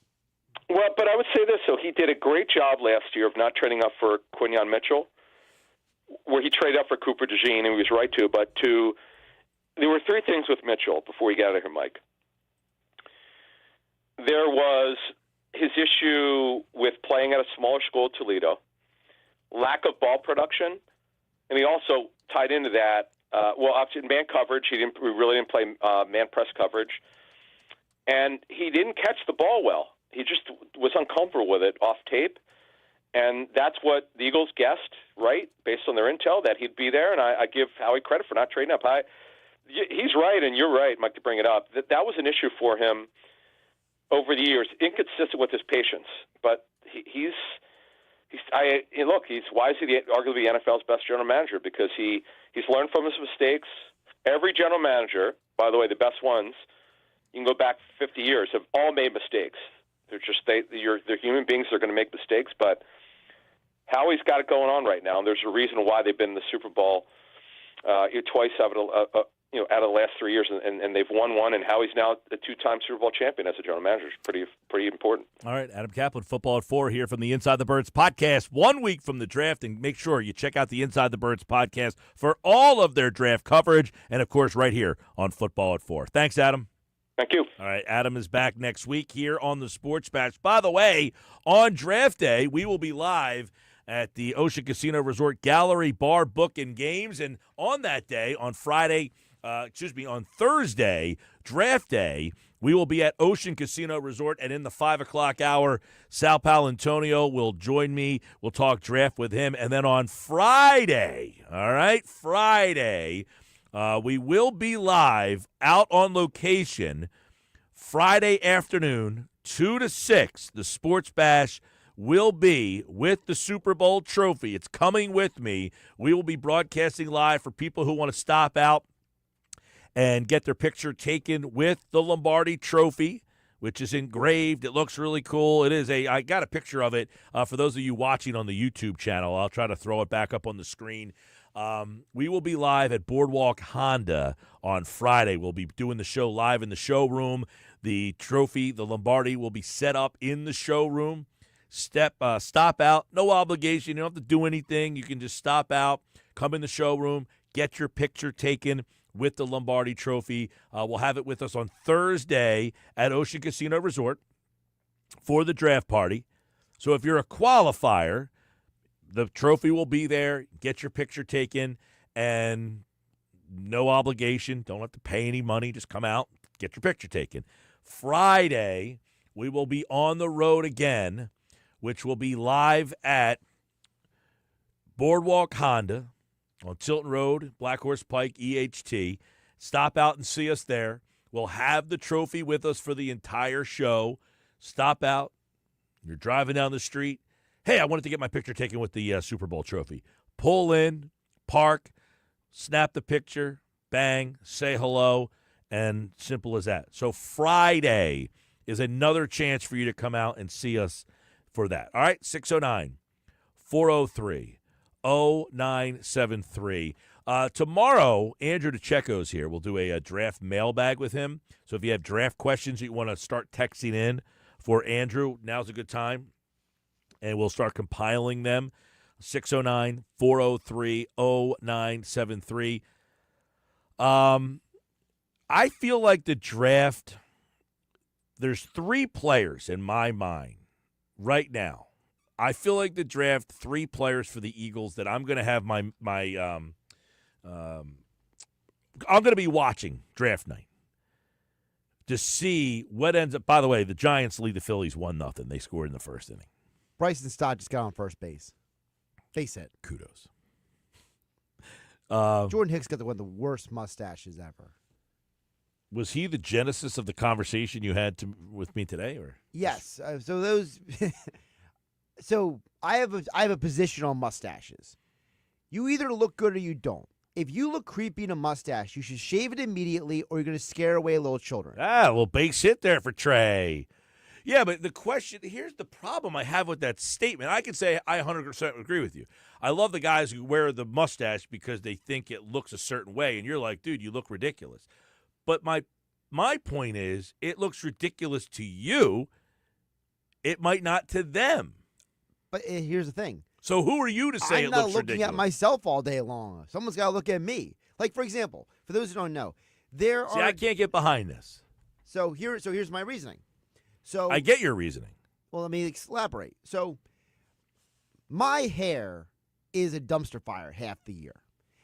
Well, but I would say this, so he did a great job last year of not trading up for Quinyon Mitchell, where he traded up for Cooper DeJean, and he was right to, but there were 3 things with Mitchell before we got out of here, Mike. There was his issue with playing at a smaller school, Toledo, lack of ball production, and he also tied into that. In man coverage, he really didn't play man press coverage, and he didn't catch the ball well. He just was uncomfortable with it off tape, and that's what the Eagles guessed, right, based on their intel, that he'd be there, and I give Howie credit for not trading up. He's right, and you're right, Mike, to bring it up. That was an issue for him over the years, inconsistent with his patience. But why is he arguably the NFL's best general manager? Because he's learned from his mistakes. Every general manager, by the way, the best ones, you can go back 50 years, have all made mistakes. They're human beings. They're going to make mistakes, but Howie's got it going on right now, and there's a reason why they've been in the Super Bowl twice out of out of the last 3 years, and they've won one, and Howie's now a two-time Super Bowl champion as a general manager. It's pretty important. All right, Adam Kaplan, Football at 4 here from the Inside the Birds podcast, 1 week from the draft, and make sure you check out the Inside the Birds podcast for all of their draft coverage, and, of course, right here on Football at 4. Thanks, Adam. Thank you. All right, Adam is back next week here on the Sports Bash. By the way, on draft day, we will be live at the Ocean Casino Resort Gallery Bar Book and Games, and on that day, on Thursday, draft day, we will be at Ocean Casino Resort, and in the 5 o'clock hour, Sal Palantonio will join me. We'll talk draft with him. And then on Friday, we will be live out on location Friday afternoon, 2 to 6. The Sports Bash will be with the Super Bowl trophy. It's coming with me. We will be broadcasting live for people who want to stop out and get their picture taken with the Lombardi Trophy, which is engraved. It looks really cool. I got a picture of it for those of you watching on the YouTube channel. I'll try to throw it back up on the screen. We will be live at Boardwalk Honda on Friday. We'll be doing the show live in the showroom. The trophy, the Lombardi, will be set up in the showroom. Stop out, no obligation. You don't have to do anything. You can just stop out, come in the showroom, get your picture taken with the Lombardi Trophy. We'll have it with us on Thursday at Ocean Casino Resort for the draft party. So if you're a qualifier, the trophy will be there. Get your picture taken, and no obligation. Don't have to pay any money. Just come out, get your picture taken. Friday, we will be on the road again, which will be live at Boardwalk Honda on Tilton Road, Black Horse Pike, EHT. Stop out and see us there. We'll have the trophy with us for the entire show. Stop out. You're driving down the street. Hey, I wanted to get my picture taken with the Super Bowl trophy. Pull in, park, snap the picture, bang, say hello, and simple as that. So Friday is another chance for you to come out and see us for that. All right, 609-403-0973. Tomorrow, Andrew DeCecco's here. We'll do a draft mailbag with him. So if you have draft questions that you want to start texting in for Andrew, now's a good time. And we'll start compiling them. 609-403-0973. I feel like the draft, there's 3 players in my mind right now. I feel like the draft, 3 players for the Eagles that I'm going to have I'm going to be watching draft night to see what ends up. By the way, the Giants lead the Phillies 1-0. They scored in the first inning. Bryson Stott just got on first base. Face it. Kudos. Jordan Hicks got one of the worst mustaches ever. Was he the genesis of the conversation you had with me today, or yes? So I have a position on mustaches. You either look good or you don't. If you look creepy in a mustache, you should shave it immediately, or you're going to scare away little children. A little base hit there for Trey. Yeah, but the question, here's the problem I have with that statement. I can say I 100% agree with you. I love the guys who wear the mustache because they think it looks a certain way, and you're like, dude, you look ridiculous. But my point is, it looks ridiculous to you. It might not to them. But here's the thing. So who are you to say it looks ridiculous? I'm not looking at myself all day long. Someone's got to look at me. Like, for example, for those who don't know, I can't get behind this. So here's my reasoning. So I get your reasoning. Well, let me elaborate. So my hair is a dumpster fire half the year.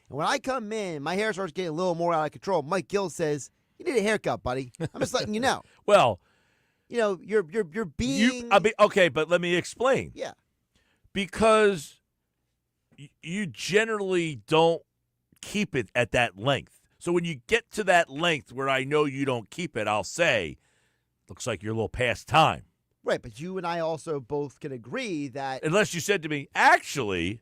And when I come in, my hair starts getting a little more out of control. Mike Gill says, "You need a haircut, buddy." I'm just letting you know. Well, you're being okay, but let me explain. Yeah. Because you generally don't keep it at that length. So when you get to that length where I know you don't keep it, I'll say, looks like you're a little past time. Right, but you and I also both can agree that unless you said to me, actually,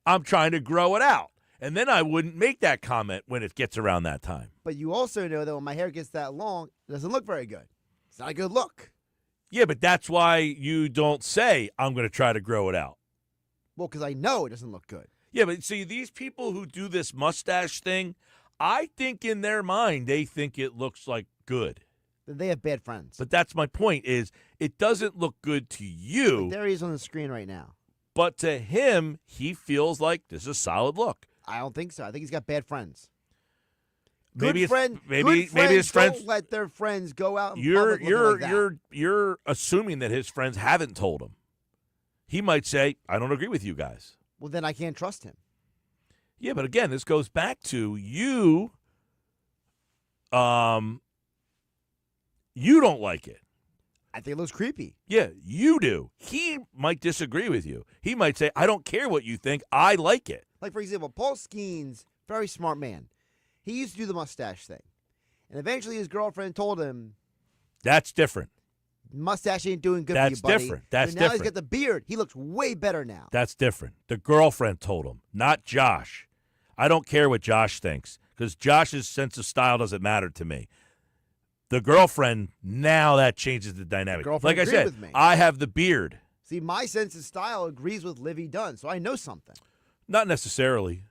I'm trying to grow it out. And then I wouldn't make that comment when it gets around that time. But you also know that when my hair gets that long, it doesn't look very good. It's not a good look. Yeah, but that's why you don't say, I'm going to try to grow it out. Well, because I know it doesn't look good. Yeah, but see, these people who do this mustache thing, I think in their mind they think it looks like good. They have bad friends. But that's my point is it doesn't look good to you. Like there he is on the screen right now. But to him, he feels like this is a solid look. I don't think so. I think he's got bad friends. Maybe good friend, maybe his don't friends let their friends go out. In You're public looking like that. you're assuming that his friends haven't told him. He might say, "I don't agree with you guys." Well, then I can't trust him. Yeah, but again, this goes back to you. You don't like it. I think it looks creepy. Yeah, you do. He might disagree with you. He might say, "I don't care what you think. I like it." Like, for example, Paul Skeens, very smart man. He used to do the mustache thing. And eventually his girlfriend told him, That's different. mustache ain't doing good That's for you, buddy. different. That's so now different. he's got the beard. He looks way better now. That's different. The girlfriend told him, not Josh. I don't care what Josh thinks because Josh's sense of style doesn't matter to me. The girlfriend, now that changes the dynamic. girlfriend Like I agreed said, with me. I have the beard. See, my sense of style agrees with Livy Dunn, so I know something. Not necessarily.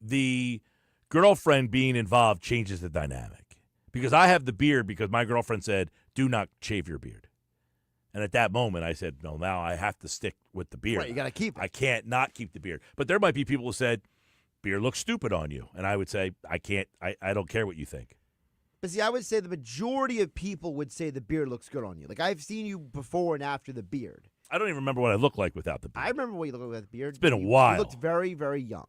The girlfriend being involved changes the dynamic because I have the beard because my girlfriend said, do not shave your beard. And at that moment, I said, no, now I have to stick with the beard. Right, you got to keep it. I can't not keep the beard. But there might be people who said, beard looks stupid on you. And I would say, I don't care what you think. But see, I would say the majority of people would say the beard looks good on you. Like, I've seen you before and after the beard. I don't even remember what I look like without the beard. I remember what you looked like with the beard. It's been a You while. looked very, very young.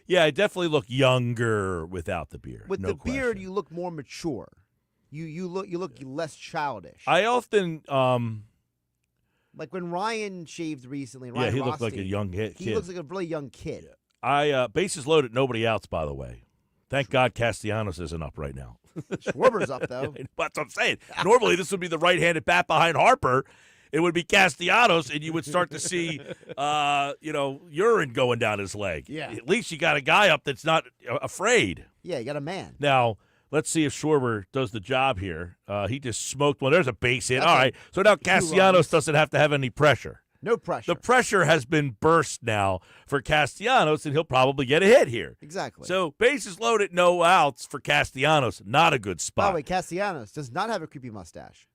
Yeah, I definitely look younger without the beard. With no the beard, question. you look more mature. You look less childish. I often, like when Ryan shaved recently. yeah, Ryan he looked like a Rothstein, young kid. He looks like a really young kid. Bases loaded, nobody outs, by the way. Thank God Castellanos isn't up right now. Schwarber's up though. That's what I'm saying. Normally, this would be the right-handed bat behind Harper. It would be Castellanos, and you would start to see, urine going down his leg. Yeah. At least you got a guy up that's not afraid. Yeah, you got a man. Now, let's see if Schwarber does the job here. He just smoked one. There's a base hit. That's All a right. So now runs. Castellanos doesn't have to have any pressure. No pressure. The pressure has been burst now for Castellanos, and he'll probably get a hit here. Exactly. So bases loaded, no outs for Castellanos. Not a good By spot. the way, Castellanos does not have a creepy mustache.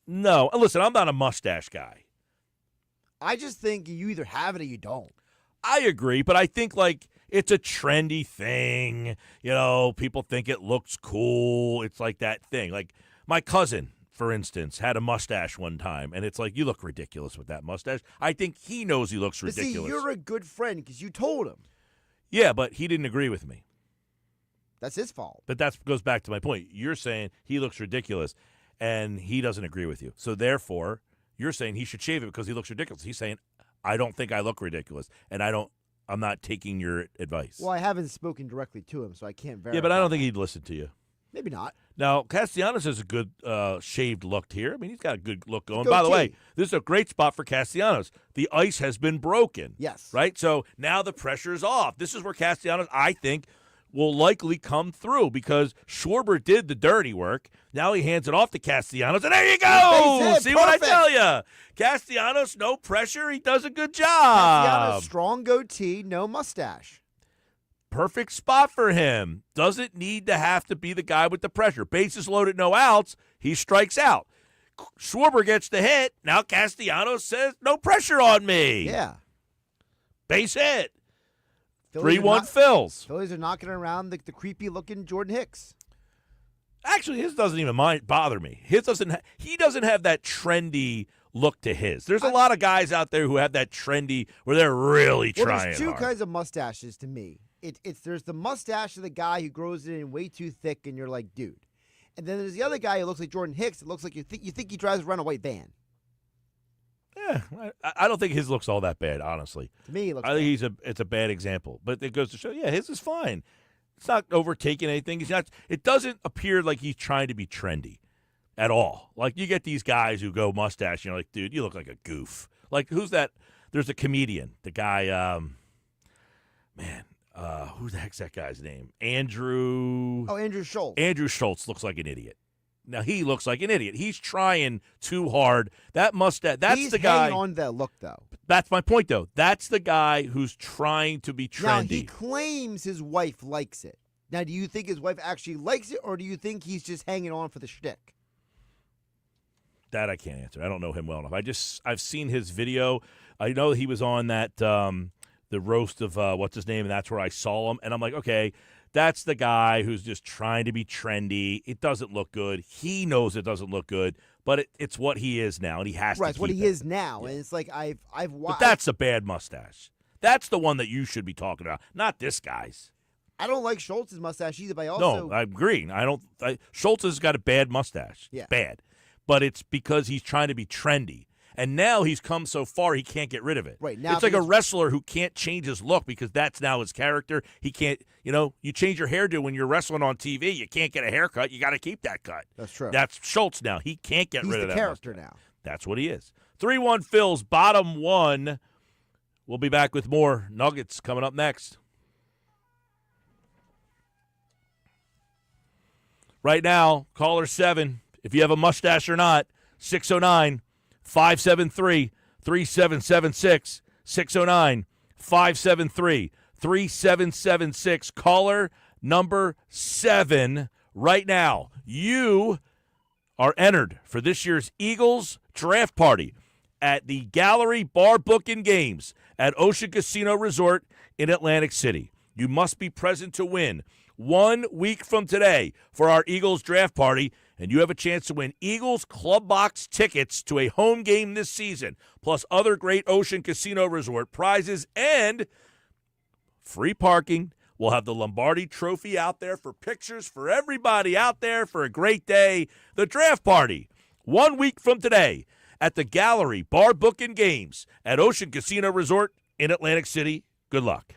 No. Listen, I'm not a mustache guy. I just think you either have it or you don't. I agree, but I think, it's a trendy thing. People think it looks cool. It's like that thing. Like, my cousin, for instance, had a mustache one time, and it's like, you look ridiculous with that mustache. I think he knows he looks But ridiculous. see, you're a good friend because you told him. Yeah, but he didn't agree with me. That's his fault. But that goes back to my point. You're saying he looks ridiculous, and he doesn't agree with you. So, therefore, you're saying he should shave it because he looks ridiculous. He's saying, I don't think I look ridiculous, and I'm not taking your advice. Well, I haven't spoken directly to him, so I can't verify. Yeah, but I don't think he'd listen to you. Maybe not. Now, Castellanos has a good shaved look here. I mean, he's got a good look going. Goatee. By the way, this is a great spot for Castellanos. The ice has been broken. Yes. Right? So now the pressure's off. This is where Castellanos, I think, will likely come through because Schwarber did the dirty work. Now he hands it off to Castellanos, and there you go. Base hit. See what I Perfect. tell you? Castellanos, no pressure. He does a good Castellanos, job. strong goatee, no mustache. Perfect spot for him. Doesn't need to have to be the guy with the pressure. Bases loaded, no outs. He strikes out. Schwarber gets the hit. Now Castellanos says, no pressure on me. Yeah. Base hit. Phillies are 3-1 not- Phils. Phillies are knocking around the creepy-looking Jordan Hicks. Actually, his doesn't even bother me. He doesn't have that trendy look to his. There's a lot of guys out there who have that trendy where they're really Well, trying there's two hard. kinds of mustaches to me. There's the mustache of the guy who grows it in way too thick, and you're like, dude. And then there's the other guy who looks like Jordan Hicks. It looks like you think he drives around a white van. Yeah, I don't think his looks all that bad, honestly. To me, it looks. I bad. think it's a bad example, but it goes to show, yeah, his is fine. It's not overtaking anything. It doesn't appear like he's trying to be trendy at all. Like you get these guys who go mustache, and you're like, dude, you look like a goof. Like who's that? There's a comedian, the guy, who the heck's that guy's name? Andrew. Oh, Andrew Schultz. Andrew Schultz looks like an idiot. Now he looks like an idiot. He's trying too hard. That mustache. That's He's the guy. hanging on to that look, though. That's my point, though. That's the guy who's trying to be trendy. Now, he claims his wife likes it. Now, do you think his wife actually likes it, or do you think he's just hanging on for the shtick? That I can't answer. I don't know him well enough. I've seen his video. I know he was on that the roast of what's his name, and that's where I saw him. And I'm like, okay, that's the guy who's just trying to be trendy. It doesn't look good. He knows it doesn't look good, but it's what he is now, and he has to. Right, it's what he is now, and it's like I've watched. But that's a bad mustache. That's the one that you should be talking about, not this guy's. I don't like Schultz's mustache either, but I also No, I agree. Schultz has got a bad mustache. Yeah. Bad. But it's because he's trying to be trendy. And now he's come so far he can't get rid of it. Right, now it's like a because- wrestler who can't change his look because that's now his character. He can't, you change your hairdo when you're wrestling on TV. You can't get a haircut. You got to keep that cut. That's true. That's Schultz now. He can't get He's rid of the that character mustache. now. That's what he is. 3-1 Phil's bottom one. We'll be back with more Nuggets coming up next. Right now, caller 7, if you have a mustache or not, 609-573-3776, 609-573-3776. Caller number 7 right now. You are entered for this year's Eagles draft party at the Gallery Bar Book and Games at Ocean Casino Resort in Atlantic City. You must be present to win 1 week from today for our Eagles draft party, and you have a chance to win Eagles Club Box tickets to a home game this season, plus other great Ocean Casino Resort prizes and free parking. We'll have the Lombardi Trophy out there for pictures for everybody out there for a great day. The draft party, 1 week from today at the Gallery Bar Book and Games at Ocean Casino Resort in Atlantic City. Good luck.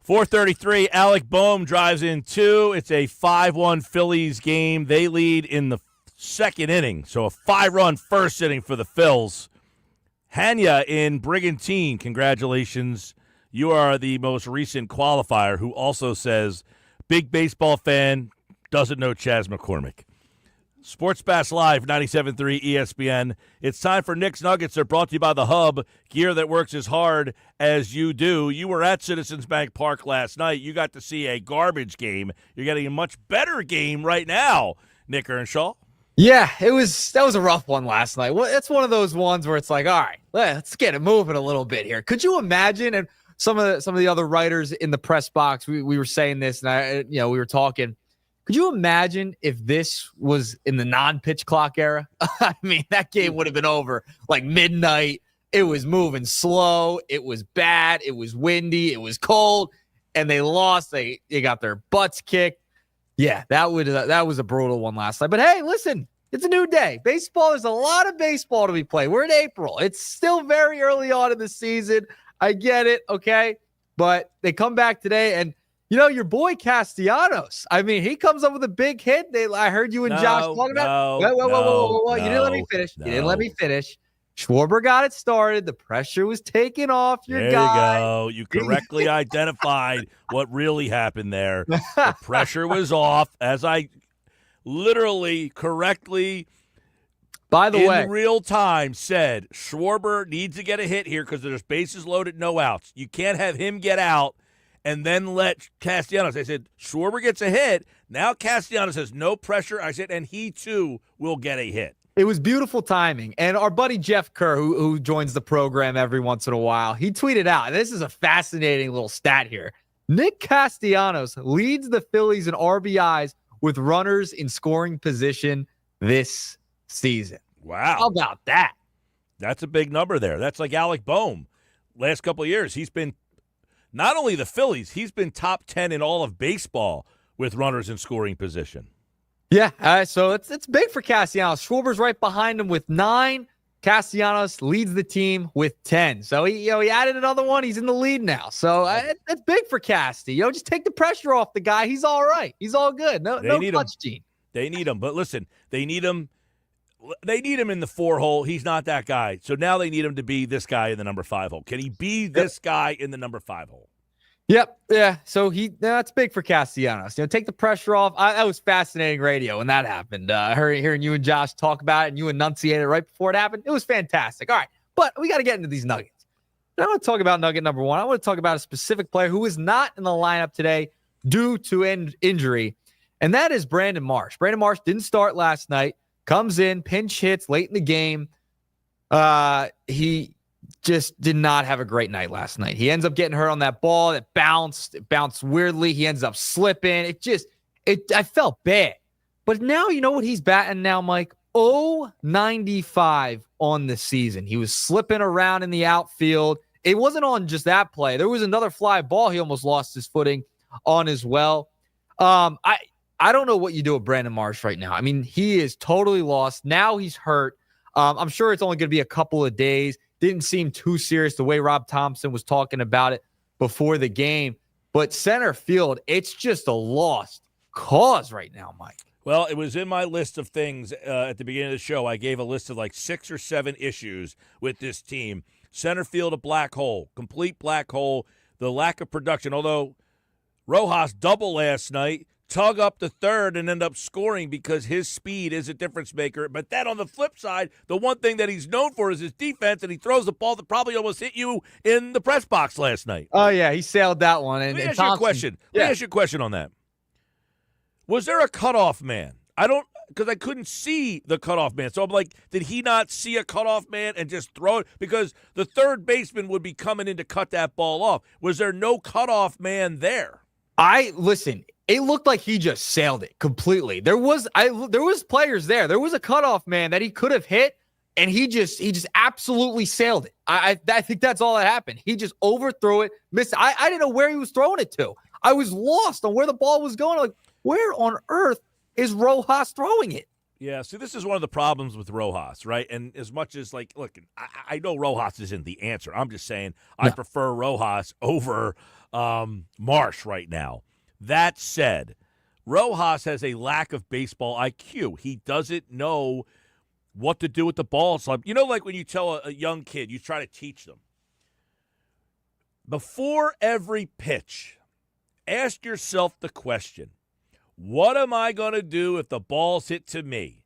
4:33, Alec Boehm drives in 2. It's a 5-1 Phillies game. They lead in the second inning, so a 5-run first inning for the Phils. Hanya in Brigantine, congratulations. You are the most recent qualifier who also says, big baseball fan, doesn't know Chas McCormick. Sports Bass Live, 97.3 ESPN. It's time for Nick's Nuggets. They're brought to you by The Hub, gear that works as hard as you do. You were at Citizens Bank Park last night. You got to see a garbage game. You're getting a much better game right now, Nick Earnshaw. Yeah, that was a rough one last night. Well, it's one of those ones where it's like, all right, let's get it moving a little bit here. Could you imagine? And some of the other writers in the press box, we were saying this, and we were talking. Could you imagine if this was in the non-pitch clock era? I mean, that game would have been over like midnight. It was moving slow. It was bad. It was windy. It was cold, and they lost. They got their butts kicked. Yeah, that was a brutal one last night. But hey, listen, it's a new day. Baseball, there's a lot of baseball to be played. We're in April. It's still very early on in the season. I get it, okay? But they come back today, and your boy Castellanos. I mean, he comes up with a big hit. I heard you and Josh talking about. Whoa. You didn't let me finish. You didn't let me finish. Schwarber got it started. The pressure was taken off your guy. There you go. You correctly identified what really happened there. The pressure was off, as I literally correctly, by the way, in real time said, Schwarber needs to get a hit here because there's bases loaded, no outs. You can't have him get out and then let Castellanos. I said, Schwarber gets a hit. Now Castellanos has no pressure. I said, and he too will get a hit. It was beautiful timing. And our buddy Jeff Kerr, who joins the program every once in a while, he tweeted out, and this is a fascinating little stat here. Nick Castellanos leads the Phillies in RBIs with runners in scoring position this season. Wow. How about that? That's a big number there. That's like Alec Boehm. Last couple of years, he's been not only the Phillies, he's been top 10 in all of baseball with runners in scoring position. Yeah, so it's big for Castellanos. Schwarber's right behind him with 9. Castellanos leads the team with 10. So he added another one. He's in the lead now. So that's big for Casty. Just take the pressure off the guy. He's all right. He's all good. No clutch gene. They need him. But listen, they need him in the 4 hole. He's not that guy. So now they need him to be this guy in the number 5 hole. Can he be this guy in the number 5 hole? Yep. Yeah. So that's big for Castellanos. Take the pressure off. That was fascinating radio when that happened. Hearing you and Josh talk about it and you enunciate it right before it happened. It was fantastic. All right. But we got to get into these nuggets. I want to talk about nugget number 1. I want to talk about a specific player who is not in the lineup today due to injury, and that is Brandon Marsh. Brandon Marsh didn't start last night. Comes in, pinch hits late in the game. He just did not have a great night last night. He ends up getting hurt on that ball that bounced. It bounced weirdly. He ends up slipping. I felt bad. But now you know what he's batting now, Mike? 0-95 on the season. He was slipping around in the outfield. It wasn't on just that play. There was another fly ball he almost lost his footing on as well. I don't know what you do with Brandon Marsh right now. I mean, he is totally lost. Now he's hurt. I'm sure it's only going to be a couple of days. Didn't seem too serious the way Rob Thompson was talking about it before the game. But center field, it's just a lost cause right now, Mike. Well, it was in my list of things at the beginning of the show. I gave a list of like 6 or 7 issues with this team. Center field, a black hole, complete black hole, the lack of production. Although Rojas double last night, tug up to third and end up scoring because his speed is a difference maker. But then on the flip side, the one thing that he's known for is his defense, and he throws the ball that probably almost hit you in the press box last night. Oh, yeah, he sailed that one. Let me ask you a question. Let me ask you a question on that. Was there a cutoff man? Because I couldn't see the cutoff man. So I'm like, did he not see a cutoff man and just throw it? Because the third baseman would be coming in to cut that ball off. Was there no cutoff man there? Listen, it looked like he just sailed it completely. There was players there. There was a cutoff man that he could have hit, and he just absolutely sailed it. I think that's all that happened. He just overthrew it, missed. I didn't know where he was throwing it to. I was lost on where the ball was going. Like, where on earth is Rojas throwing it? Yeah, see, this is one of the problems with Rojas, right? And as much as, like, look, I know Rojas isn't the answer. I'm just saying I prefer Rojas over Marsh right now. That said, Rojas has a lack of baseball IQ. He doesn't know what to do with the ball. So, you know, like when you tell a young kid, you try to teach them. Before every pitch, ask yourself the question, what am I going to do if the ball's hit to me?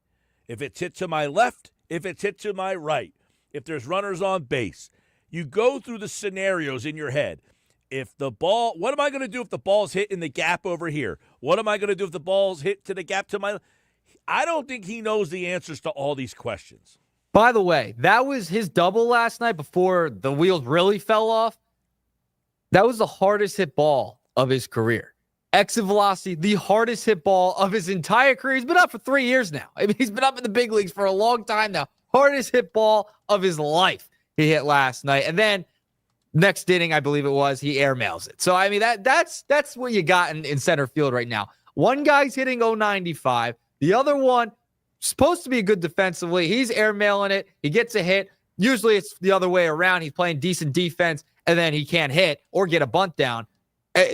If it's hit to my left, if it's hit to my right, if there's runners on base. You go through the scenarios in your head. What am I going to do if the ball's hit in the gap over here? What am I going to do if the ball's hit to the gap to my? I don't think he knows the answers to all these questions. By the way, that was his double last night before the wheels really fell off. That was the hardest hit ball of his career. Exit velocity, the hardest hit ball of his entire career. He's been up for 3 years now. I mean, he's been up in the big leagues for a long time now. Hardest hit ball of his life he hit last night. And then next inning, I believe it was, he airmails it. So, I mean, that's what you got in center field right now. One guy's hitting 095. The other one, supposed to be good defensively. He's airmailing it. He gets a hit. Usually it's the other way around. He's playing decent defense, and then he can't hit or get a bunt down.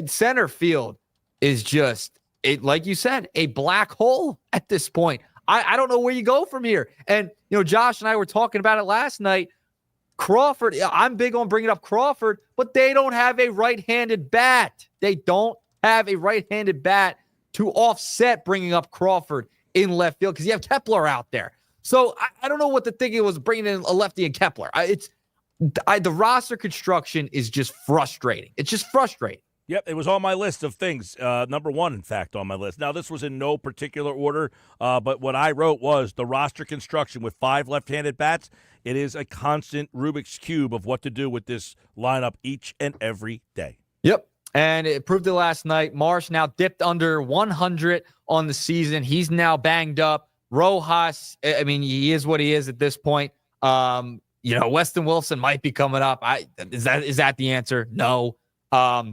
Center field is just, like you said, a black hole at this point. I don't know where you go from here. And, you know, Josh and I were talking about it last night. Crawford, I'm big on bringing up Crawford, but they don't have a right-handed bat. They don't have a right-handed bat to offset bringing up Crawford in left field because you have Kepler out there. So I don't know what the thinking was bringing in a lefty and Kepler. The roster construction is just frustrating. It's just frustrating. Yep, it was on my list of things. Number one, in fact, on my list. Now, this was in no particular order, but what I wrote was the roster construction with 5 left-handed bats. It is a constant Rubik's Cube of what to do with this lineup each and every day. Yep, and it proved it last night. Marsh now dipped under 100 on the season. He's now banged up. Rojas, I mean, he is what he is at this point. You know, Weston Wilson might be coming up. Is that the answer? No.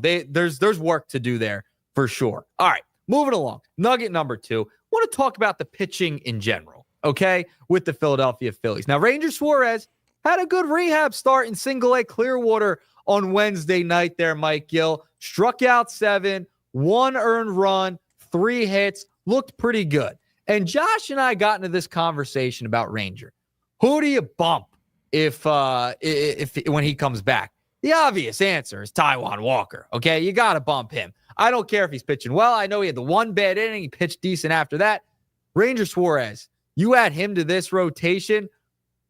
There's work to do there for sure. All right, moving along. Nugget number 2. Want to talk about the pitching in general, okay, with the Philadelphia Phillies. Now, Ranger Suarez had a good rehab start in Single-A Clearwater on Wednesday night there, Mike Gill. Struck out 7, 1 earned run, 3 hits, looked pretty good. And Josh and I got into this conversation about Ranger. Who do you bump if when he comes back? The obvious answer is Taijuan Walker. Okay, you got to bump him. I don't care if he's pitching well. I know he had the 1 bad inning. He pitched decent after that. Ranger Suarez, you add him to this rotation,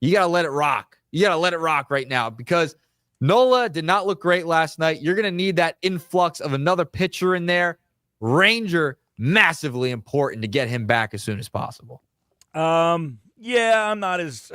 you got to let it rock. You got to let it rock right now because Nola did not look great last night. You're going to need that influx of another pitcher in there. Ranger, massively important to get him back as soon as possible. Yeah, I'm not as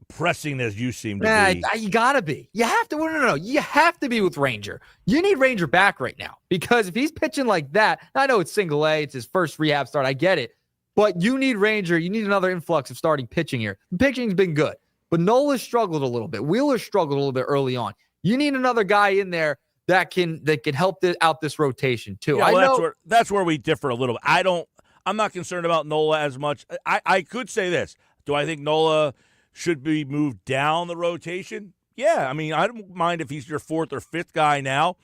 pressing as you seem to be. You gotta be. You have to. No. You have to be with Ranger. You need Ranger back right now because if he's pitching like that, I know it's Single-A, it's his first rehab start. I get it, but you need Ranger. You need another influx of starting pitching here. The pitching's been good, but Nola struggled a little bit. Wheeler struggled a little bit early on. You need another guy in there that can help out this rotation too. Yeah, well, that's where we differ a little bit. I'm not concerned about Nola as much. I could say this. Do I think Nola should be moved down the rotation? Yeah, I mean, I don't mind if he's your 4th or 5th guy now.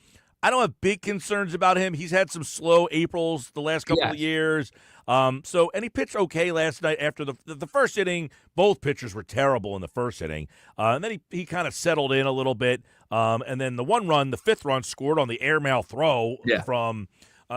I don't have big concerns about him. He's had some slow Aprils the last couple of years. And he pitched okay last night after the first inning. Both pitchers were terrible in the first inning. And then he kind of settled in a little bit. And then the 5th run scored on the airmail throw from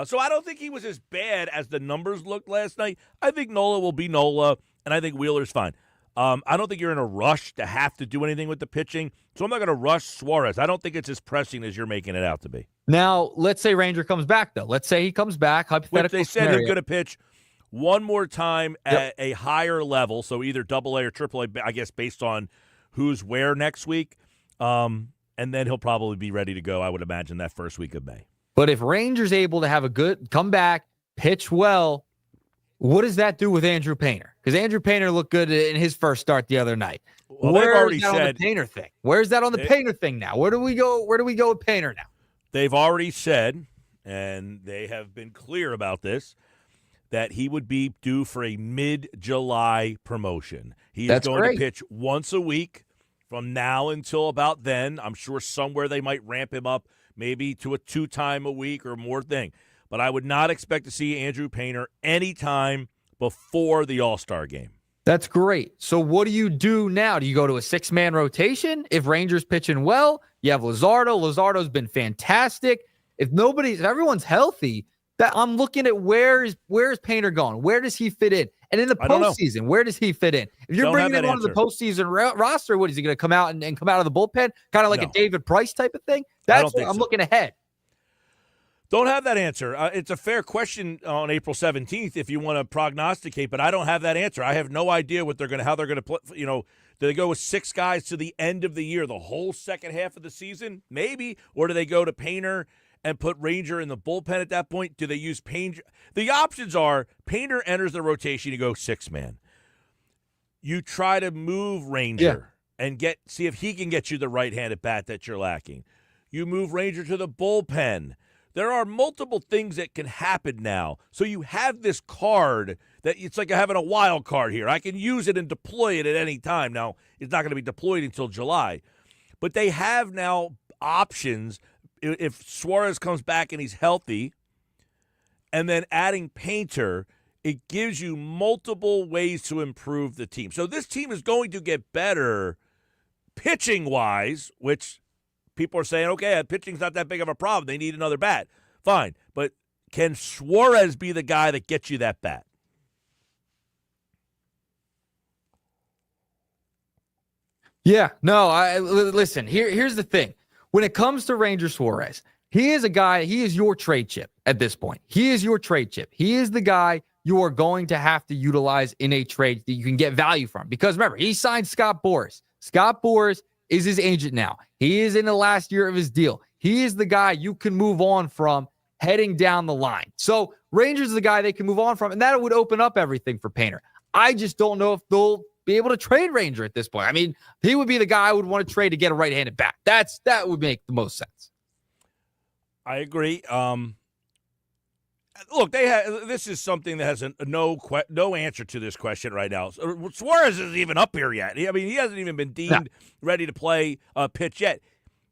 so I don't think he was as bad as the numbers looked last night. I think Nola will be Nola, and I think Wheeler's fine. I don't think you're in a rush to have to do anything with the pitching, so I'm not going to rush Suarez. I don't think it's as pressing as you're making it out to be. Now, let's say Ranger comes back, though. Let's say he comes back. Hypothetical Which they said he's going to pitch one more time at a higher level, so either AA or AAA, I guess, based on who's where next week. And then he'll probably be ready to go, I would imagine, that first week of May. But if Ranger's able to have a good comeback, pitch well, what does that do with Andrew Painter? Because Andrew Painter looked good in his first start the other night. Well, they've already said on the Painter thing. Where's that on the Painter thing now? Where do we go with Painter now? They've already said, and they have been clear about this, that he would be due for a mid-July promotion. He is That's going great. to pitch once a week from now until about then. I'm sure somewhere they might ramp him up maybe to a 2-time a week or more thing. But I would not expect to see Andrew Painter anytime before the All-Star game. That's great. So what do you do now? Do you go to a 6-man rotation? If Rangers pitching well, you have Luzardo. Luzardo's been fantastic. If everyone's healthy, that I'm looking at where's Painter going? Where does he fit in? And in the postseason, where does he fit in? If you're bringing him onto the postseason roster, what is he going to come out and come out of the bullpen? Kind of like a David Price type of thing? That's what I'm looking ahead. Don't have that answer. It's a fair question on April 17th if you want to prognosticate, but I don't have that answer. I have no idea how they're going to play. Do they go with 6 guys to the end of the year, the whole second half of the season? Maybe. Or do they go to Painter and put Ranger in the bullpen at that point? Do they use Painter? The options are Painter enters the rotation, you go 6-man. You try to move Ranger and see if he can get you the right-handed bat that you're lacking. You move Ranger to the bullpen. There are multiple things that can happen now. So you have this card that it's like having a wild card here. I can use it and deploy it at any time. Now, it's not going to be deployed until July. But they have now options if Suarez comes back and he's healthy, and then adding Painter, it gives you multiple ways to improve the team. So this team is going to get better pitching-wise, which people are saying, okay, pitching's not that big of a problem. They need another bat. Fine. But can Suarez be the guy that gets you that bat? Yeah. No, listen, here's the thing. When it comes to Ranger Suarez, he is your trade chip at this point. He is your trade chip. He is the guy you are going to have to utilize in a trade that you can get value from. Because remember, he signed Scott Boras. Scott Boras is his agent now. He is in the last year of his deal. He is the guy you can move on from heading down the line. So Rangers is the guy they can move on from, and that would open up everything for Painter. I just don't know if they'll be able to trade Ranger at this point. I mean, he would be the guy I would want to trade to get a right-handed bat. That would make the most sense. I agree. Look, this is something that has no answer to this question right now. Suarez isn't even up here yet. I mean, he hasn't even been deemed ready to play pitch yet.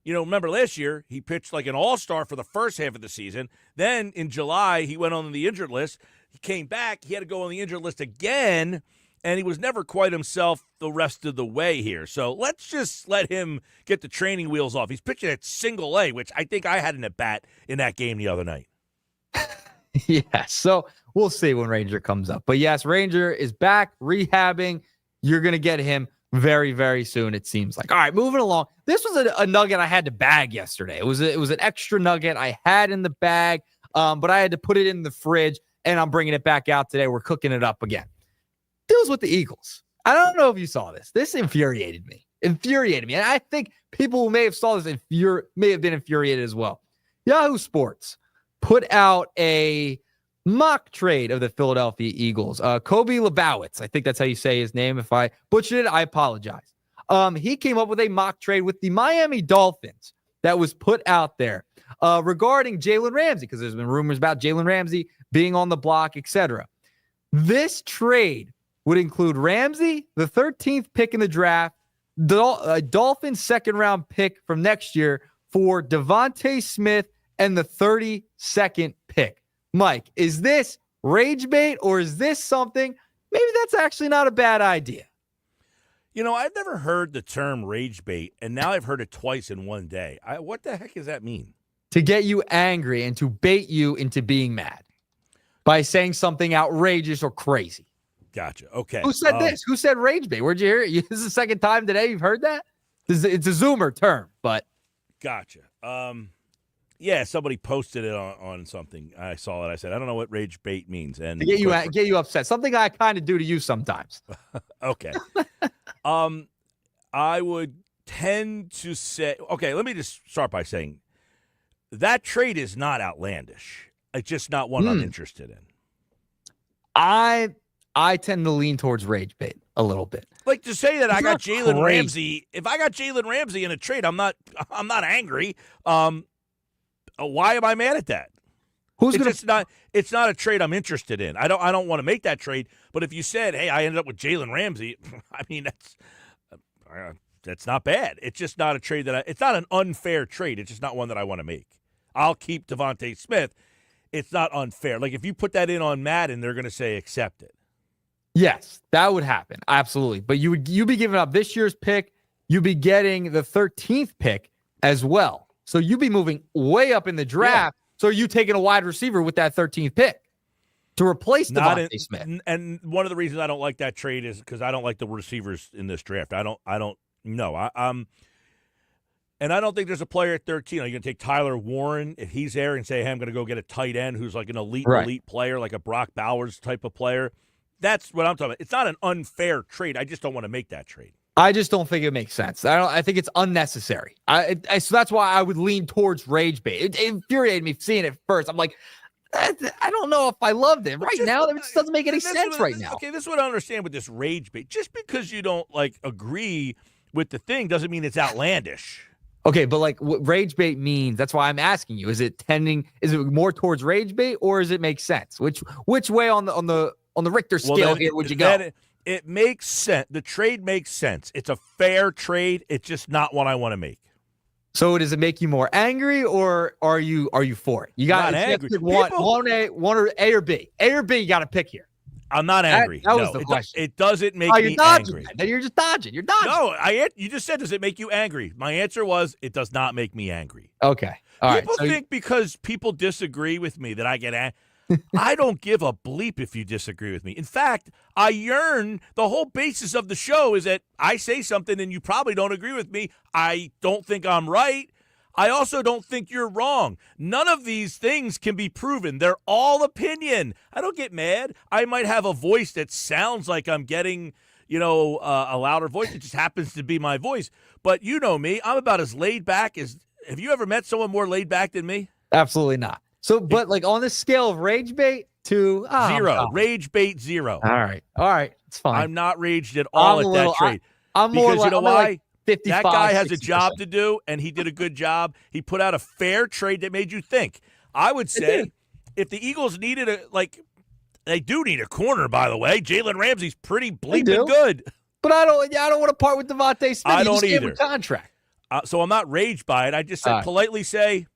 Remember last year, he pitched like an all-star for the first half of the season. Then in July, he went on the injured list. He came back. He had to go on the injured list again, and he was never quite himself the rest of the way here. So let's just let him get the training wheels off. He's pitching at single A, which I think I had an at-bat in that game the other night. Yeah, so we'll see when Ranger comes up. But yes, Ranger is back rehabbing. You're going to get him very, very soon, it seems like. All right, moving along. This was a nugget I had to bag yesterday. It was an extra nugget I had in the bag, but I had to put it in the fridge, and I'm bringing it back out today. We're cooking it up again. Deals with the Eagles. I don't know if you saw this. This infuriated me. And I think people who may have saw this may have been infuriated as well. Yahoo Sports put out a mock trade of the Philadelphia Eagles. Kobe Lebowitz, I think that's how you say his name. If I butchered it, I apologize. He came up with a mock trade with the Miami Dolphins that was put out there regarding Jalen Ramsey, because there's been rumors about Jalen Ramsey being on the block, etc. This trade would include Ramsey, the 13th pick in the draft, Dolphins second-round pick from next year for Devontae Smith, and the 32nd pick. Mike, is this rage bait, or is this something? Maybe that's actually not a bad idea. I've never heard the term rage bait, and now I've heard it twice in one day. What the heck does that mean? To get you angry and to bait you into being mad by saying something outrageous or crazy. Gotcha. Okay. Who said this? Who said rage bait? Where'd you hear it? This is the second time today you've heard that? It's a Zoomer term, but. Gotcha. Yeah, somebody posted it on something. I saw it. I said, I don't know what rage bait means. And to get you upset. Something I kind of do to you sometimes. Okay. I would tend to say, okay, let me just start by saying that trade is not outlandish. It's just not one I'm interested in. I tend to lean towards rage bait a little bit. Like to say that I got Jalen Ramsey. If I got Jalen Ramsey in a trade, I'm not angry. Why am I mad at that? Who's It's going just not. It's not a trade I'm interested in. I don't want to make that trade. But if you said, "Hey, I ended up with Jalen Ramsey," I mean that's not bad. It's just not a trade it's not an unfair trade. It's just not one that I want to make. I'll keep Devontae Smith. It's not unfair. Like if you put that in on Madden, they're going to say accept it. Yes, that would happen. Absolutely. But you'd be giving up this year's pick. You'd be getting the 13th pick as well. So you'd be moving way up in the draft. Yeah. So are you taking a wide receiver with that 13th pick to replace Devontae Smith? And one of the reasons I don't like that trade is because I don't like the receivers in this draft. I don't know. And I don't think there's a player at 13. Are you going to take Tyler Warren if he's there and say, hey, I'm going to go get a tight end who's like an elite player, like a Brock Bowers type of player? That's what I'm talking about. It's not an unfair trade. I just don't want to make that trade. I just don't think it makes sense. I think it's unnecessary. So that's why I would lean towards rage bait. It infuriated me seeing it first. I'm like, I don't know if I loved it. Right now, it just doesn't make any sense right now. Okay, this is what I understand with this rage bait. Just because you don't agree with the thing doesn't mean it's outlandish. Okay, but what rage bait means, that's why I'm asking you. Is it more towards rage bait or does it make sense? Which way on the Richter scale here would you go? It makes sense. The trade makes sense. It's a fair trade. It's just not one I want to make. So does it make you more angry or are you for it? You got not angry. One or A or B. A or B, you got to pick here. I'm not angry. That was the question. It doesn't make me angry. Then you're just dodging. You're dodging. No, you just said, does it make you angry? My answer was, it does not make me angry. Okay. People think because people disagree with me that I get angry. I don't give a bleep if you disagree with me. In fact, I yearn. The whole basis of the show is that I say something and you probably don't agree with me. I don't think I'm right. I also don't think you're wrong. None of these things can be proven. They're all opinion. I don't get mad. I might have a voice that sounds like I'm getting, a louder voice. It just happens to be my voice. But you know me. I'm about as laid back as – have you ever met someone more laid back than me? Absolutely not. So, but on this scale of rage bait to 0, rage bait 0. All right, it's fine. I'm not raged at all at that trade. I'm more because you know why? 55, that guy has 60%. a job to do, and he did a good job. He put out a fair trade that made you think. I would say if the Eagles needed they do need a corner, by the way. Jalen Ramsey's pretty bleeping good. But I don't want to part with Devontae Smith. I don't either. Contract. So I'm not raged by it. I just said politely say,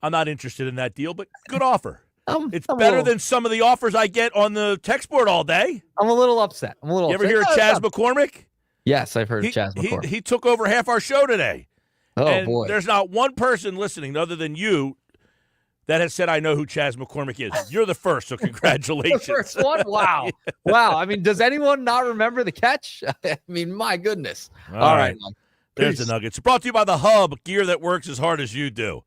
I'm not interested in that deal, but good offer. It's better than some of the offers I get on the text board all day. I'm a little upset. You ever hear of Chaz McCormick? Yes, I've heard of Chaz McCormick. He took over half our show today. Oh, boy. There's not one person listening other than you that has said, I know who Chaz McCormick is. You're the first, so congratulations. The first one? Wow. Yeah. Wow. I mean, does anyone not remember the catch? I mean, my goodness. All right. There's the Nuggets. Brought to you by The Hub, gear that works as hard as you do.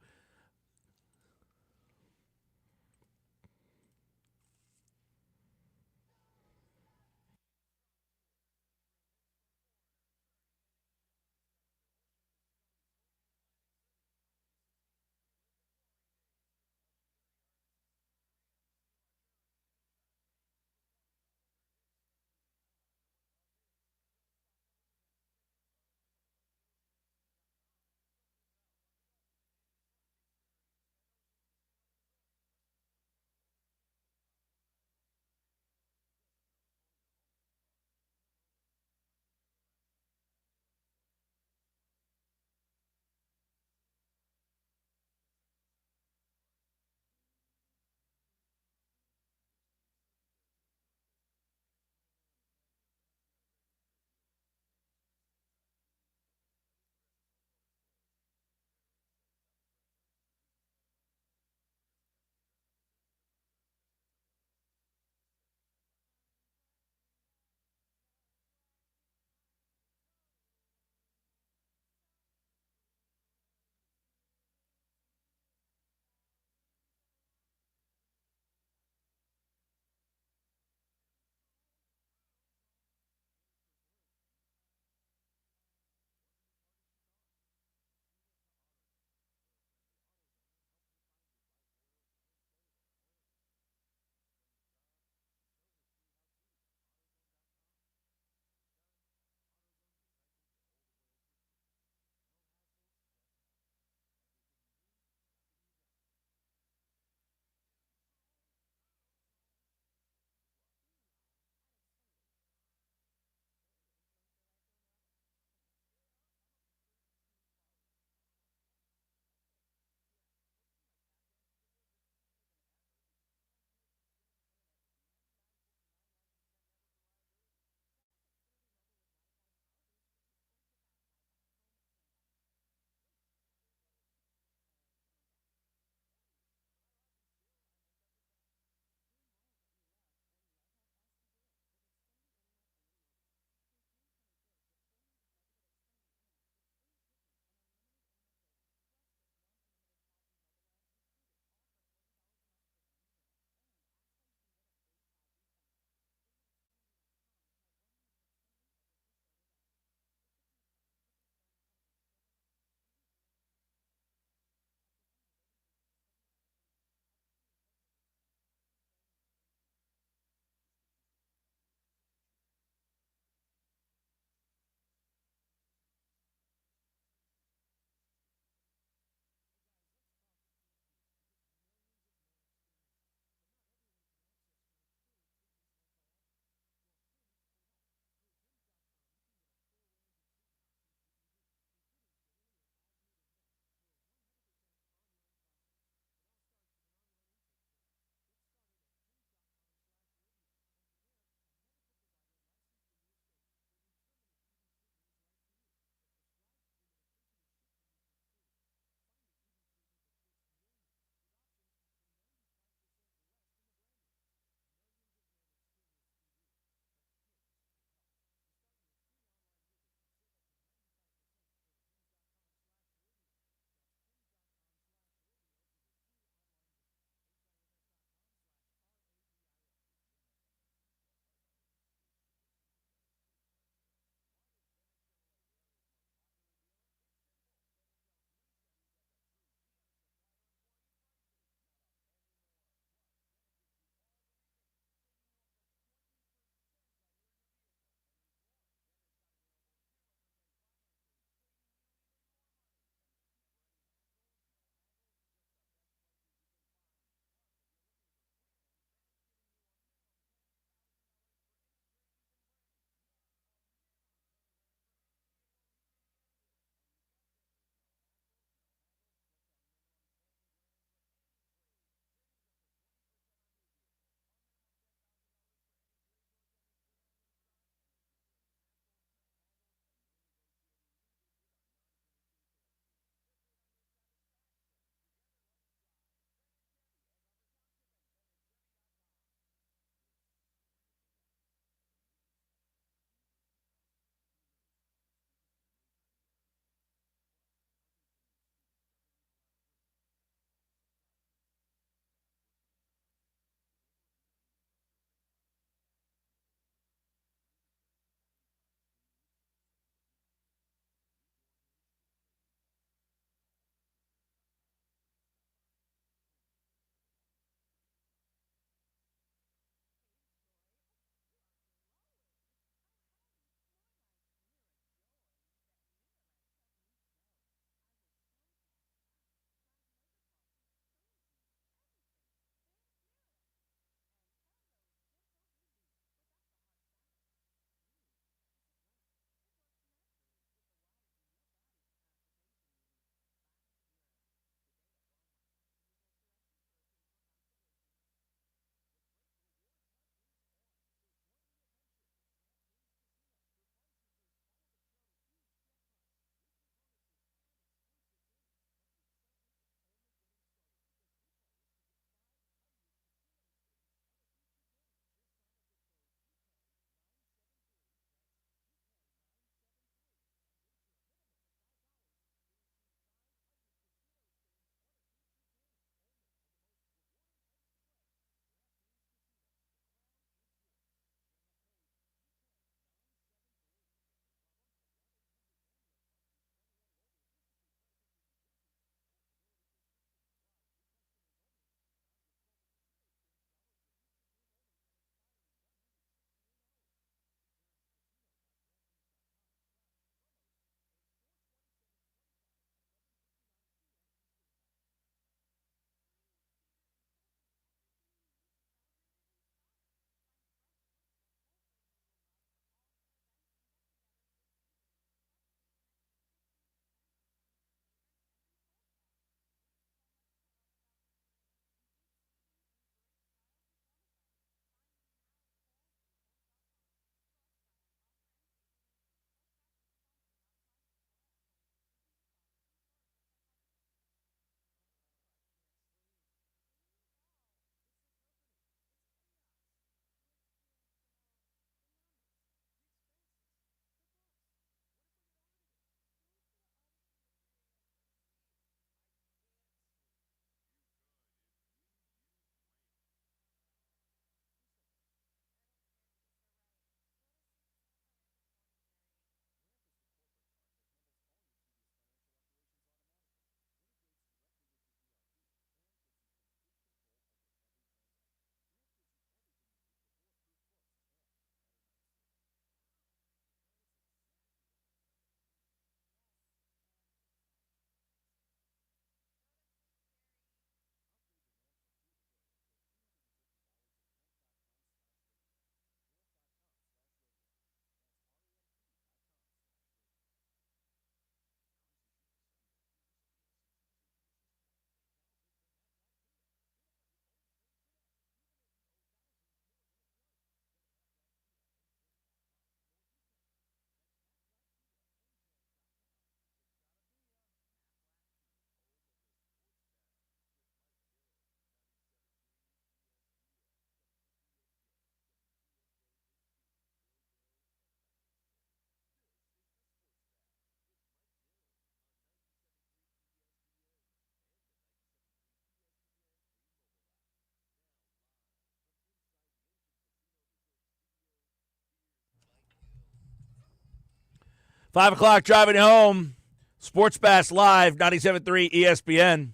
5 o'clock, driving home. Sports Bass Live, 97.3 ESPN.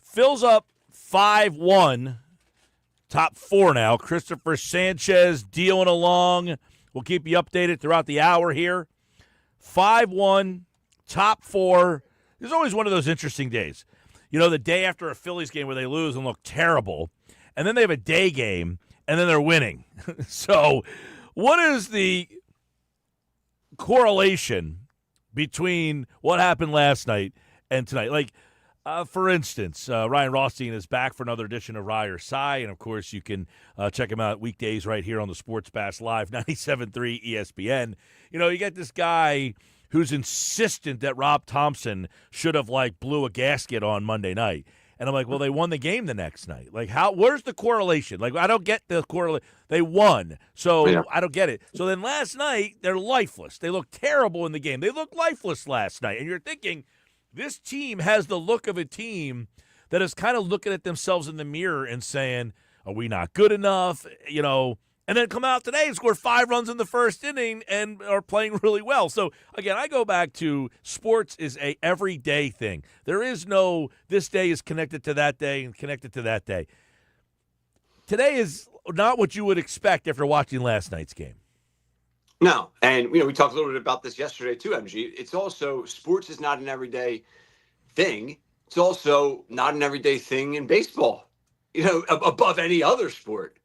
Fills up 5-1. Top 4 now. Christopher Sanchez dealing along. We'll keep you updated throughout the hour here. 5-1, top 4. There's always one of those interesting days. You know, the day after a Phillies game where they lose and look terrible, and then they have a day game, and then they're winning. So what is the correlation between what happened last night and tonight? Like, for instance, Ryan Rothstein is back for another edition of Rye or Cy, and, of course, you can check him out weekdays right here on the Sports Bass Live, 97.3 ESPN. You know, you get this guy who's insistent that Rob Thompson should have, blew a gasket on Monday night. And I'm like, well, they won the game the next night. Where's the correlation? I don't get the correlation. They won, so yeah. I don't get it. So then last night, they're lifeless. They look terrible in the game. They looked lifeless last night. And you're thinking, this team has the look of a team that is kind of looking at themselves in the mirror and saying, are we not good enough? You know, and then come out today and score 5 runs in the first inning and are playing really well. So, again, I go back to sports is a everyday thing. There is no this day is connected to that day and connected to that day. Today is not what you would expect after watching last night's game. No, and we talked a little bit about this yesterday too, MG. It's also sports is not an everyday thing. It's also not an everyday thing in baseball, above any other sport.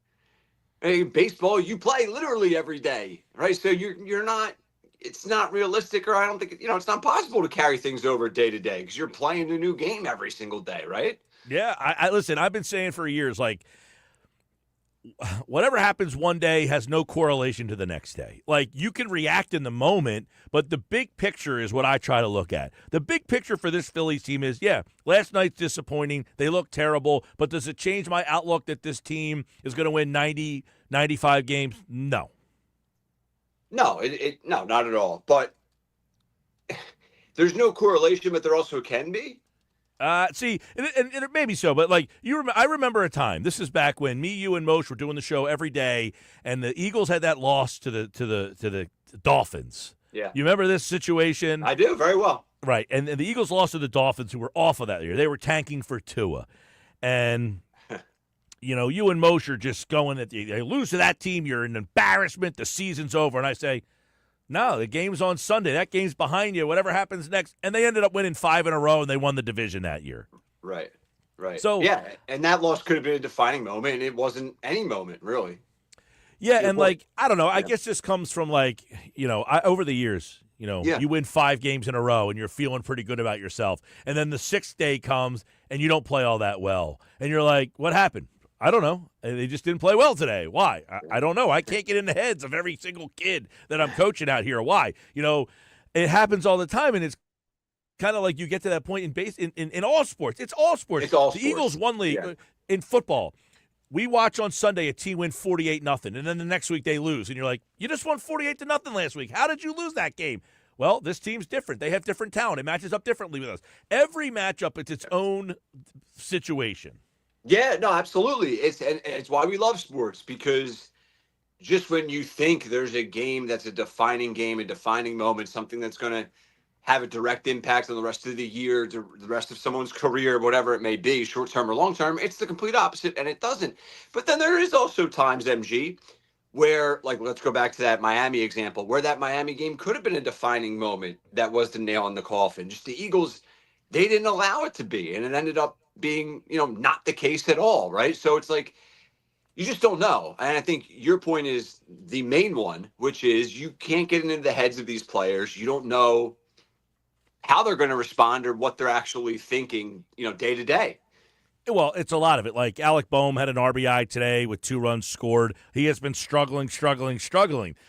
Baseball, you play literally every day, right? So you're not. It's not realistic, or I don't think it's not possible to carry things over day to day because you're playing a new game every single day, right? Yeah, I listen. I've been saying for years, whatever happens one day has no correlation to the next day. You can react in the moment, but the big picture is what I try to look at. The big picture for this Phillies team is, last night's disappointing. They look terrible, but does it change my outlook that this team is going to win 90, 95 games? No. No, no, not at all. But there's no correlation, but there also can be. See, and it may be so, but I remember a time. This is back when me, you, and Moshe were doing the show every day, and the Eagles had that loss to the Dolphins. Yeah, you remember this situation? I do very well. Right, and the Eagles lost to the Dolphins, who were awful that year. They were tanking for Tua, and you and Moshe are just going that they lose to that team. You're an embarrassment. The season's over, and I say, no, the game's on Sunday. That game's behind you. Whatever happens next. And they ended up winning 5 in a row, and they won the division that year. Right. So yeah, and that loss could have been a defining moment, and it wasn't any moment, really. Yeah, and I don't know. I guess this comes from over the years, you win 5 games in a row, and you're feeling pretty good about yourself. And then the 6th day comes, and you don't play all that well. And you're like, what happened? I don't know. They just didn't play well today. Why? I don't know. I can't get in the heads of every single kid that I'm coaching out here. Why? It happens all the time, and it's kind of like you get to that point in all sports. It's all sports. It's all the sports. Eagles won league in football. We watch on Sunday a team win 48-0, and then the next week they lose, and you're like, you just won 48-0 last week. How did you lose that game? Well, this team's different. They have different talent. It matches up differently with us. Every matchup, it's its own situation. Yeah, no, absolutely. It's why we love sports, because just when you think there's a game that's a defining game, a defining moment, something that's going to have a direct impact on the rest of the year, the rest of someone's career, whatever it may be, short-term or long-term, it's the complete opposite, and it doesn't. But then there is also times, MG, where, let's go back to that Miami example, where that Miami game could have been a defining moment that was the nail in the coffin. Just the Eagles, they didn't allow it to be, and it ended up being, not the case at all, right? So it's you just don't know. And I think your point is the main one, which is you can't get into the heads of these players. You don't know how they're going to respond or what they're actually thinking, day to day. Well, it's a lot of it. Alec Boehm had an RBI today with 2 runs scored. He has been struggling.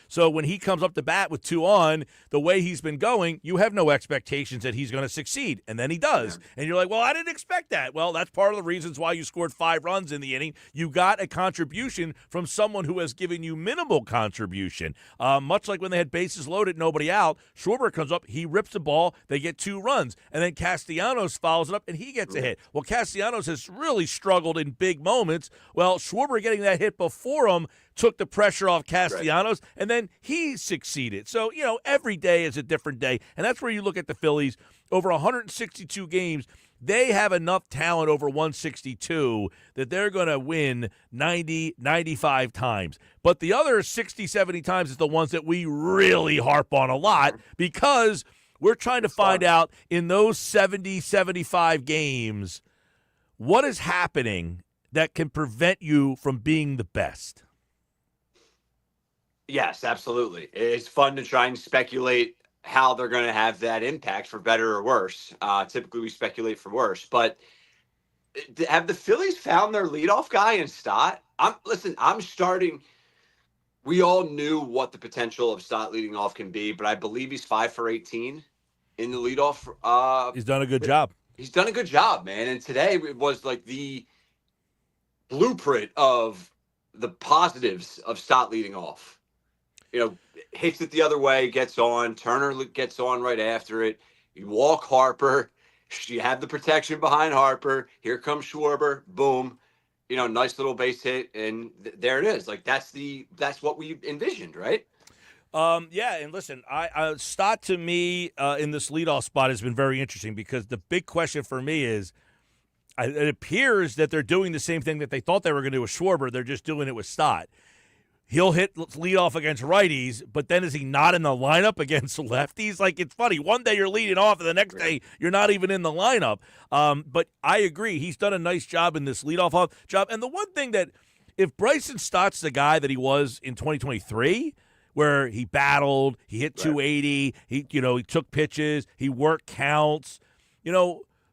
So when he comes up to bat with 2 on, the way he's been going, you have no expectations that he's going to succeed. And then he does. Yeah. And you're like, well, I didn't expect that. Well, that's part of the reasons why you scored 5 runs in the inning. You got a contribution from someone who has given you minimal contribution. Much like when they had bases loaded, nobody out, Schwarber comes up, he rips the ball, they get 2 runs. And then Castellanos follows it up, and he gets a hit. Well, Castellanos has he's really struggled in big moments. Well, Schwarber getting that hit before him took the pressure off Castellanos, and then he succeeded. So, every day is a different day, and that's where you look at the Phillies. Over 162 games, they have enough talent over 162 that they're going to win 90, 95 times. But the other 60, 70 times is the ones that we really harp on a lot because we're trying to find out in those 70, 75 games what is happening that can prevent you from being the best. Yes, absolutely. It's fun to try and speculate how they're going to have that impact for better or worse. Typically, we speculate for worse. But have the Phillies found their leadoff guy in Stott? I'm starting. We all knew what the potential of Stott leading off can be, but I believe he's 5 for 18 in the leadoff. He's done a good job. He's done a good job, man. And today it was like the blueprint of the positives of Stott leading off. Hits it the other way, gets on. Turner gets on right after it. You walk Harper. You have the protection behind Harper. Here comes Schwarber. Boom. Nice little base hit, and there it is. Like that's what we envisioned, right? Yeah, and listen, Stott to me in this leadoff spot has been very interesting because the big question for me is, it appears that they're doing the same thing that they thought they were going to do with Schwarber. They're just doing it with Stott. He'll hit leadoff against righties, but then is he not in the lineup against lefties? Like, it's funny. One day you're leading off, and the next day you're not even in the lineup. But I agree. He's done a nice job in this leadoff job. And the one thing that, if Bryson Stott's the guy that he was in 2023, where he battled, he hit 280, he took pitches, he worked counts,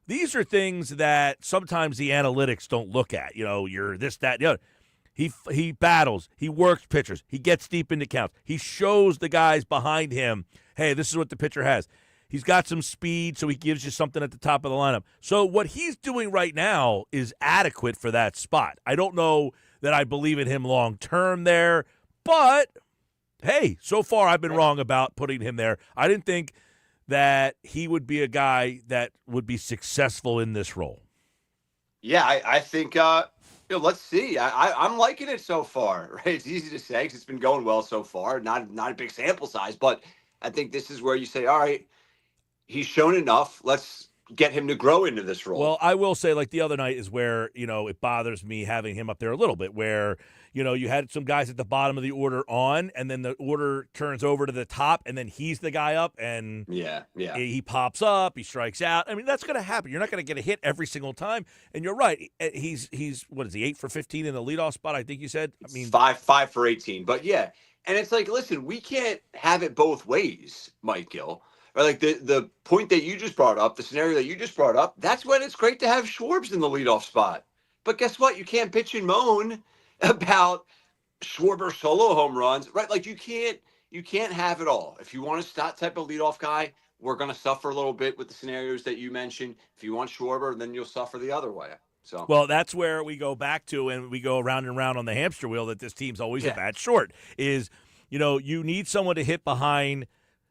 these are things that sometimes the analytics don't look at. You're this, that, the other. He battles. He works pitchers. He gets deep into counts. He shows the guys behind him, hey, this is what the pitcher has. He's got some speed, so he gives you something at the top of the lineup. So what he's doing right now is adequate for that spot. I don't know that I believe in him long term there, but hey, so far I've been wrong about putting him there. I didn't think that he would be a guy that would be successful in this role. Yeah, I think let's see. I'm liking it so far. Right? It's easy to say because it's been going well so far. Not a big sample size, but I think this is where you say, all right, he's shown enough. Let's get him to grow into this role. Well, I will say, like the other night is where, it bothers me having him up there a little bit where, you had some guys at the bottom of the order on, and then the order turns over to the top, and then he's the guy up, and he pops up, he strikes out. I mean, that's going to happen. You're not going to get a hit every single time. And you're right. He's what is he, 8 for 15 in the leadoff spot, I think you said? I mean, 5 for 18. But yeah, and it's like, listen, we can't have it both ways, Mike Gill. Or like the point that you just brought up, the scenario that you just brought up, that's when it's great to have Schwarbs in the leadoff spot. But guess what? You can't bitch and moan about Schwarber solo home runs, right? Like you can't have it all. If you want a Stott type of leadoff guy, we're going to suffer a little bit with the scenarios that you mentioned. If you want Schwarber, then you'll suffer the other way. So, well, that's where we go back to, and we go around and around on the hamster wheel that this team's always a bat short. Is you need someone to hit behind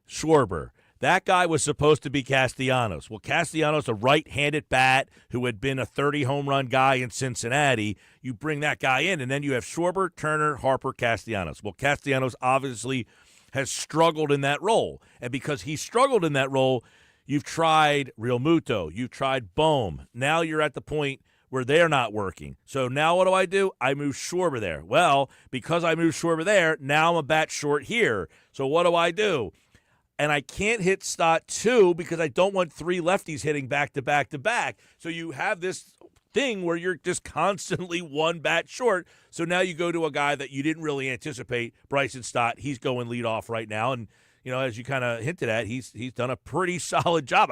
Schwarber. That guy was supposed to be Castellanos. Well, Castellanos, a right-handed bat who had been a 30-home run guy in Cincinnati, you bring that guy in, and then you have Schwarber, Turner, Harper, Castellanos. Well, Castellanos obviously has struggled in that role. And because he struggled in that role, you've tried Real Muto, you've tried Bohm. Now you're at the point where they're not working. So now what do? I move Schwarber there. Well, because I move Schwarber there, now I'm a bat short here. So what do? And I can't hit Stott 2 because I don't want 3 lefties hitting back to back to back. So you have this thing where you're just constantly one bat short. So now you go to a guy that you didn't really anticipate, Bryson Stott. He's going lead off right now. And, as you kind of hinted at, he's done a pretty solid job.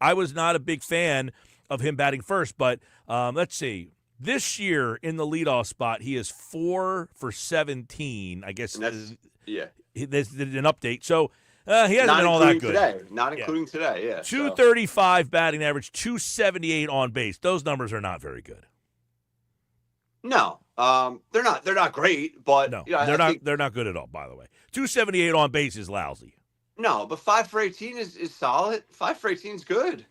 I was not a big fan of him batting first, but let's see. This year in the leadoff spot, he is 4 for 17. I guess there's an update. So he hasn't been all that good. Not including today, yeah. 235 batting average, 278 on base. Those numbers are not very good. No, they're not. They're not great, but no, they're not good at all. By the way, 278 on base is lousy. No, but 5 for 18 is solid. 5 for 18 is good.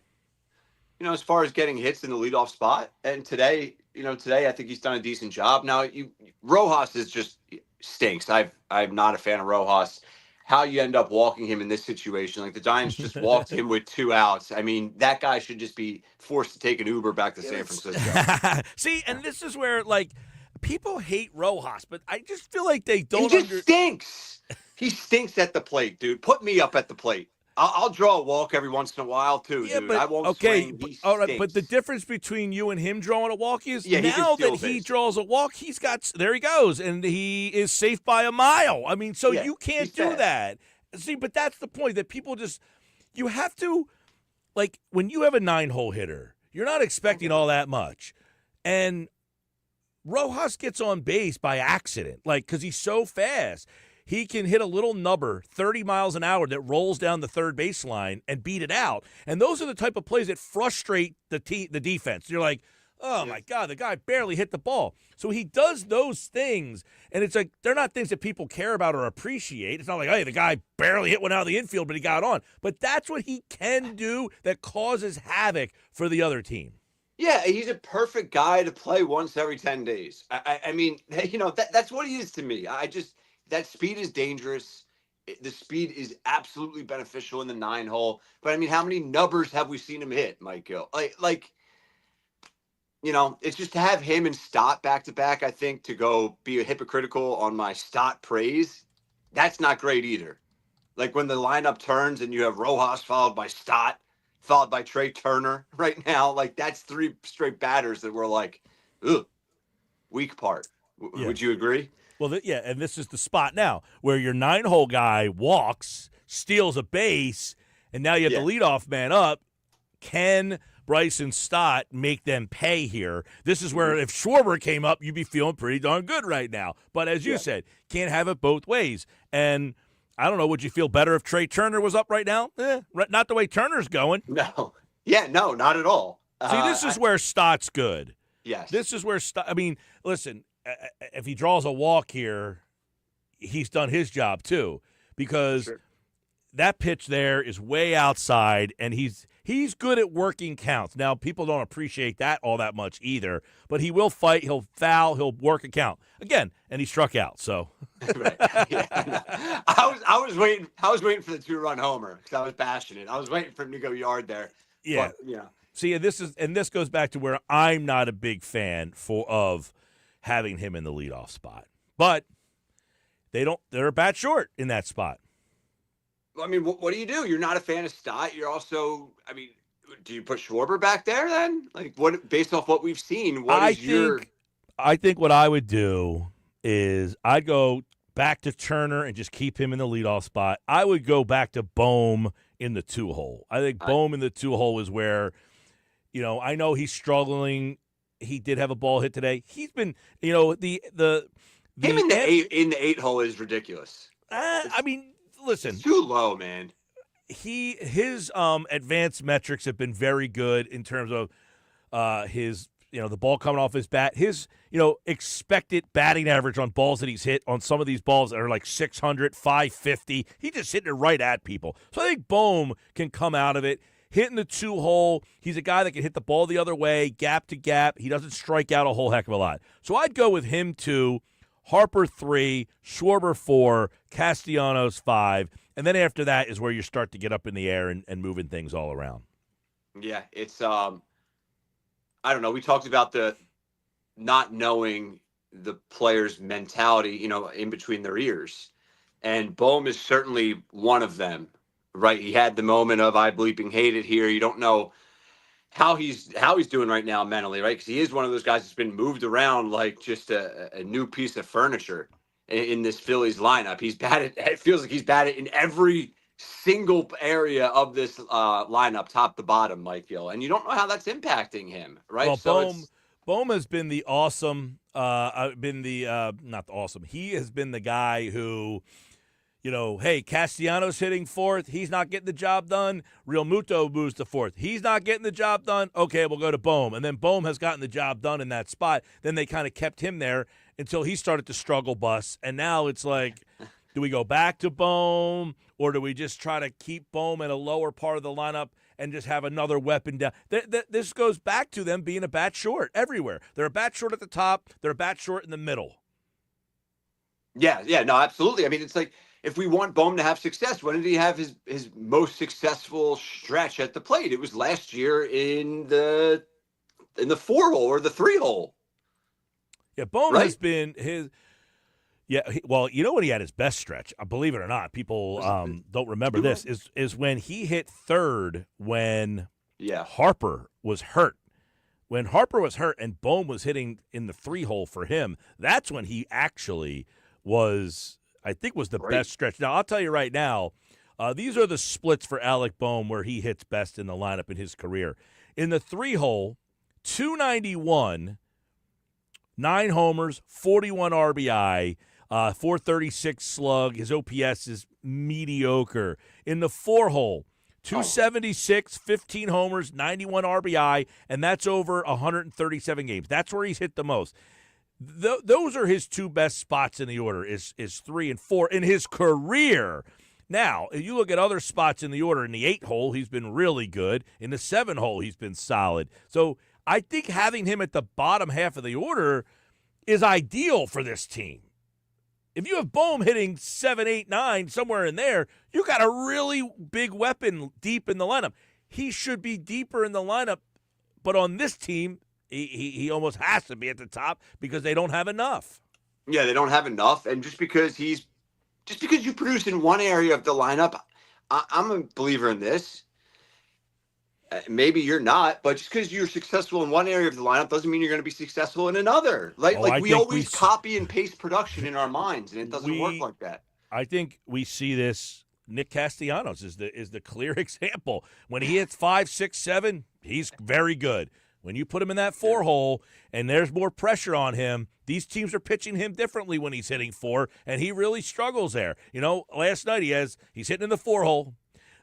as far as getting hits in the leadoff spot. And today I think he's done a decent job. Now, Rojas is just stinks. I'm not a fan of Rojas. How you end up walking him in this situation, like the Giants just walked him with 2 outs. I mean, that guy should just be forced to take an Uber back to San Francisco. See, and this is where, like, people hate Rojas, but I just feel like they don't. He just stinks. He stinks at the plate, dude. Put me up at the plate. I'll draw a walk every once in a while too, yeah, dude. but, I won't okay, swing. He all right, stinks. but the difference between you and him drawing a walk is Yeah, now that he draws a walk, there he goes, and he is safe by a mile. I mean, so you can't do that. See, but that's the point, that people you have to, like, when you have a 9-hole hitter, you're not expecting all that much. And Rojas gets on base by accident, like, because he's so fast. He can hit a little nubber 30 miles an hour that rolls down the third baseline and beat it out. And those are the type of plays that frustrate the defense. You're like, oh, my God, the guy barely hit the ball. So he does those things, and it's like they're not things that people care about or appreciate. It's not like, hey, the guy barely hit one out of the infield, but he got on. But that's what he can do that causes havoc for the other team. Yeah, he's a perfect guy to play once every 10 days. I mean, that's what he is to me. That speed is dangerous. The speed is absolutely beneficial in the 9-hole. But I mean, how many nubbers have we seen him hit, Mike Gill? It's just to have him and Stott back to back. I think to go be hypocritical on my Stott praise, that's not great either. Like when the lineup turns and you have Rojas followed by Stott, followed by Trey Turner right now, like that's 3 straight batters that were like, ugh, weak part. Yeah. Would you agree? Well, and this is the spot now where your 9-hole guy walks, steals a base, and now you have the leadoff man up. Can Bryson Stott make them pay here? This is where if Schwarber came up, you'd be feeling pretty darn good right now. But as you said, can't have it both ways. And I don't know, would you feel better if Trey Turner was up right now? Not the way Turner's going. No. Yeah, no, not at all. See, this is where Stott's good. Yes. This is where I mean, listen, if he draws a walk here, he's done his job too, because that pitch there is way outside, and he's good at working counts. Now, people don't appreciate that all that much either, but he will fight, he'll foul, he'll work a count. Again, and he struck out, so. Right. Yeah, I was waiting for the 2-run homer because I was passionate. I was waiting for him to go yard there. Yeah. But, See, this goes back to where I'm not a big fan of having him in the leadoff spot. But they're a bat short in that spot. I mean, what do you do? You're not a fan of Stott. You're also, I mean, do you put Schwarber back there then? Like, what, based off what we've seen, I think what I would do is I'd go back to Turner and just keep him in the leadoff spot. I would go back to Bohm in the 2-hole. I think Bohm in the 2-hole is where, I know he's struggling. He did have a ball hit today. He's been, him in the 8-hole is ridiculous. I mean, listen, it's too low, man. His advanced metrics have been very good in terms of his, the ball coming off his bat. His, expected batting average on balls that he's hit on some of these balls that are like 600, 550. He's just hitting it right at people. So I think Bohm can come out of it. Hitting the 2-hole, he's a guy that can hit the ball the other way, gap to gap. He doesn't strike out a whole heck of a lot. So I'd go with him 2, Harper 3, Schwarber 4, Castellanos 5, and then after that is where you start to get up in the air and moving things all around. Yeah, it's I don't know. We talked about the not knowing the player's mentality, in between their ears, and Bohm is certainly one of them. Right, he had the moment of I bleeping hate it here. You don't know how he's doing right now mentally, right? Because he is one of those guys that's been moved around like just a new piece of furniture in this Phillies lineup. He's batted. It feels like he's batted in every single area of this lineup, top to bottom, Mike Gill, and you don't know how that's impacting him, right? Well, so Bohm has been the awesome. Not the awesome. He has been the guy who. Hey, Castellanos hitting 4th. He's not getting the job done. Real Muto moves to 4th. He's not getting the job done. Okay, we'll go to Bohm. And then Bohm has gotten the job done in that spot. Then they kind of kept him there until he started to struggle bus. And now it's like, do we go back to Bohm or do we just try to keep Bohm in a lower part of the lineup and just have another weapon down. This goes back to them being a bat short everywhere. They're a bat short at the top. They're a bat short in the middle. Yeah, no, absolutely. I mean, it's like if we want Bohm to have success, when did he have his most successful stretch at the plate? It was last year in the 4-hole or the 3-hole. Yeah, Bohm Right? has been his. Yeah, well, you know when he had his best stretch, believe it or not, people don't remember this, is when he hit third when Yeah. Harper was hurt. When Harper was hurt and Bohm was hitting in the 3-hole for him, that's when he actually was, I think, was the best stretch. Now, I'll tell you right now, these are the splits for Alec Bohm where he hits best in the lineup in his career. In the 3-hole, 291, 9 homers, 41 RBI, 436 slug. His OPS is mediocre. In the 4-hole, 276, 15 homers, 91 RBI, and that's over 137 games. That's where he's hit the most. Those are his two best spots in the order, is 3 and 4 in his career. Now, if you look at other spots in the order, in the 8-hole, he's been really good. In the 7-hole, he's been solid. So I think having him at the bottom half of the order is ideal for this team. If you have Bohm hitting 7, 8, 9, somewhere in there, you got a really big weapon deep in the lineup. He should be deeper in the lineup, but on this team, he almost has to be at the top because they don't have enough. Yeah, they don't have enough, and just because you produce in one area of the lineup, I'm a believer in this. Maybe you're not, but just because you're successful in one area of the lineup doesn't mean you're going to be successful in another. We always copy and paste production in our minds, and it doesn't work like that. I think we see this. Nick Castellanos is the clear example. When he hits 5, 6, 7, he's very good. When you put him in that 4-hole and there's more pressure on him, these teams are pitching him differently when he's hitting 4, and he really struggles there. You know, last night he's hitting in the 4-hole.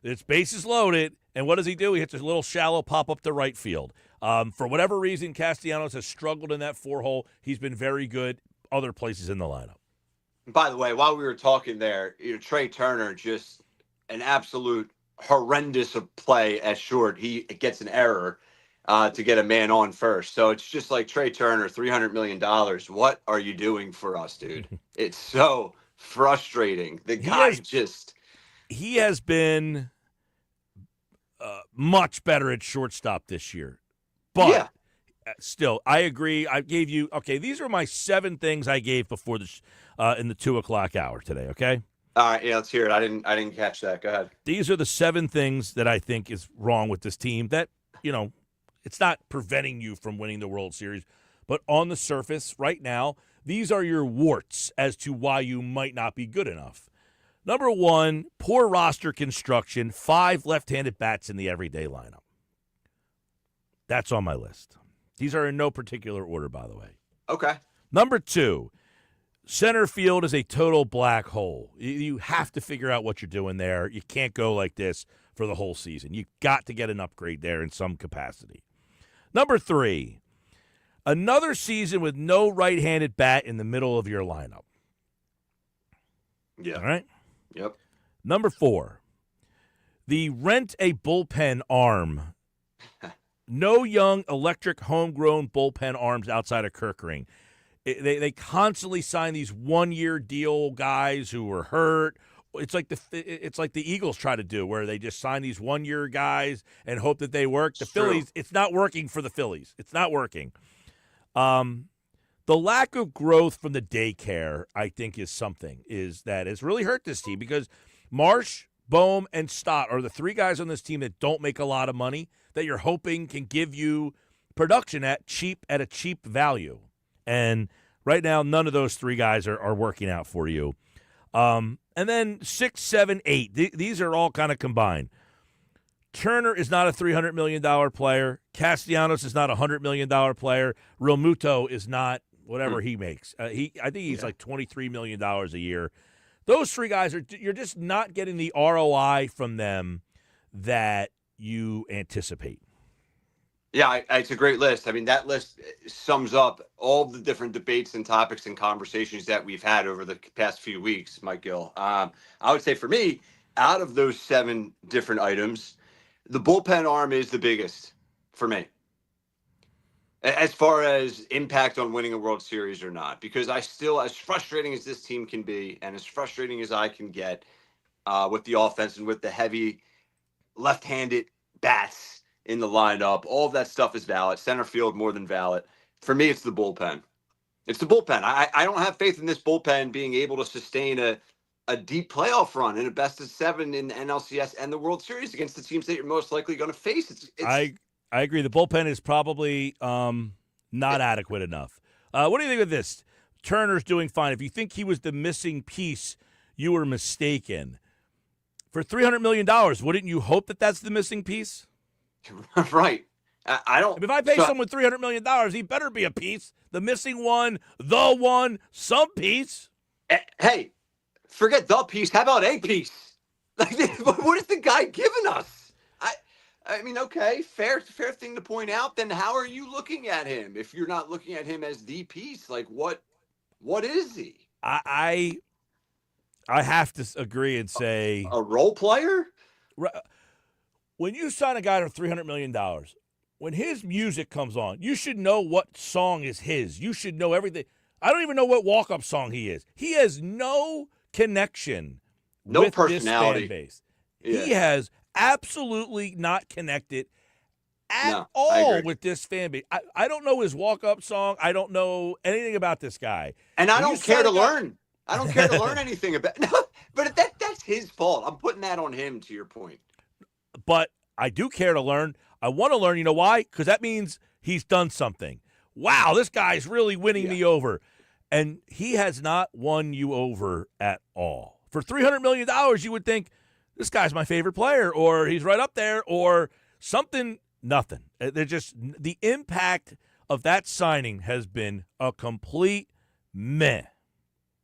It's bases loaded, and what does he do? He hits a little shallow pop up to right field. For whatever reason, Castellanos has struggled in that 4-hole. He's been very good other places in the lineup. By the way, while we were talking there, Trey Turner, just an absolute horrendous play at short. He gets an error to get a man on first. So it's just like, Trey Turner, $300 million. What are you doing for us, dude? It's so frustrating. He has been much better at shortstop this year. But still, I agree. I gave you, these are my 7 things I gave before in the 2 o'clock hour today, okay? All right, let's hear it. I didn't catch that. Go ahead. These are the 7 things that I think is wrong with this team that, it's not preventing you from winning the World Series. But on the surface right now, these are your warts as to why you might not be good enough. Number 1, poor roster construction, 5 left-handed bats in the everyday lineup. That's on my list. These are in no particular order, by the way. Okay. Number 2, center field is a total black hole. You have to figure out what you're doing there. You can't go like this for the whole season. You've got to get an upgrade there in some capacity. Number 3, another season with no right-handed bat in the middle of your lineup. Yeah. All right? Yep. Number 4, the rent a bullpen arm. No young electric homegrown bullpen arms outside of Kirkering. They constantly sign these 1-year deal guys who were hurt. It's like the Eagles try to do, where they just sign these 1-year guys and hope that they work. The Phillies, it's not working for the Phillies. It's not working. The lack of growth from the daycare, I think, is something that has really hurt this team, because Marsh, Bohm, and Stott are the 3 guys on this team that don't make a lot of money, that you're hoping can give you production at a cheap value. And right now, none of those 3 guys are working out for you. And then 6, 7, 8. These are all kind of combined. Turner is not a $300 million player. Castellanos is not a $100 million player. Realmuto is not whatever he makes. I think he's like $23 million a year. Those 3 guys you're just not getting the ROI from them that you anticipate. Yeah, it's a great list. I mean, that list sums up all the different debates and topics and conversations that we've had over the past few weeks, Mike Gill. I would say for me, out of those 7 different items, The bullpen arm is the biggest for me, as far as impact on winning a World Series or not, because I still, as frustrating as this team can be, and as frustrating as I can get with the offense and with the heavy left-handed bats in the lineup, all of that stuff is valid. Center field more than valid. For me, it's the bullpen. It's the bullpen. I don't have faith in this bullpen being able to sustain a deep playoff run in a best-of-7 in the NLCS and the World Series against the teams that you're most likely going to face. I agree. The bullpen is probably not adequate enough. What do you think of this? Turner's doing fine. If you think he was the missing piece, you were mistaken. For $300 million, wouldn't you hope that that's the missing piece? Right. I don't. If I pay someone $300 million, he better be a piece. The missing one, the one, some piece. Hey, forget the piece. How about a piece? Like, what is the guy giving us? I mean, okay, fair thing to point out. Then how are you looking at him if you're not looking at him as the piece? Like, what is he? I have to agree and say a role player. When you sign a guy to $300 million, when his music comes on, you should know what song is his. You should know everything. I don't even know what walk-up song he is. He has no connection with personality. this fan base. Yeah. He has absolutely not connected at all with this fan base. I don't know his walk-up song. I don't know anything about this guy. And I don't care to learn. I don't care to learn anything about no, but that's his fault. I'm putting that on him, to your point. But I do care to learn. I want to learn. You know why? Because that means he's done something. Wow, this guy's really winning me over. And he has not won you over at all. For $300 million, you would think, this guy's my favorite player, or he's right up there, or something, nothing. They're just, the impact of that signing has been a complete meh.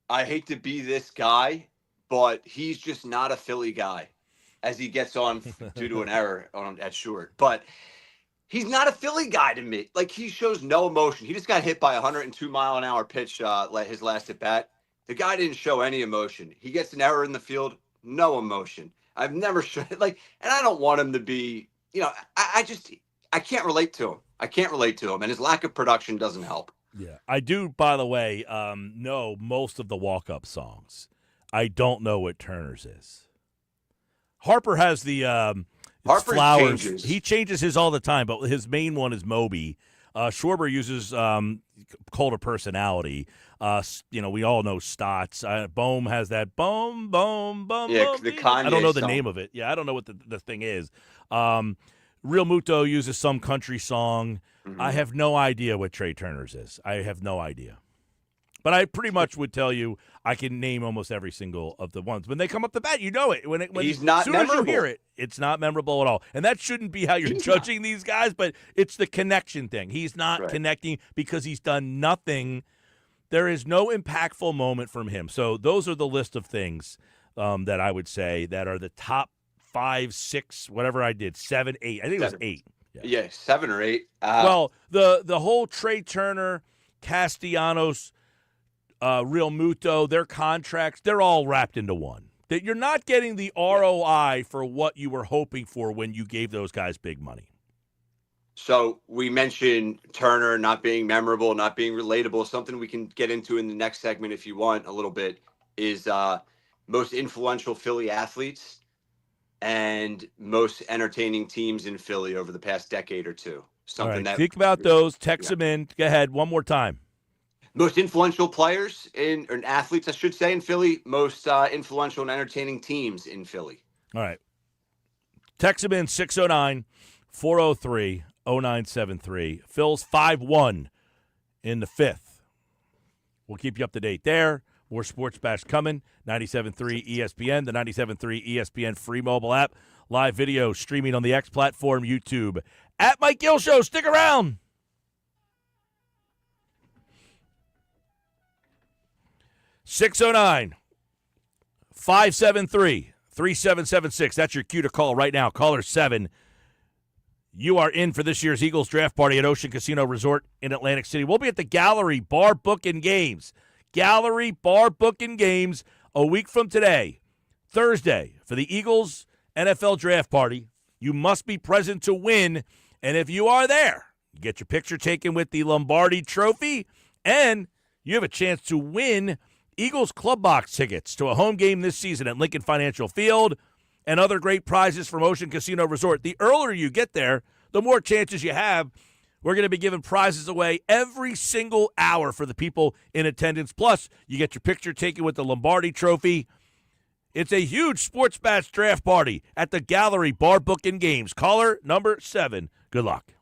I hate to be this guy, but he's just not a Philly guy as he gets on due to an error at short. But he's not a Philly guy to me. Like, he shows no emotion. He just got hit by a 102-mile-an-hour pitch his last at-bat. The guy didn't show any emotion. He gets an error in the field, no emotion. I've never shown and I don't want him to be, I can't relate to him. I can't relate to him, and his lack of production doesn't help. Yeah, I do, by the way, know most of the walk-up songs. I don't know what Turner's is. Harper has the Harper Flowers. changes. He changes his all the time, but his main one is Moby. Schwarber uses Cult of Personality. We all know Stotts. Bohm has that boom, boom, boom. Yeah, boom, the Kanye I don't know the song. name of it. Yeah, I don't know what the thing is. Real Muto uses some country song. Mm-hmm. I have no idea what Trey Turner's is. I have no idea. But I pretty much would tell you I can name almost every single of the ones. When they come up the bat, you know it. When He's not as soon as memorable. you hear it, it's not memorable at all. And that shouldn't be how you're judging these guys, but it's the connection thing. He's not connecting because he's done nothing. There is no impactful moment from him. So those are the list of things that I would say that are the top 5, 6, whatever I did, 7, 8. I think it was 8. Yeah, 7 or 8. Well, the whole Trey Turner, Castellanos, Real Muto, their contracts, they're all wrapped into one. That you're not getting the ROI for what you were hoping for when you gave those guys big money. So we mentioned Turner not being memorable, not being relatable. Something we can get into in the next segment if you want a little bit is most influential Philly athletes and most entertaining teams in Philly over the past decade or two. Something that think about those. Text them in. Go ahead. One more time. Most influential players or athletes, I should say, in Philly. Most influential and entertaining teams in Philly. All right. Text them in 609-403-0973. Phil's 5-1 in the 5th. We'll keep you up to date there. More Sports Bash coming. 97.3 ESPN, the 97.3 ESPN free mobile app. Live video streaming on the X platform, YouTube. At Mike Gill Show. Stick around. 609-573-3776. That's your cue to call right now. Caller 7. You are in for this year's Eagles draft party at Ocean Casino Resort in Atlantic City. We'll be at the Gallery Bar Booking Games. Gallery Bar Booking Games a week from today, Thursday, for the Eagles NFL draft party. You must be present to win. And if you are there, you get your picture taken with the Lombardi Trophy, and you have a chance to win Eagles Club Box tickets to a home game this season at Lincoln Financial Field and other great prizes from Ocean Casino Resort. The earlier you get there, the more chances you have. We're going to be giving prizes away every single hour for the people in attendance. Plus, you get your picture taken with the Lombardi Trophy. It's a huge Sports Bash draft party at the Gallery Bar Book and Games. Caller number 7. Good luck.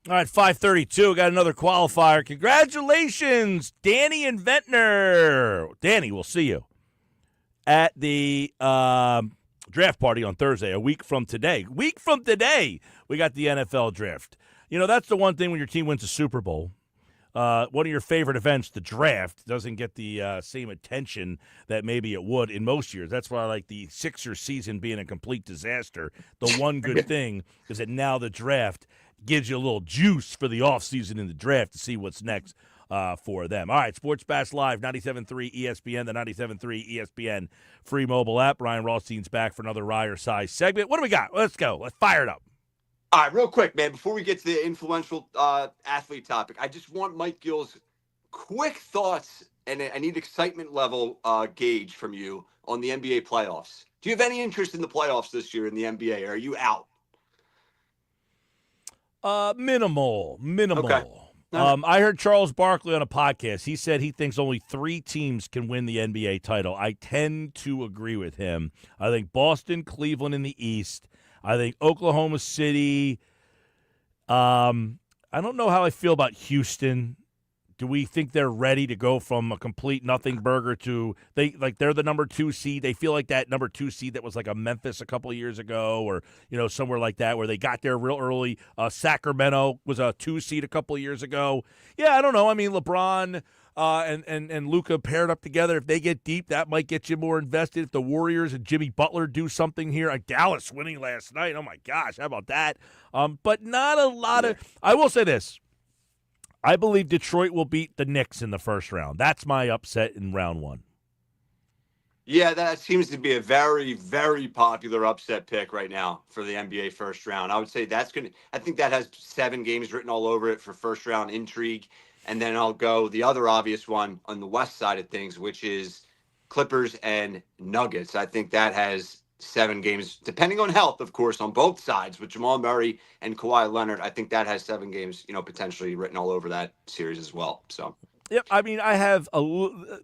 All right, 5:32. Got another qualifier. Congratulations, Danny and Ventnor. Danny, we'll see you at the draft party on Thursday, a week from today. Week from today, we got the NFL draft. You know, that's the one thing when your team wins a Super Bowl. One of your favorite events, the draft, doesn't get the same attention that maybe it would in most years. That's why I like the Sixers season being a complete disaster. The one good thing is that now the draft gives you a little juice for the offseason in the draft to see what's next for them. All right, Sports Bash Live, 97.3 ESPN, the 97.3 ESPN free mobile app. Ryan Rothstein's back for another Ryer size segment. What do we got? Let's go. Let's fire it up. All right, real quick, man, before we get to the influential athlete topic, I just want Mike Gill's quick thoughts, and I need excitement level gauge from you on the NBA playoffs. Do you have any interest in the playoffs this year in the NBA, or are you out? Minimal. Okay. I heard Charles Barkley on a podcast. He said he thinks only 3 teams can win the NBA title. I tend to agree with him. I think Boston, Cleveland in the East. I think Oklahoma City. I don't know how I feel about Houston. Do we think they're ready to go from a complete nothing burger to they're the number 2 seed? They feel like that number 2 seed that was like a Memphis a couple of years ago, or somewhere like that where they got there real early. Sacramento was a 2 seed a couple of years ago. Yeah, I don't know. I mean, LeBron and Luka paired up together. If they get deep, that might get you more invested. If the Warriors and Jimmy Butler do something here, Dallas winning last night. Oh my gosh, how about that? But not a lot of. I will say this. I believe Detroit will beat the Knicks in the first round. That's my upset in round 1. Yeah, that seems to be a very, very popular upset pick right now for the NBA first round. I would say I think that has 7 games written all over it for first round intrigue. And then I'll go the other obvious one on the west side of things, which is Clippers and Nuggets. I think that has 7 games, depending on health, of course, on both sides with Jamal Murray and Kawhi Leonard. I think that has 7 games, potentially written all over that series as well. So, yep. I mean, I have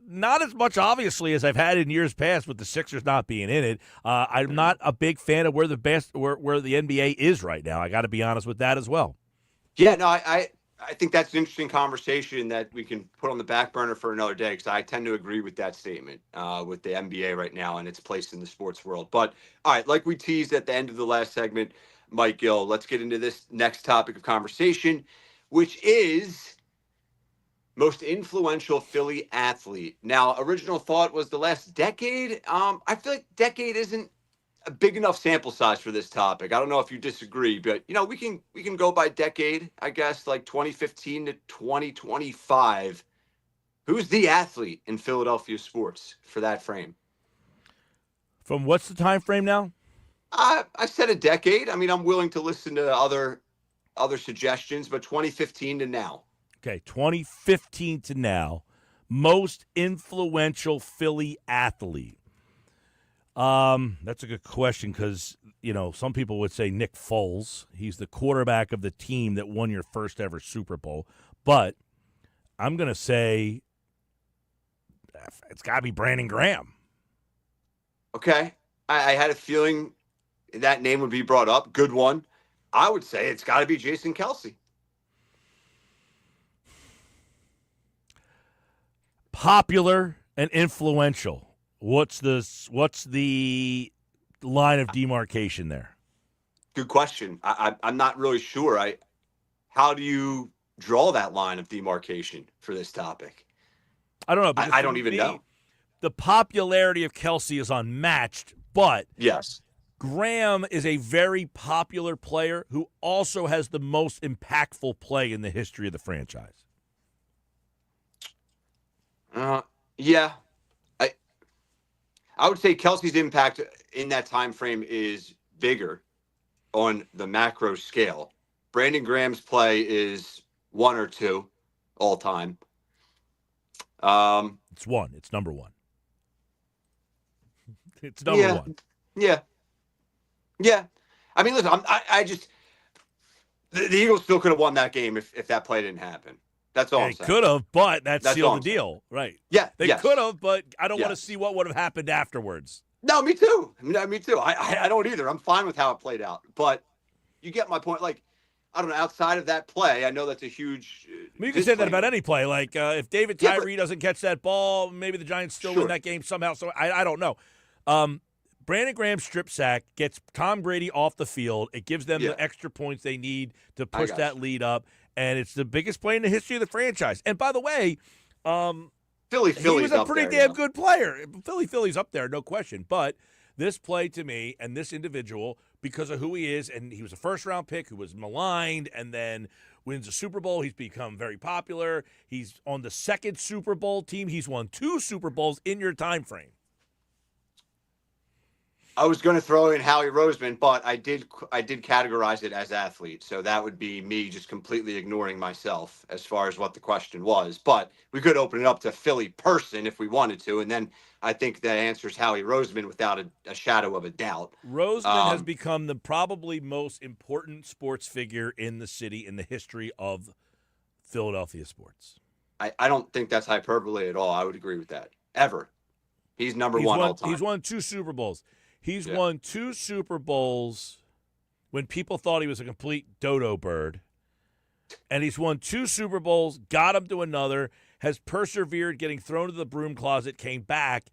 not as much, obviously, as I've had in years past with the Sixers not being in it. I'm not a big fan of where the NBA is right now. I got to be honest with that as well. Yeah, no, I think that's an interesting conversation that we can put on the back burner for another day, because I tend to agree with that statement with the NBA right now and its place in the sports world. But, all right, like we teased at the end of the last segment, Mike Gill, let's get into this next topic of conversation, which is most influential Philly athlete. Now, original thought was the last decade. I feel like decade isn't a big enough sample size for this topic. I don't know if you disagree, but we can go by decade, I guess, like 2015 to 2025. Who's the athlete in Philadelphia sports for that frame? From what's the time frame now? I said a decade. I mean, I'm willing to listen to other suggestions, but 2015 to now. Okay, 2015 to now, most influential Philly athlete. That's a good question because, some people would say Nick Foles. He's the quarterback of the team that won your first ever Super Bowl. But I'm going to say it's got to be Brandon Graham. Okay. I had a feeling that name would be brought up. Good one. I would say it's got to be Jason Kelce. Popular and influential. What's the line of demarcation there? Good question. I'm not really sure. How do you draw that line of demarcation for this topic? I don't know. I don't even know. The popularity of Kelce is unmatched, but yes, Graham is a very popular player who also has the most impactful play in the history of the franchise. Yeah. I would say Kelce's impact in that time frame is bigger on the macro scale. Brandon Graham's play is 1 or 2 all time. It's 1. It's number 1. It's number 1. Yeah. I mean, listen, I just the Eagles still could have won that game if that play didn't happen. That's all I'm saying. They could have, but that's sealed the deal. Right. Yeah. They could have, but I don't want to see what would have happened afterwards. No, me too. Me too. I don't either. I'm fine with how it played out. But you get my point. Like, I don't know. Outside of that play, I know that's a huge. I mean, you can say that about disclaimer. any play. Like if David Yeah, Tyree doesn't catch that ball, maybe the Giants still win Sure. that game somehow. So I don't know. Brandon Graham's strip sack gets Tom Brady off the field. It gives them Yeah. the extra points they need to I push got that you. lead up, and it's the biggest play in the history of the franchise. And by the way, Philly's he was a up pretty there, damn good player. Philly's up there, no question. But this play to me and this individual, because of who he is, and he was a first-round pick who was maligned and then wins a Super Bowl. He's become very popular. He's on the second Super Bowl team. He's won 2 Super Bowls in your time frame. I was going to throw in Howie Roseman, but I did categorize it as athlete, so that would be me just completely ignoring myself as far as what the question was. But we could open it up to Philly person if we wanted to, and then I think that answers Howie Roseman without a shadow of a doubt. Roseman has become the probably most important sports figure in the city in the history of Philadelphia sports. I don't think that's hyperbole at all. I would agree with that. Ever. He's number one all time. He's won 2 Super Bowls. He's Yeah. won 2 Super Bowls when people thought he was a complete dodo bird. And he's won 2 Super Bowls, got him to another, has persevered, getting thrown to the broom closet, came back,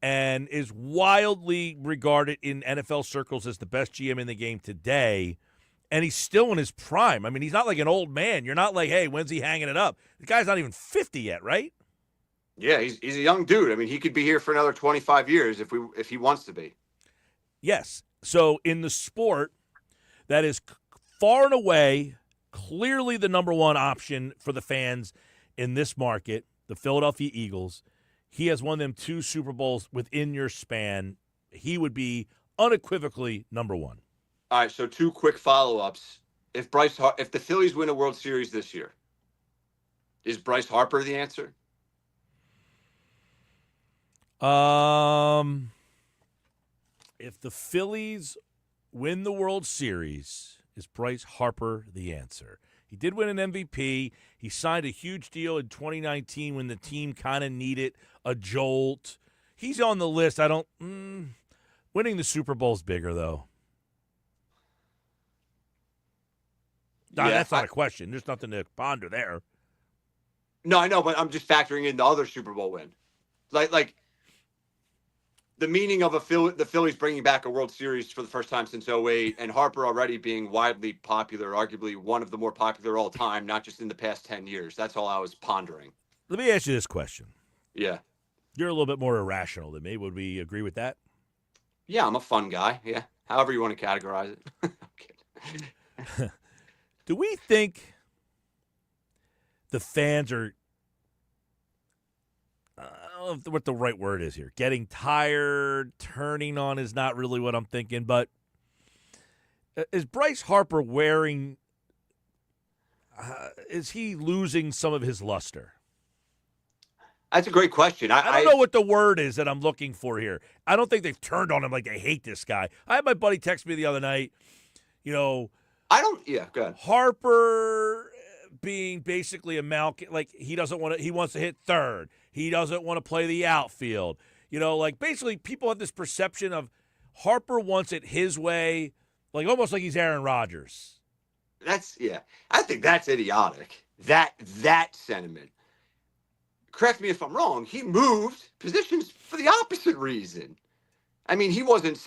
and is wildly regarded in NFL circles as the best GM in the game today. And he's still in his prime. I mean, he's not like an old man. You're not like, hey, when's he hanging it up? The guy's not even 50 yet, right? Yeah, he's a young dude. I mean, he could be here for another 25 years if he wants to be. Yes. So in the sport that is far and away clearly the number one option for the fans in this market, the Philadelphia Eagles, he has won them 2 Super Bowls within your span. He would be unequivocally number one. All right, so 2 quick follow-ups. If the Phillies win a World Series this year, is Bryce Harper the answer? If the Phillies win the World Series, is Bryce Harper the answer? He did win an MVP. He signed a huge deal in 2019 when the team kind of needed a jolt. He's on the list. Winning the Super Bowl's bigger, though. Yeah, That's not a question. There's nothing to ponder there. No, I know, but I'm just factoring in the other Super Bowl win. Like the meaning of the Phillies bringing back a World Series for the first time since 2008, and Harper already being widely popular, arguably one of the more popular all time, not just in the past 10 years. That's all I was pondering. Let me ask you this question. Yeah. You're a little bit more irrational than me. Would we agree with that? Yeah, I'm a fun guy. Yeah. However you want to categorize it. I'm kidding. Do we think the fans are, I don't know what the right word is here, getting tired, turning on is not really what I'm thinking, but is Bryce Harper is he losing some of his luster? That's a great question. I don't know what the word is that I'm looking for here. I don't think they've turned on him like they hate this guy. I had my buddy text me the other night, go ahead. Harper being basically a Malkin, like he wants to hit third. He doesn't want to play the outfield. Like basically people have this perception of Harper wants it his way, like almost like he's Aaron Rodgers. I think that's idiotic. That sentiment. Correct me if I'm wrong. He moved positions for the opposite reason. I mean, he wasn't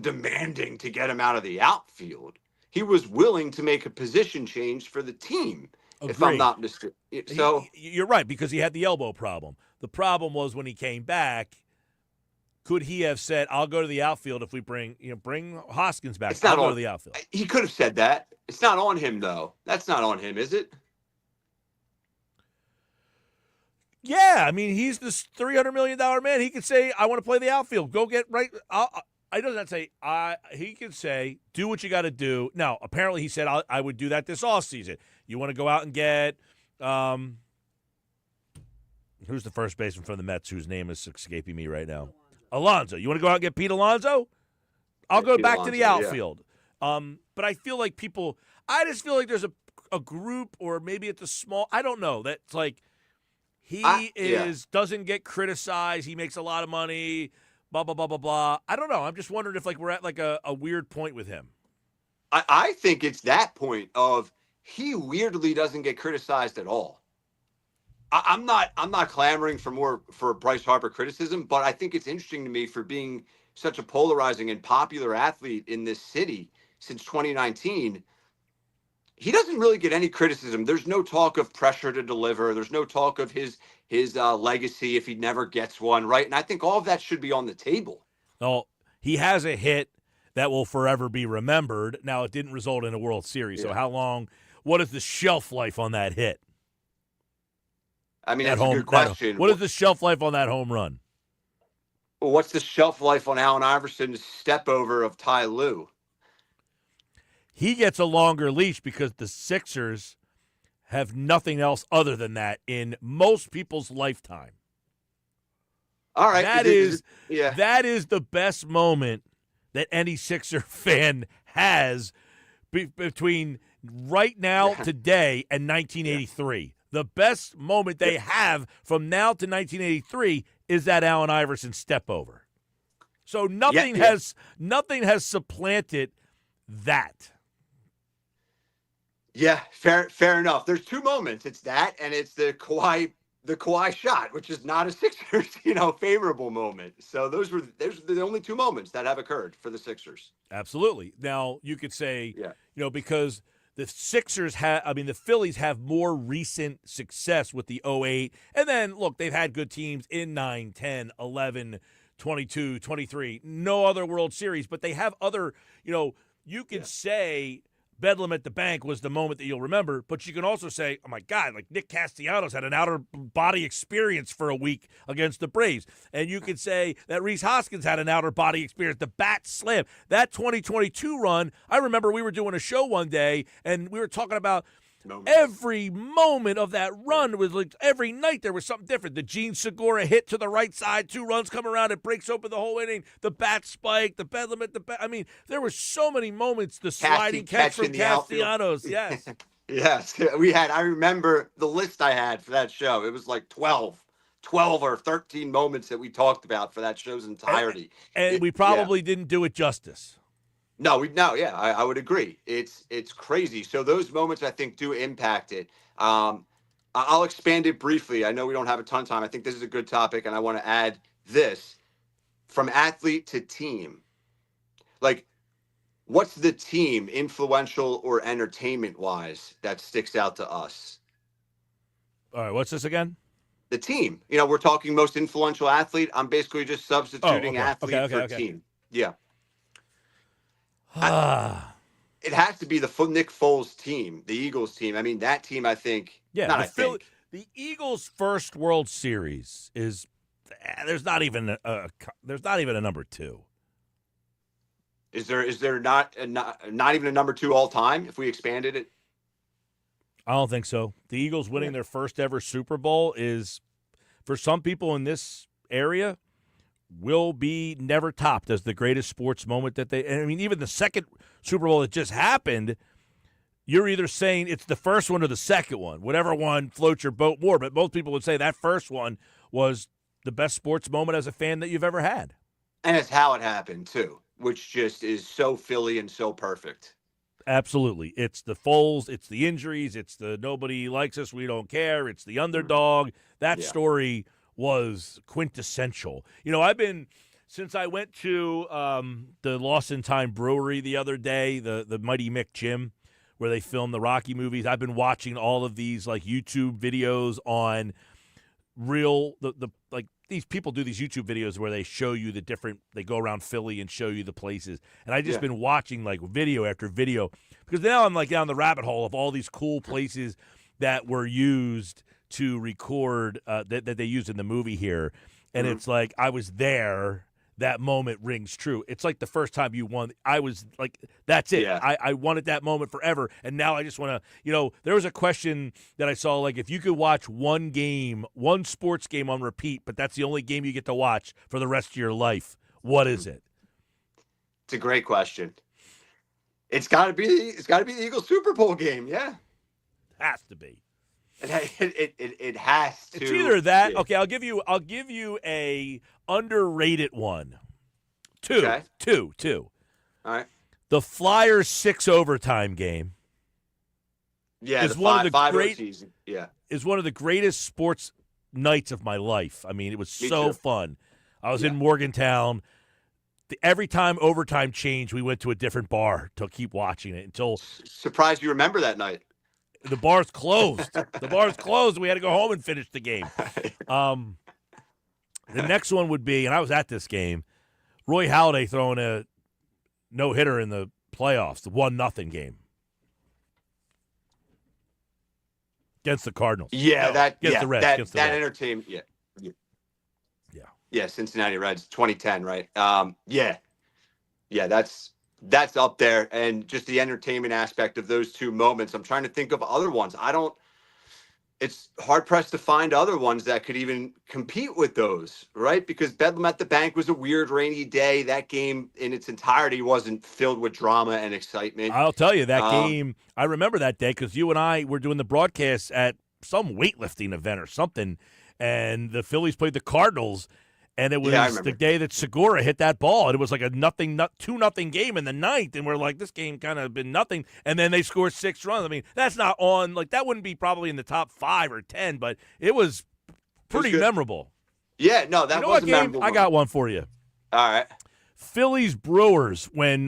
demanding to get him out of the outfield. He was willing to make a position change for the team. Agreed. If I'm not mistaken. So you're right, because he had the elbow problem. The problem was when he came back, could he have said, I'll go to the outfield if we bring Hoskins back. I'll go to the outfield. He could have said that. It's not on him, though. That's not on him, is it? Yeah, I mean, he's this $300 million man. He could say, I want to play the outfield. Go get right. I doesn't say, he could say, do what you got to do. Now, apparently he said, I would do that this offseason. You want to go out and get, who's the first baseman from the Mets whose name is escaping me right now? Alonso. You want to go out and get Pete Alonso? I'll go back to the outfield. Yeah. But I feel like I just feel like there's a group, or maybe it's a small, I don't know, that's like, doesn't get criticized. He makes a lot of money, blah, blah, blah, blah, blah. I don't know. I'm just wondering if we're at like a weird point with him. I think it's that point of he weirdly doesn't get criticized at all. I'm not clamoring for Bryce Harper criticism, but I think it's interesting to me for being such a polarizing and popular athlete in this city since 2019. He doesn't really get any criticism. There's no talk of pressure to deliver. There's no talk of his legacy if he never gets one, right? And I think all of that should be on the table. Well, he has a hit that will forever be remembered. Now, it didn't result in a World Series, so how long? What is the shelf life on that hit? I mean, that's a good question. What is the shelf life on that home run? Well, what's the shelf life on Allen Iverson's step over of Ty Lue? He gets a longer leash because the Sixers have nothing else other than that in most people's lifetime. All right. That is the best moment that any Sixer fan has between right now, today, and 1983. The best moment they have from now to 1983 is that Allen Iverson step over. So nothing has supplanted that. Yeah, fair enough. There's two moments. It's that, and it's the Kawhi shot, which is not a Sixers, favorable moment. So those are the only two moments that have occurred for the Sixers. Absolutely. Now you could say, because the the Phillies have more recent success with the 08. And then, look, they've had good teams in 9, 10, 11, 22, 23. No other World Series, but they have other, you could say Bedlam at the Bank was the moment that you'll remember, but you can also say, oh, my God, like Nick Castellanos had an outer body experience for a week against the Braves. And you could say that Rhys Hoskins had an outer body experience, the bat slam. That 2022 run, I remember we were doing a show one day, and we were talking about every moment of that run. Was like every night there was something different. The Gene Segura hit to the right side, 2 runs come around, it breaks open the whole inning. The bat spike, the Bedlam at the bat. I mean, there were so many moments. The sliding catch from Castellanos. Yes. Yes. I remember the list I had for that show. It was like 12 or 13 moments that we talked about for that show's entirety. And we probably didn't do it justice. No, I would agree. It's crazy. So those moments, I think, do impact it. I'll expand it briefly. I know we don't have a ton of time. I think this is a good topic, and I want to add this. From athlete to team, like, what's the team, influential or entertainment-wise, that sticks out to us? All right, what's this again? The team. We're talking most influential athlete. I'm basically just substituting athlete for team. Yeah. It has to be the Nick Foles team, the Eagles team. I mean, that team, I think. Yeah, the Eagles' first World Series is there's not even a number 2. Is there not even a number 2 all time if we expanded it? I don't think so. The Eagles winning their first ever Super Bowl is, for some people in this area, will be never topped as the greatest sports moment that I mean, even the second Super Bowl that just happened, you're either saying it's the first one or the second one, whatever one floats your boat more. But most people would say that first one was the best sports moment as a fan that you've ever had. And it's how it happened, too, which just is so Philly and so perfect. Absolutely. It's the Foles, it's the injuries, it's the nobody likes us, we don't care, it's the underdog. That story was quintessential. Since I went to the Lost in Time Brewery the other day, the Mighty Mick Gym, where they filmed the Rocky movies, I've been watching all of these like YouTube videos on these people do these YouTube videos where they show you they go around Philly and show you the places. And I just been watching like video after video because now I'm like down the rabbit hole of all these cool places that were used to record that they used in the movie here. And it's like I was there. That moment rings true. It's like the first time you won. I was like, that's it. Yeah. I wanted that moment forever. And now I just want to, there was a question that I saw, like, if you could watch one sports game on repeat, but that's the only game you get to watch for the rest of your life, what is it? It's a great question. It's got to be the Eagles Super Bowl game. Yeah. Has to be. It has to. It's either that. Okay, I'll give you a underrated one. Two. All right. The Flyers 6 overtime game. Yeah, is the one of the 5-0 great season. Yeah, is one of the greatest sports nights of my life. I mean, it was me so too. fun. I was Yeah. in Morgantown. Every time overtime changed, we went to a different bar to keep watching it until Surprised you remember that night. the bar's closed. The bar's closed. We had to go home and finish the game. The next one would be, and I was at this game, Roy Halladay throwing a no-hitter in the playoffs, the 1-0 game against the Cardinals. Yeah, No, against the Reds. Against the Reds. entertainment. Yeah, Yeah. yeah. Cincinnati Reds, 2010, right? Yeah. That's up there, and just the entertainment aspect of those two moments. I'm trying to think of other ones. It's hard pressed to find other ones that could even compete with those, right? Because Bedlam at the Bank was a weird rainy day. That game in its entirety wasn't filled with drama and excitement. I'll tell you, that game, I remember that day because you and I were doing the broadcast at some weightlifting event or something, and the Phillies played the Cardinals, and it was the day that Segura hit that ball, and it was like a 2-0 game in the ninth, and we're like, this game kind of been nothing, and then they scored 6 runs. I mean, that's not on, like, that wouldn't be probably in the top 5 or 10, but it was pretty memorable. Yeah, no, that was a memorable I got one for you. All right. Phillies Brewers when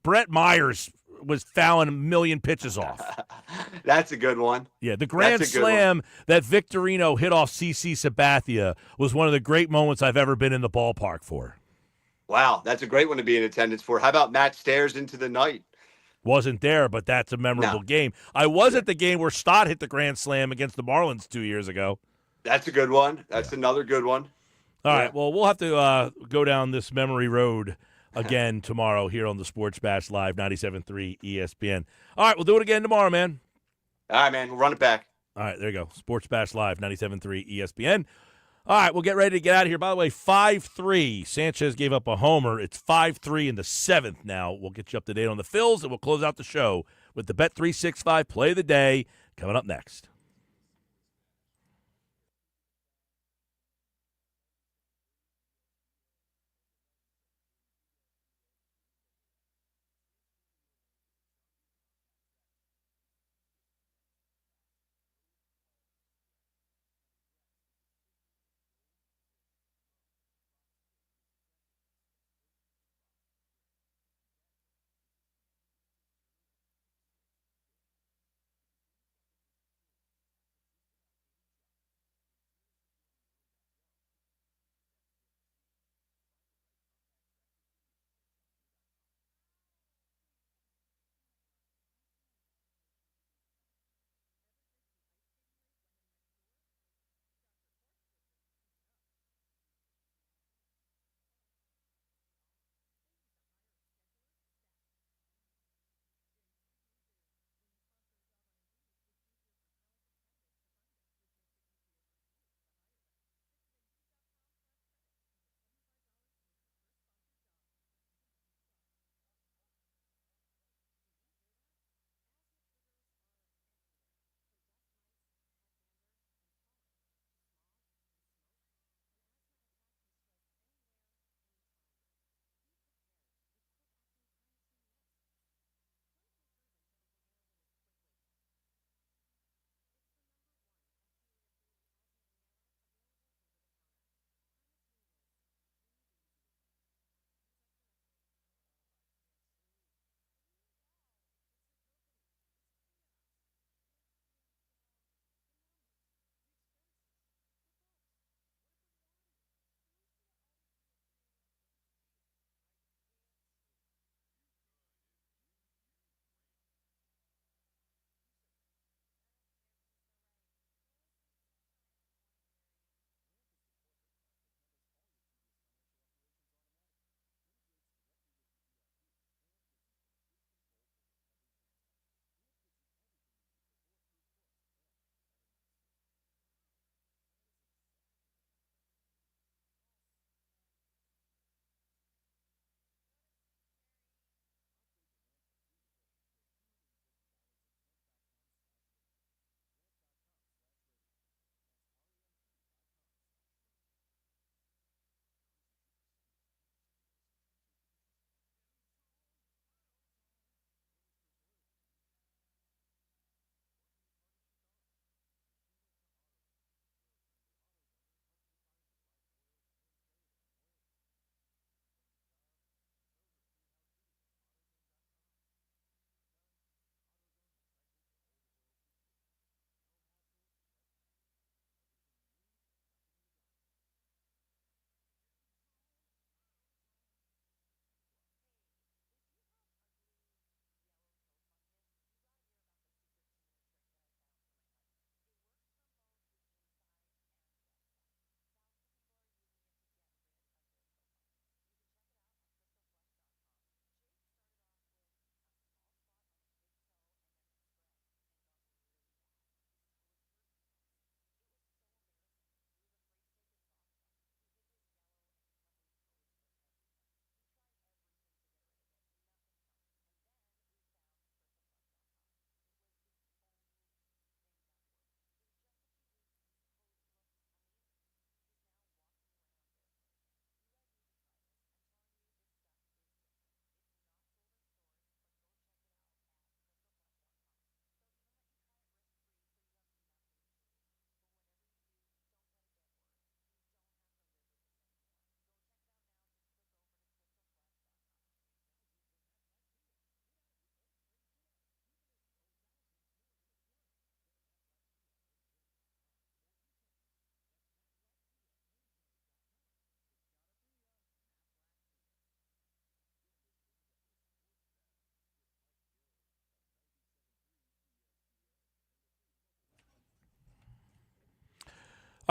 Brett Myers was fouling a million pitches off. That's a good one. Yeah, the grand slam that Victorino hit off CC Sabathia was one of the great moments I've ever been in the ballpark for. Wow, that's a great one to be in attendance for. How about Matt Stairs into the night? Wasn't there, but that's a memorable game. I was at the game where Stott hit the grand slam against the Marlins 2 years ago. That's a good one. That's another good one. All right, well, we'll have to go down this memory road again tomorrow here on the Sports Bash Live 97.3 ESPN. All right, we'll do it again tomorrow, man. All right, man. We'll run it back. All right, there you go. Sports Bash Live 97.3 ESPN. All right, we'll get ready to get out of here. By the way, 5-3. Sanchez gave up a homer. It's 5-3 in the 7th now. We'll get you up to date on the Phils, and we'll close out the show with the Bet365 Play of the Day coming up next.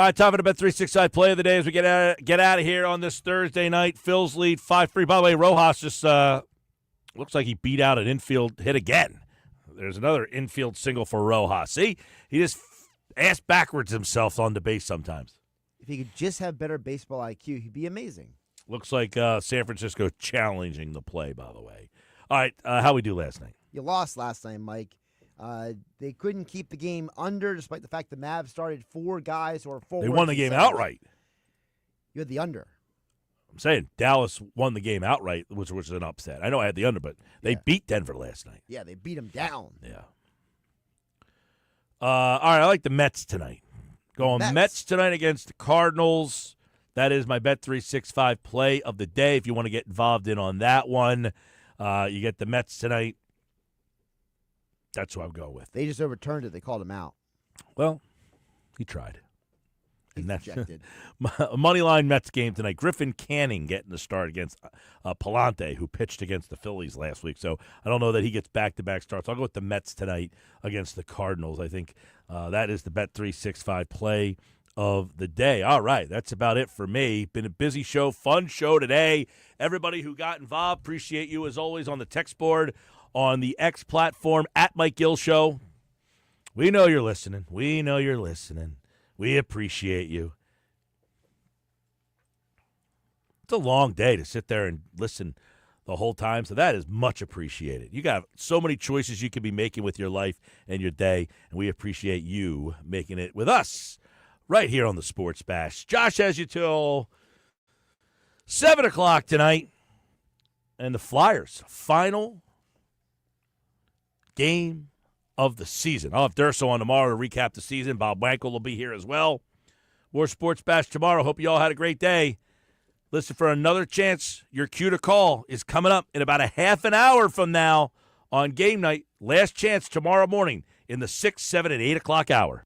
All right, time for the Bet365 play of the day as we get out of here on this Thursday night. Phil's lead 5-3. By the way, Rojas just looks like he beat out an infield hit again. There's another infield single for Rojas. See, he just ass backwards himself on the base sometimes. If he could just have better baseball IQ, he'd be amazing. Looks like San Francisco challenging the play, by the way. All right, how we do last night? You lost last night, Mike. They couldn't keep the game under, despite the fact the Mavs started 4 guys or 4. They won the game outright. You had the under. I'm saying Dallas won the game outright, which was an upset. I know I had the under, but they beat Denver last night. Yeah, they beat them down. Yeah. All right, I like the Mets tonight. Going Mets tonight against the Cardinals. That is my Bet365 play of the day. If you want to get involved in on that one, you get the Mets tonight. That's who I'll go with. They just overturned it. They called him out. Well, he tried. He's And that's rejected. Moneyline Mets game tonight. Griffin Canning getting the start against Palante, who pitched against the Phillies last week. So I don't know that he gets back-to-back starts. I'll go with the Mets tonight against the Cardinals. I think that is the Bet365 play of the day. All right, that's about it for me. Been a busy show, fun show today. Everybody who got involved, appreciate you as always on the text board, on the X platform, at Mike Gill Show. We know you're listening. We know you're listening. We appreciate you. It's a long day to sit there and listen the whole time, so that is much appreciated. You got so many choices you could be making with your life and your day, and we appreciate you making it with us right here on the Sports Bash. Josh has you till 7 o'clock tonight, and the Flyers' final game of the season. I'll have Durso on tomorrow to recap the season. Bob Wankel will be here as well. More Sports Bash tomorrow. Hope you all had a great day. Listen for another chance. Your cue to call is coming up in about a half an hour from now on game night. Last chance tomorrow morning in the 6, 7, and 8 o'clock hour.